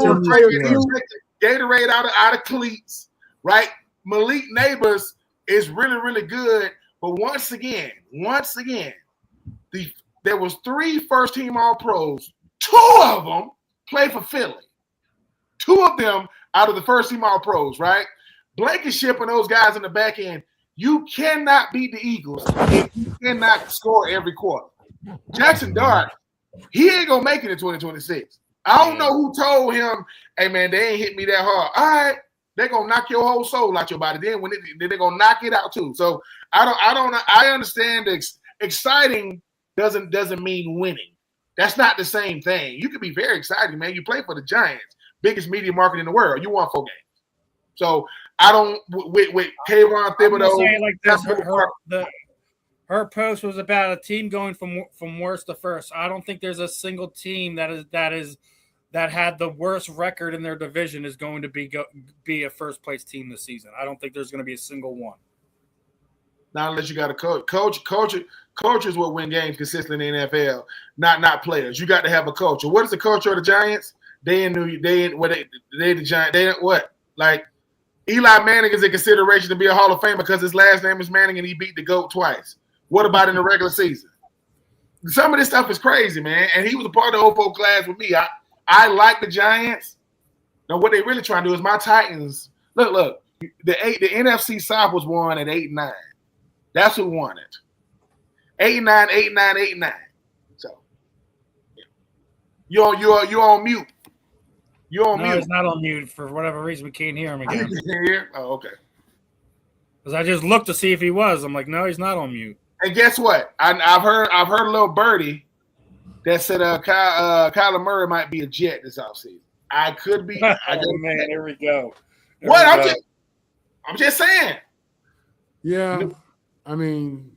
Gatorade out of cleats, right? Malik Neighbors is really, really good, but once again, there was 3 first-team All-Pros. 2 of them play for Philly. 2 of them out of the first-team All-Pros, right? Blankenship and those guys in the back end. You cannot beat the Eagles if you cannot score every quarter. Jackson Dart, he ain't going to make it in 2026. I don't know who told him, hey, man, they ain't hit me that hard. All right, they're going to knock your whole soul out your body. Then they're going to knock it out too. So I understand the exciting doesn't mean winning. That's not the same thing. You can be very excited, man. You play for the Giants, biggest media market in the world. You won 4 games. So I don't with Kayvon Thibodeau. Like this, her post was about a team going from worst to first. I don't think there's a single team that that had the worst record in their division is going to be a first place team this season. I don't think there's going to be a single one. Not unless you got a coach. Coaches will win games consistently in the NFL, not players. You got to have a coach. And what is the culture of the Giants? They the Giants. They what? Like Eli Manning is in consideration to be a Hall of Famer because his last name is Manning and he beat the GOAT twice. What about in the regular season? Some of this stuff is crazy, man. And he was a part of the 04 class with me. I like the Giants. Now, what they really trying to do is my Titans. Look. The NFC South was won at 8-9. That's who won it. 8-9, 8-9, 8-9. So you're on mute. You're on mute. No, he's not on mute for whatever reason. We can't hear him again. Oh, okay. Because I just looked to see if he was. I'm like, no, he's not on mute. And guess what? I've heard a little birdie that said Kyler Murray might be a Jet this offseason. I could be. Man, here we go. I'm just saying. Yeah. I mean,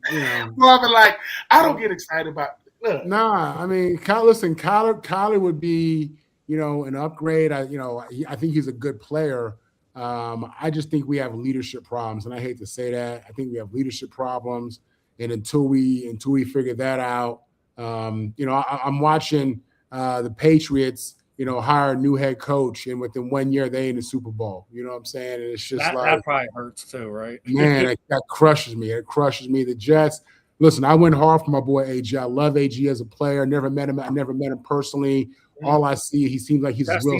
Marvin, like, I don't get excited about it. Look. Nah, I mean, Kyler would be, an upgrade. I think he's a good player. I just think we have leadership problems, and I hate to say that. I think we have leadership problems, and until we figure that out, I'm watching the Patriots, hire a new head coach, and within 1 year they in the Super Bowl. You know what I'm saying? And it's just that probably hurts too, right? Man, that crushes me. It crushes me. The Jets. Listen, I went hard for my boy AG. I love AG as a player. Never met him. I never met him personally. All I see, he seems like he's a real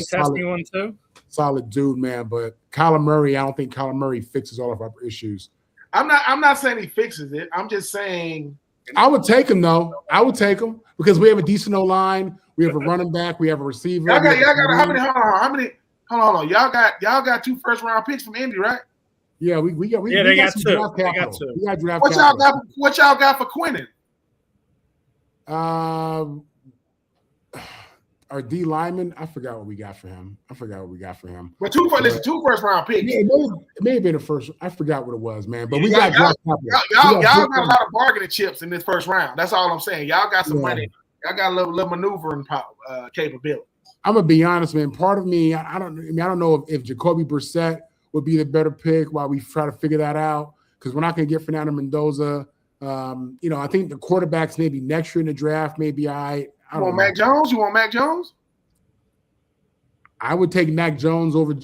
solid dude, man. But Kyler Murray, I don't think Kyler Murray fixes all of our issues. I'm not saying he fixes it. I'm just saying I would take him though. I would take him because we have a decent O-line. We have a running back. We have a receiver. Y'all got how many? Hold on. Y'all got 2 first-round picks from Indy, right? Yeah, we got some draft capital. We got draft capital. What y'all got for Quinnen? Our D lineman, I forgot what we got for him. But 2 first-round picks. Yeah, it may have been a first. I forgot what it was, man. But we got draft capital. Y'all got a lot of bargaining chips in this first round. That's all I'm saying. Y'all got some money. Y'all got a little maneuvering capability. I'm gonna be honest, man. Part of me, I don't know if Jacoby Brissett would be the better pick while we try to figure that out because we're not gonna get Fernando Mendoza. I think the quarterbacks maybe next year in the draft maybe I don't know. Mac Jones? You want Mac Jones? I would take Mac Jones over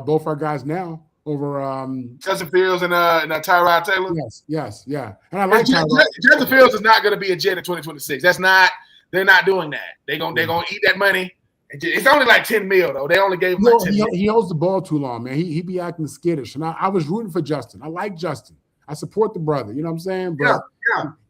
both our guys now. Over Justin Fields and Tyrod Taylor. Yes, and I like Justin Fields is not going to be a Jet in 2026. They're not doing that. They're gonna eat that money. It's only like $10 million though. They only gave him like $10 million. He holds the ball too long, man. He be acting skittish, and I was rooting for Justin. I like Justin. I support the brother. You know what I'm saying? But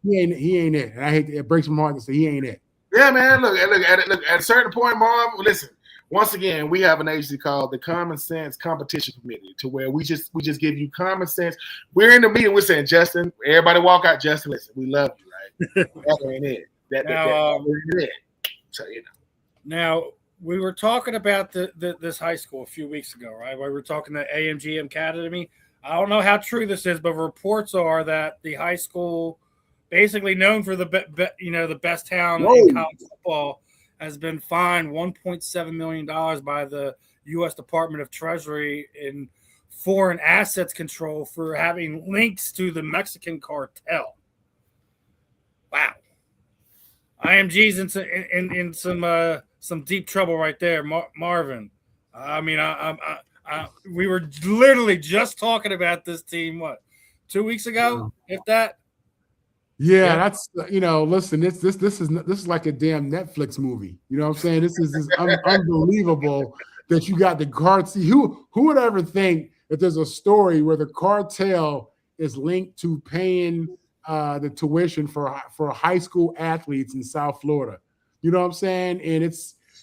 he ain't it. And I hate it breaks my heart to say he ain't it. Yeah, man. Look at a certain point, Marv. Listen. Once again, we have an agency called the Common Sense Competition Committee, to where we just give you common sense. We're in the meeting. We're saying, Justin, everybody walk out. Justin, listen, we love you, right? That ain't it. That ain't it. So Now we were talking about this high school a few weeks ago, right? We were talking to AMGM Academy. I don't know how true this is, but reports are that the high school, basically known for the best town in college football, has been fined $1.7 million by the U.S. Department of Treasury in foreign assets control for having links to the Mexican cartel. Wow. IMG's in some deep trouble right there, Marvin. I mean, we were literally just talking about this team, 2 weeks ago, if that? Yeah, that's listen, this is like a damn Netflix movie. You know what I'm saying? This is unbelievable that you got the cartel. Who would ever think that there's a story where the cartel is linked to paying the tuition for high school athletes in South Florida? You know what I'm saying? And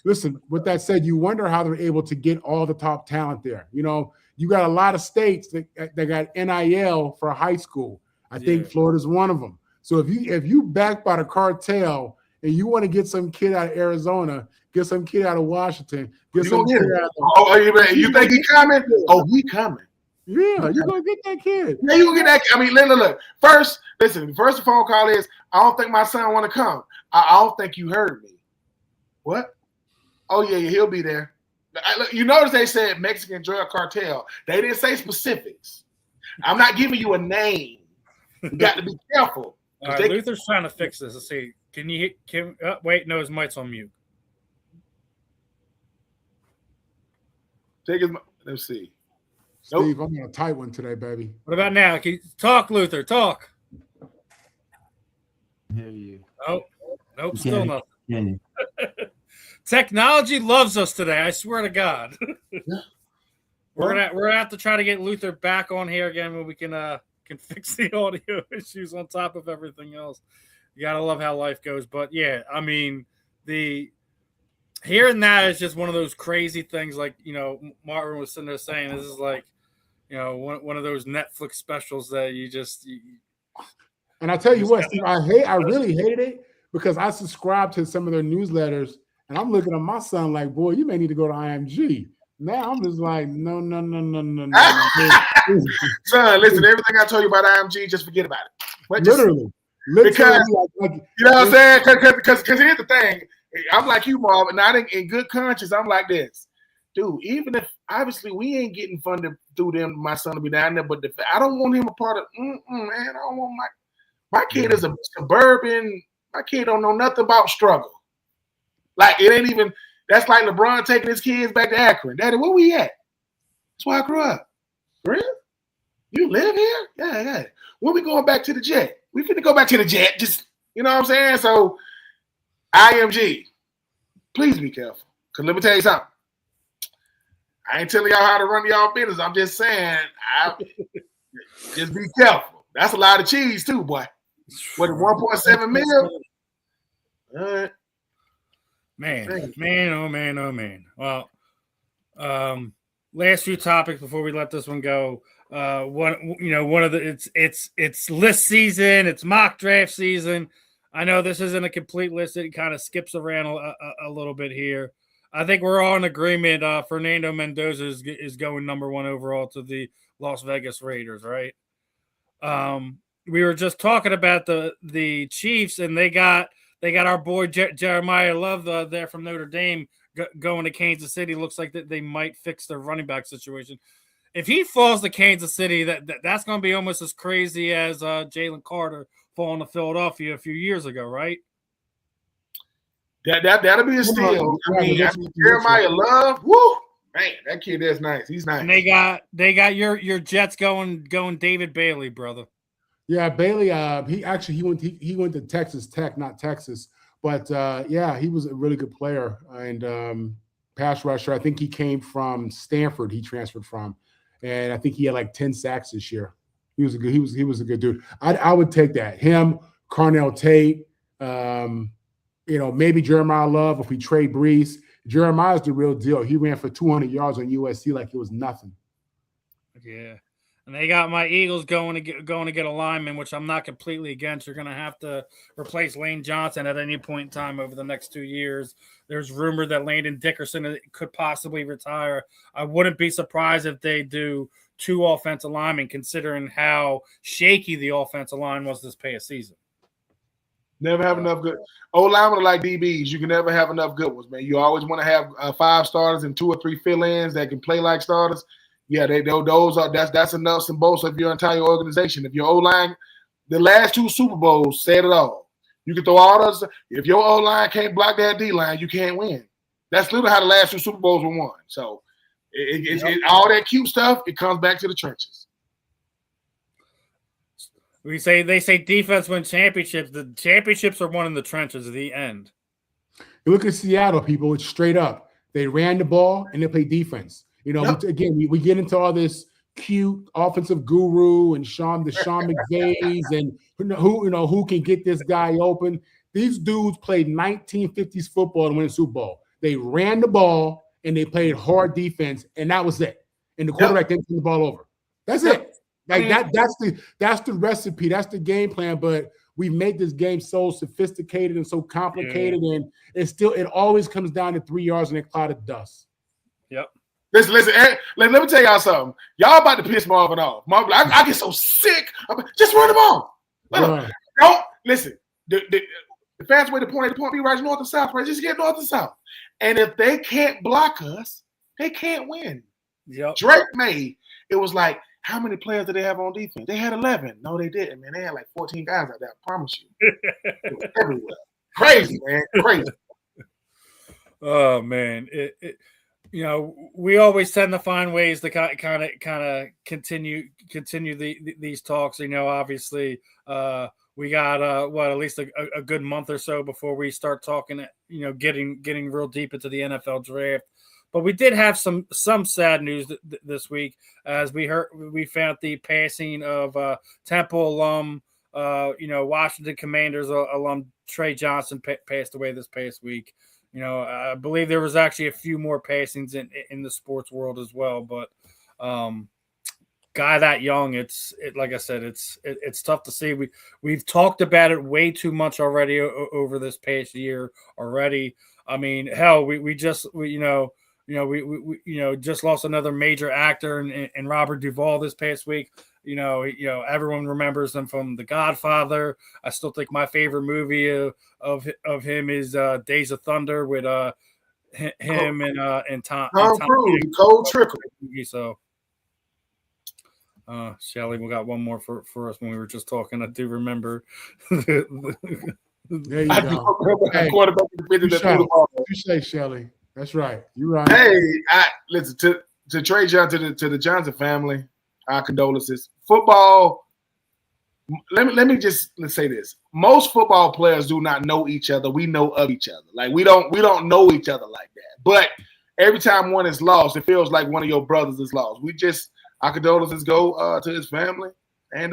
listen, with that said, you wonder how they're able to get all the top talent there. You got a lot of states that got NIL for high school. I think Florida's one of them. So if you backed by the cartel and you want to get some kid out of Arizona, get some kid out of Washington, get some kid out of you think he coming? Oh, he coming. Yeah, you're gonna get that kid. Yeah, you gonna get that. I mean, look. First, listen. The first phone call is, I don't think my son want to come. I don't think you heard me. What? Oh yeah, he'll be there. You notice they said Mexican drug cartel. They didn't say specifics. I'm not giving you a name. You got to be careful. All right, Luther's trying to fix this. Let's see. Can you wait? No, his mic's on mute. Let's see. Steve, I'm on a tight one today, baby. What about now? Talk, Luther. Talk. Hear you. Oh, nope, still nothing. Yeah. Technology loves us today. I swear to God. We're gonna have to try to get Luther back on here again when we can fix the audio issues on top of everything else. You gotta love how life goes. But yeah, I mean, hearing that is just one of those crazy things. Like, you know, Marvin was sitting there saying, this is like, you know, one of those Netflix specials that you just. And I tell you what, Steve, I really hated it because I subscribed to some of their newsletters, and I'm looking at my son like, boy, you may need to go to IMG. Now I'm just like, no. Son, listen, everything I told you about IMG, just forget about it. But literally. Because, you know what I'm saying? Because here's the thing. I'm like you, Marvin. Not in good conscience. I'm like this. Dude, even if, obviously, we ain't getting funded through them, my son will be down there, but I don't want him a part of, man, I don't want my kid is a suburban, my kid don't know nothing about struggle. Like, it ain't even, that's like LeBron taking his kids back to Akron. Daddy, where we at? That's where I grew up. Really? You live here? Yeah. When we going back to the Jet? We finna go back to the Jet. Just, you know what I'm saying? So, IMG, please be careful. Because let me tell you something. I ain't telling y'all how to run y'all business. I'm just saying, just be careful. That's a lot of cheese too, boy. What, 1.7 mil? All right. Man. Well, last few topics before we let this one go. One of the it's list season, it's mock draft season. I know this isn't a complete list; it kind of skips around a little bit here. I think we're all in agreement. Fernando Mendoza is going number 1 overall to the Las Vegas Raiders, right? We were just talking about the Chiefs, and they got our boy Jeremiah Love there from Notre Dame going to Kansas City. Looks like that they might fix their running back situation. If he falls to Kansas City, that's going to be almost as crazy as Jalen Carter falling to Philadelphia a few years ago, right? That'll be a steal. I mean, Jeremiah Love, woo, man, that kid is nice. He's nice. And they got your Jets going David Bailey, brother. Yeah, Bailey. He went to Texas Tech, not Texas, but he was a really good player and pass rusher. I think he came from Stanford. He transferred from, and I think he had like 10 sacks this year. He was a good dude. I would take that. Him, Carnell Tate. Maybe Jeremiah Love if we trade Brees. Jeremiah's the real deal. He ran for 200 yards on USC like it was nothing. Yeah. And they got my Eagles going to get a lineman, which I'm not completely against. You're going to have to replace Lane Johnson at any point in time over the next 2 years. There's rumor that Landon Dickerson could possibly retire. I wouldn't be surprised if they do 2 offensive linemen, considering how shaky the offensive line was this past season. Never have enough good O-linemen are like DBs. You can never have enough good ones, man. You always want to have 5 starters and 2 or 3 fill-ins that can play like starters. Yeah, that's enough nuts and bolts of your entire organization. If your O-line, the last 2 Super Bowls said it all. You can throw all those. If your O-line can't block that D-line, you can't win. That's literally how the last 2 Super Bowls were won. So all that cute stuff, it comes back to the trenches. They say defense wins championships. The championships are won in the trenches at the end. You look at Seattle, people. It's straight up. They ran the ball and they play defense. Again, we get into all this cute offensive guru and Sean McVays and who can get this guy open. These dudes played 1950s football and win a Super Bowl. They ran the ball and they played hard defense, and that was it. And the quarterback didn't turn the ball over. That's it. Like that's the recipe. That's the game plan. But we make this game so sophisticated and so complicated, and it always comes down to 3 yards in a cloud of dust. Yep. Listen. Let me tell y'all something. Y'all about to piss Marvin off. Marvin, I get so sick. Just run the ball. Don't listen. The fastest way to point A to point B right north and south, right? Just get north and south. And if they can't block us, they can't win. Yep. Drake made it was like, how many players did they have on defense? They had 11. No, they didn't, man. They had like 14 guys out there. I promise you. It was everywhere. Crazy, man. Crazy. Oh man, we always tend to find ways to kind of continue these talks. Obviously, we got at least a good month or so before we start talking. Getting real deep into the NFL draft. But we did have some sad news this week as we found the passing of Temple alum, Washington Commanders alum Trey Johnson passed away this past week. I believe there was actually a few more passings in the sports world as well. But guy that young, like I said, it's tough to see. We've talked about it way too much already over this past year already. I mean, hell, we just just lost another major actor in Robert Duvall this past week. Everyone remembers him from The Godfather. I still think my favorite movie of him is Days of Thunder with him and Tom Cruise, Cold Trickle. So, Shelly, we got one more for us when we were just talking. I do remember. There you go. You say, Shelly. That's right. You're right. Hey, listen to Trey Johnson, to the Johnson family. Our condolences. Football. Let's say this. Most football players do not know each other. We know of each other. Like we don't know each other like that. But every time one is lost, it feels like one of your brothers is lost. Our condolences go to his family, and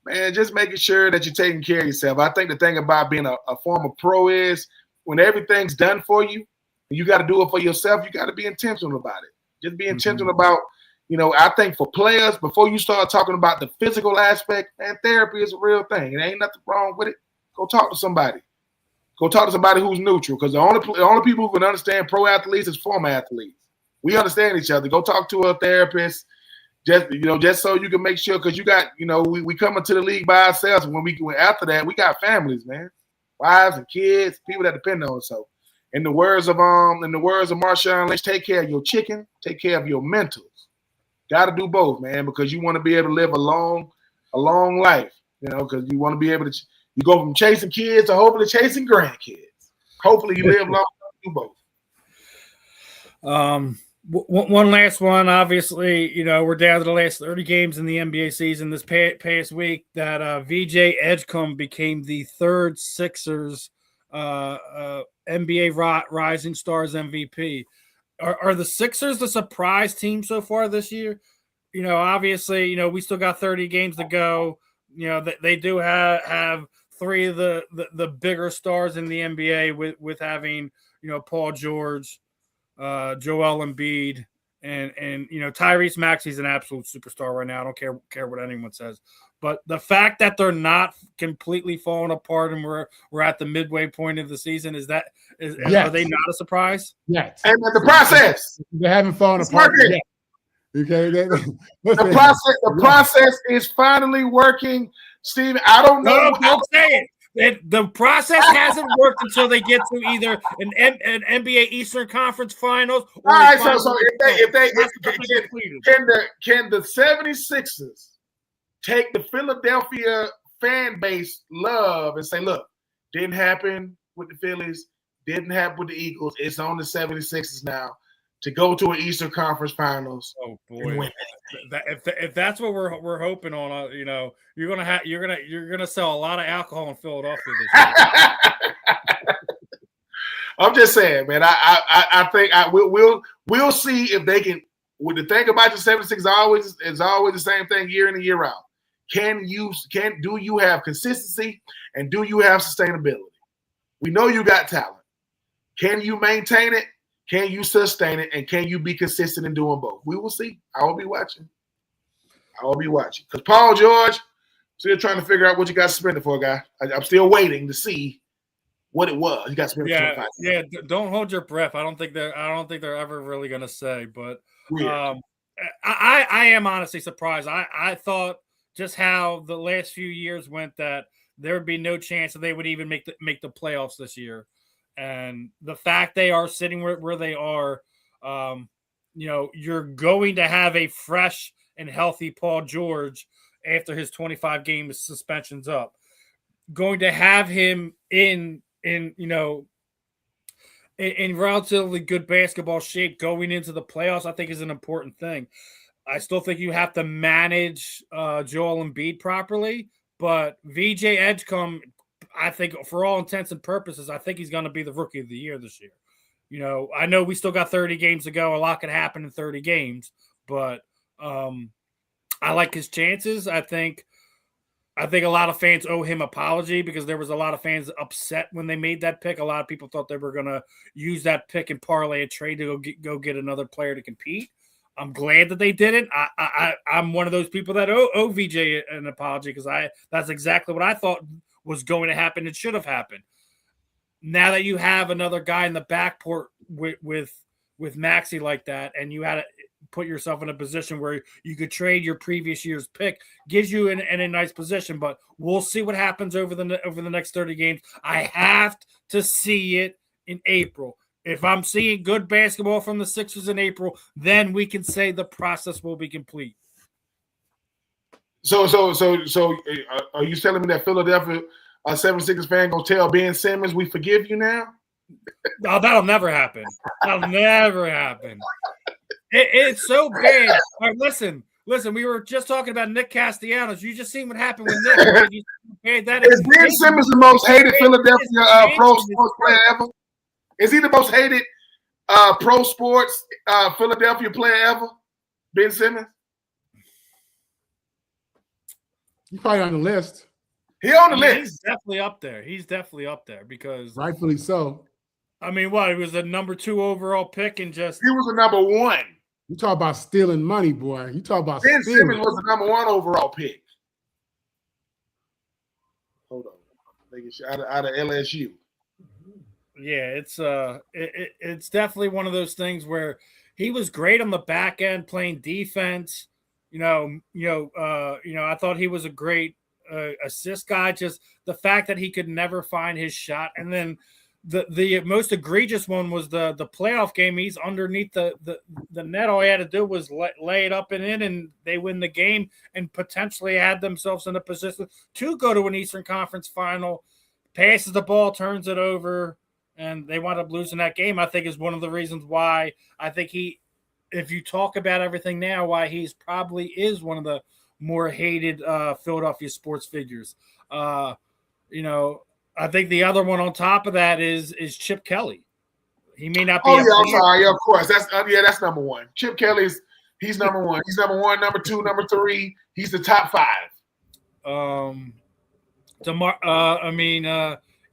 man, just making sure that you're taking care of yourself. I think the thing about being a former pro is when everything's done for you, and you got to do it for yourself. You got to be intentional about it. Just be intentional about. I think for players, before you start talking about the physical aspect, and therapy is a real thing. There ain't nothing wrong with it. Go talk to somebody. Go talk to somebody who's neutral, because the only people who can understand pro athletes is former athletes. We understand each other. Go talk to a therapist, just so you can make sure, because you got, we come into the league by ourselves. And after that, we got families, man, wives and kids, people that depend on us. So, in the words of Marshawn Lynch, take care of your chicken, take care of your mentals. Got to do both, man, because you want to be able to live a long life, because you want to be able to. You go from chasing kids to hopefully chasing grandkids. Hopefully, you live long enough to do both. One last one. Obviously, we're down to the last 30 games in the NBA season. This past week, that VJ Edgecombe became the third Sixers NBA Rising Stars MVP. Are the Sixers the surprise team so far this year? Obviously, we still got 30 games to go. They do have three of the bigger stars in the NBA with having, Paul George, Joel Embiid, and Tyrese Maxey's an absolute superstar right now. I don't care what anyone says. But the fact that they're not completely falling apart and we're at the midway point of the season, yes. Are they not a surprise? Yes. And the process. They haven't fallen apart yet. Okay. The process is finally working, Steve. I don't know. No, don't say it. The process hasn't worked until they get to either an NBA Eastern Conference Finals. Or all right, so can the 76ers take the Philadelphia fan base love and say, look, didn't happen with the Phillies, didn't happen with the Eagles. It's on the 76ers now to go to an Eastern Conference Finals. Oh boy, if that's what we're hoping on, you're gonna sell a lot of alcohol in Philadelphia this year. I'm just saying, man. I think we'll see if they can. With the thing about the 76ers is always the same thing year in and year out. Do you have consistency and do you have sustainability? We know you got talent. Can you maintain it? Can you sustain it? And can you be consistent in doing both? We will see. I will be watching. Because Paul George, still trying to figure out what you got to spend it for, guy. I'm still waiting to see what it was. You got to spend it for 25. Yeah. Don't hold your breath. I don't think they're ever really going to say. But I am honestly surprised. I thought just how the last few years went that there would be no chance that they would even make the playoffs this year. And the fact they are sitting where they are, you're going to have a fresh and healthy Paul George after his 25 game suspension's up. Going to have him in relatively good basketball shape going into the playoffs, I think is an important thing. I still think you have to manage Joel Embiid properly, but VJ Edgecombe, I think for all intents and purposes, I think he's going to be the rookie of the year this year. I know we still got 30 games to go. A lot can happen in 30 games, but I like his chances. I think a lot of fans owe him apology because there was a lot of fans upset when they made that pick. A lot of people thought they were going to use that pick and parlay a trade to go get another player to compete. I'm glad that they didn't. I'm one of those people that owe VJ an apology because that's exactly what I thought was going to happen. It should have happened. Now that you have another guy in the backcourt with Maxey like that, and you had to put yourself in a position where you could trade your previous year's pick, gives you in a nice position. But we'll see what happens over the next 30 games. I have to see it in April. If I'm seeing good basketball from the Sixers in April, then we can say the process will be complete. So, are you telling me that Philadelphia 76ers fan gonna tell Ben Simmons we forgive you now? No, that'll never happen. That'll never happen. It's so bad. All right, listen. We were just talking about Nick Castellanos. You just seen what happened with Nick. Is Ben Simmons the most hated Philadelphia pro sports player ever? Is he the most hated pro sports Philadelphia player ever? Ben Simmons? He's probably on the list. He on the list. He's definitely up there because rightfully so. I mean, what? He was the number 2 overall pick and just he was the number 1. You talk about stealing money, boy. You talk about Ben stealing. Simmons was the number 1 overall pick. Hold on, out of LSU. Yeah, it's definitely one of those things where he was great on the back end playing defense. I thought he was a great assist guy. Just the fact that he could never find his shot, and then the most egregious one was the playoff game. He's underneath the net. All he had to do was lay it up and in, and they win the game and potentially had themselves in a position to go to an Eastern Conference final. Passes the ball, turns it over, and they wound up losing that game. I think is one of the reasons why I think if you talk about everything now, why he's probably is one of the more hated Philadelphia sports figures. I think the other one on top of that is Chip Kelly. He may not be. Oh yeah, I'm sorry. Yeah, of course. That's number 1. Chip Kelly's he's number 1. He's number 1, number 2, number 3. He's the top 5.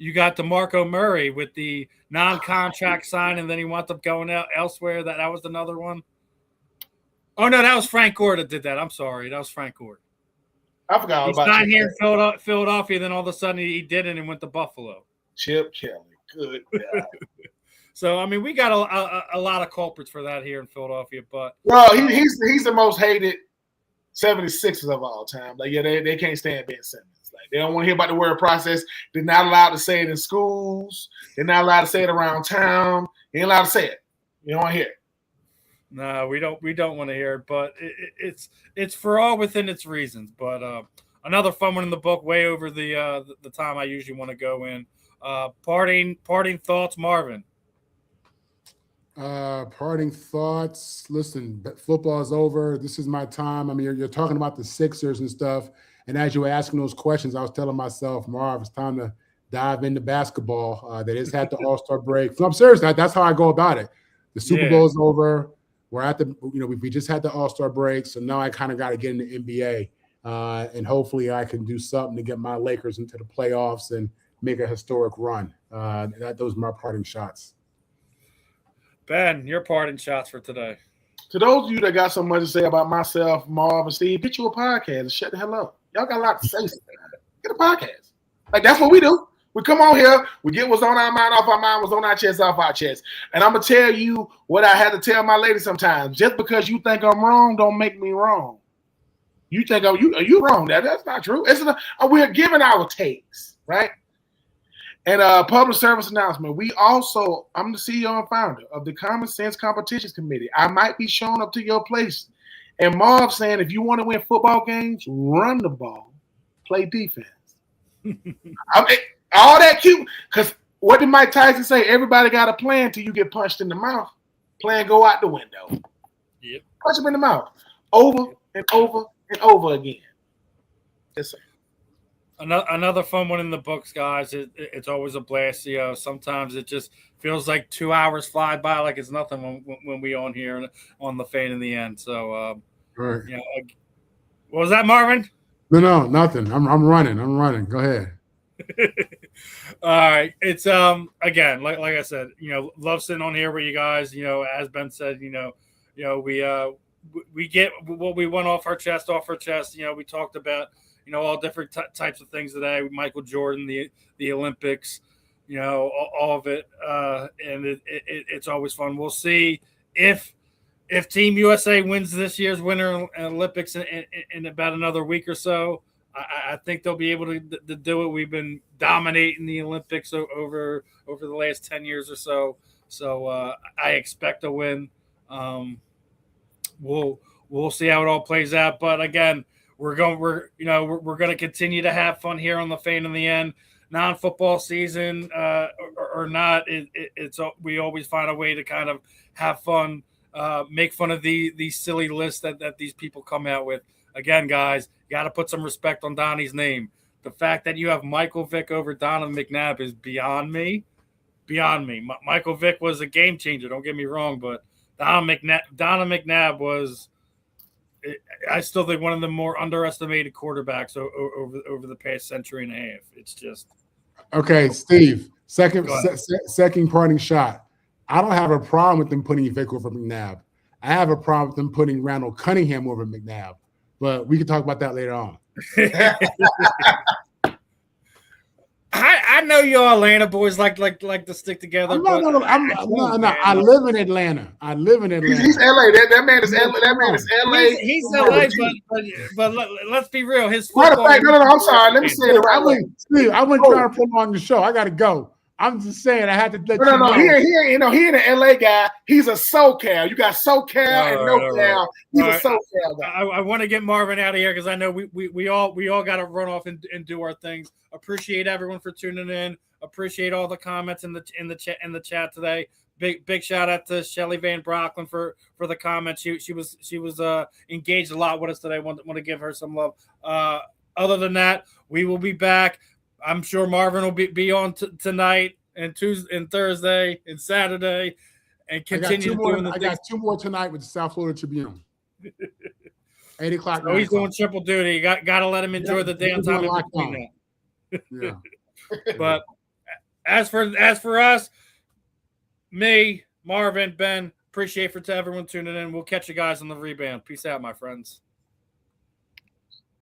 You got DeMarco Murray with the non-contract sign, and then he wound up going out elsewhere. That was another one. Oh no, that was Frank Gore that did that. I'm sorry, that was Frank Gore. I forgot He's about not here in Philadelphia. Then all of a sudden he did it and went to Buffalo. Chip Kelly, good guy. So I mean, we got a lot of culprits for that here in Philadelphia. But he's the most hated 76ers of all time. Like they can't stand Ben Simmons. Like they don't want to hear about the word process. They're not allowed to say it in schools. They're not allowed to say it around town. They ain't allowed to say it. You don't want to hear it. No, we don't want to hear it, but it's for all within its reasons. But another fun one in the book, way over the time I usually want to go in. Parting thoughts, Marvin. Parting thoughts. Listen, football is over. This is my time. I mean, you're talking about the Sixers and stuff, and as you were asking those questions, I was telling myself, Marv, it's time to dive into basketball. They just had the All-Star break. So I'm serious. That's how I go about it. The Super Bowl is over. We're at we just had the All-Star break, so now I kind of got to get into NBA, and hopefully I can do something to get my Lakers into the playoffs and make a historic run. Those are my parting shots. Ben, your parting shots for today. To those of you that got so much to say about myself, Marv, and Steve, get you a podcast and shut the hell up. Y'all got a lot to say. Get a podcast. Like that's what we do. We come on here, we get what's on our mind, off our mind, what's on our chest, off our chest. And I'm going to tell you what I had to tell my lady sometimes. Just because you think I'm wrong, don't make me wrong. You think you wrong? That's not true. We're giving our takes, right? And public service announcement. I'm the CEO and founder of the Common Sense Competitions Committee. I might be showing up to your place. And Marv saying, if you want to win football games, run the ball, play defense. All that cute. Because what did Mike Tyson say? Everybody got a plan till you get punched in the mouth. Plan go out the window. Yep. Punch him in the mouth. Over and over and over again. Yes, sir. Another fun one in the books, guys. It's always a blast. Sometimes it just feels like 2 hours fly by like it's nothing when we on here on the Fan in the End. So, Right. What was that, Marvin? No, nothing. I'm running. Go ahead. All right. It's again, like I said, love sitting on here with you guys. As Ben said, we get what we want off our chest. We talked about all different types of things today. Michael Jordan, the Olympics, all of it, and it's always fun. We'll see if Team USA wins this year's Winter Olympics in about another week or so. I think they'll be able to do it. We've been dominating the Olympics over the last 10 years or so. So I expect a win. We'll see how it all plays out. But again, we're going to continue to have fun here on the Fan in the End. Non-football season or not, we always find a way to kind of have fun, make fun of these silly lists that these people come out with. Again, guys, you got to put some respect on Donnie's name. The fact that you have Michael Vick over Donovan McNabb is beyond me. Michael Vick was a game changer. Don't get me wrong, but Donovan McNabb was, I still think, one of the more underestimated quarterbacks over the past century and a half. It's just okay. Steve, second parting shot. I don't have a problem with them putting Vick over McNabb. I have a problem with them putting Randall Cunningham over McNabb. But we can talk about that later on. I know you Atlanta boys like to stick together. I live in Atlanta. He's LA. That man is LA. He's LA, but let's be real. His football. I'm sorry. Let me say it the right way. Steve, I wasn't trying to prolong the show. I got to go. I'm just saying I had to let you know. He ain't an LA guy. He's a SoCal. You got SoCal and NoCal. He's a SoCal guy. I want to get Marvin out of here because I know we all got to run off and do our things. Appreciate everyone for tuning in. Appreciate all the comments in the chat today. Big shout out to Shelly Van Brocklin for the comments. She was engaged a lot with us today. Want to give her some love. Other than that, we will be back. I'm sure Marvin will be on tonight and Tuesday and Thursday and Saturday and continue doing the things. I got 2 more tonight with the South Florida Tribune. 8 o'clock. So he's doing triple duty. You got to let him enjoy the downtime in between that. Yeah. But as for us, me, Marvin, Ben, appreciate for everyone tuning in. We'll catch you guys on the rebound. Peace out, my friends.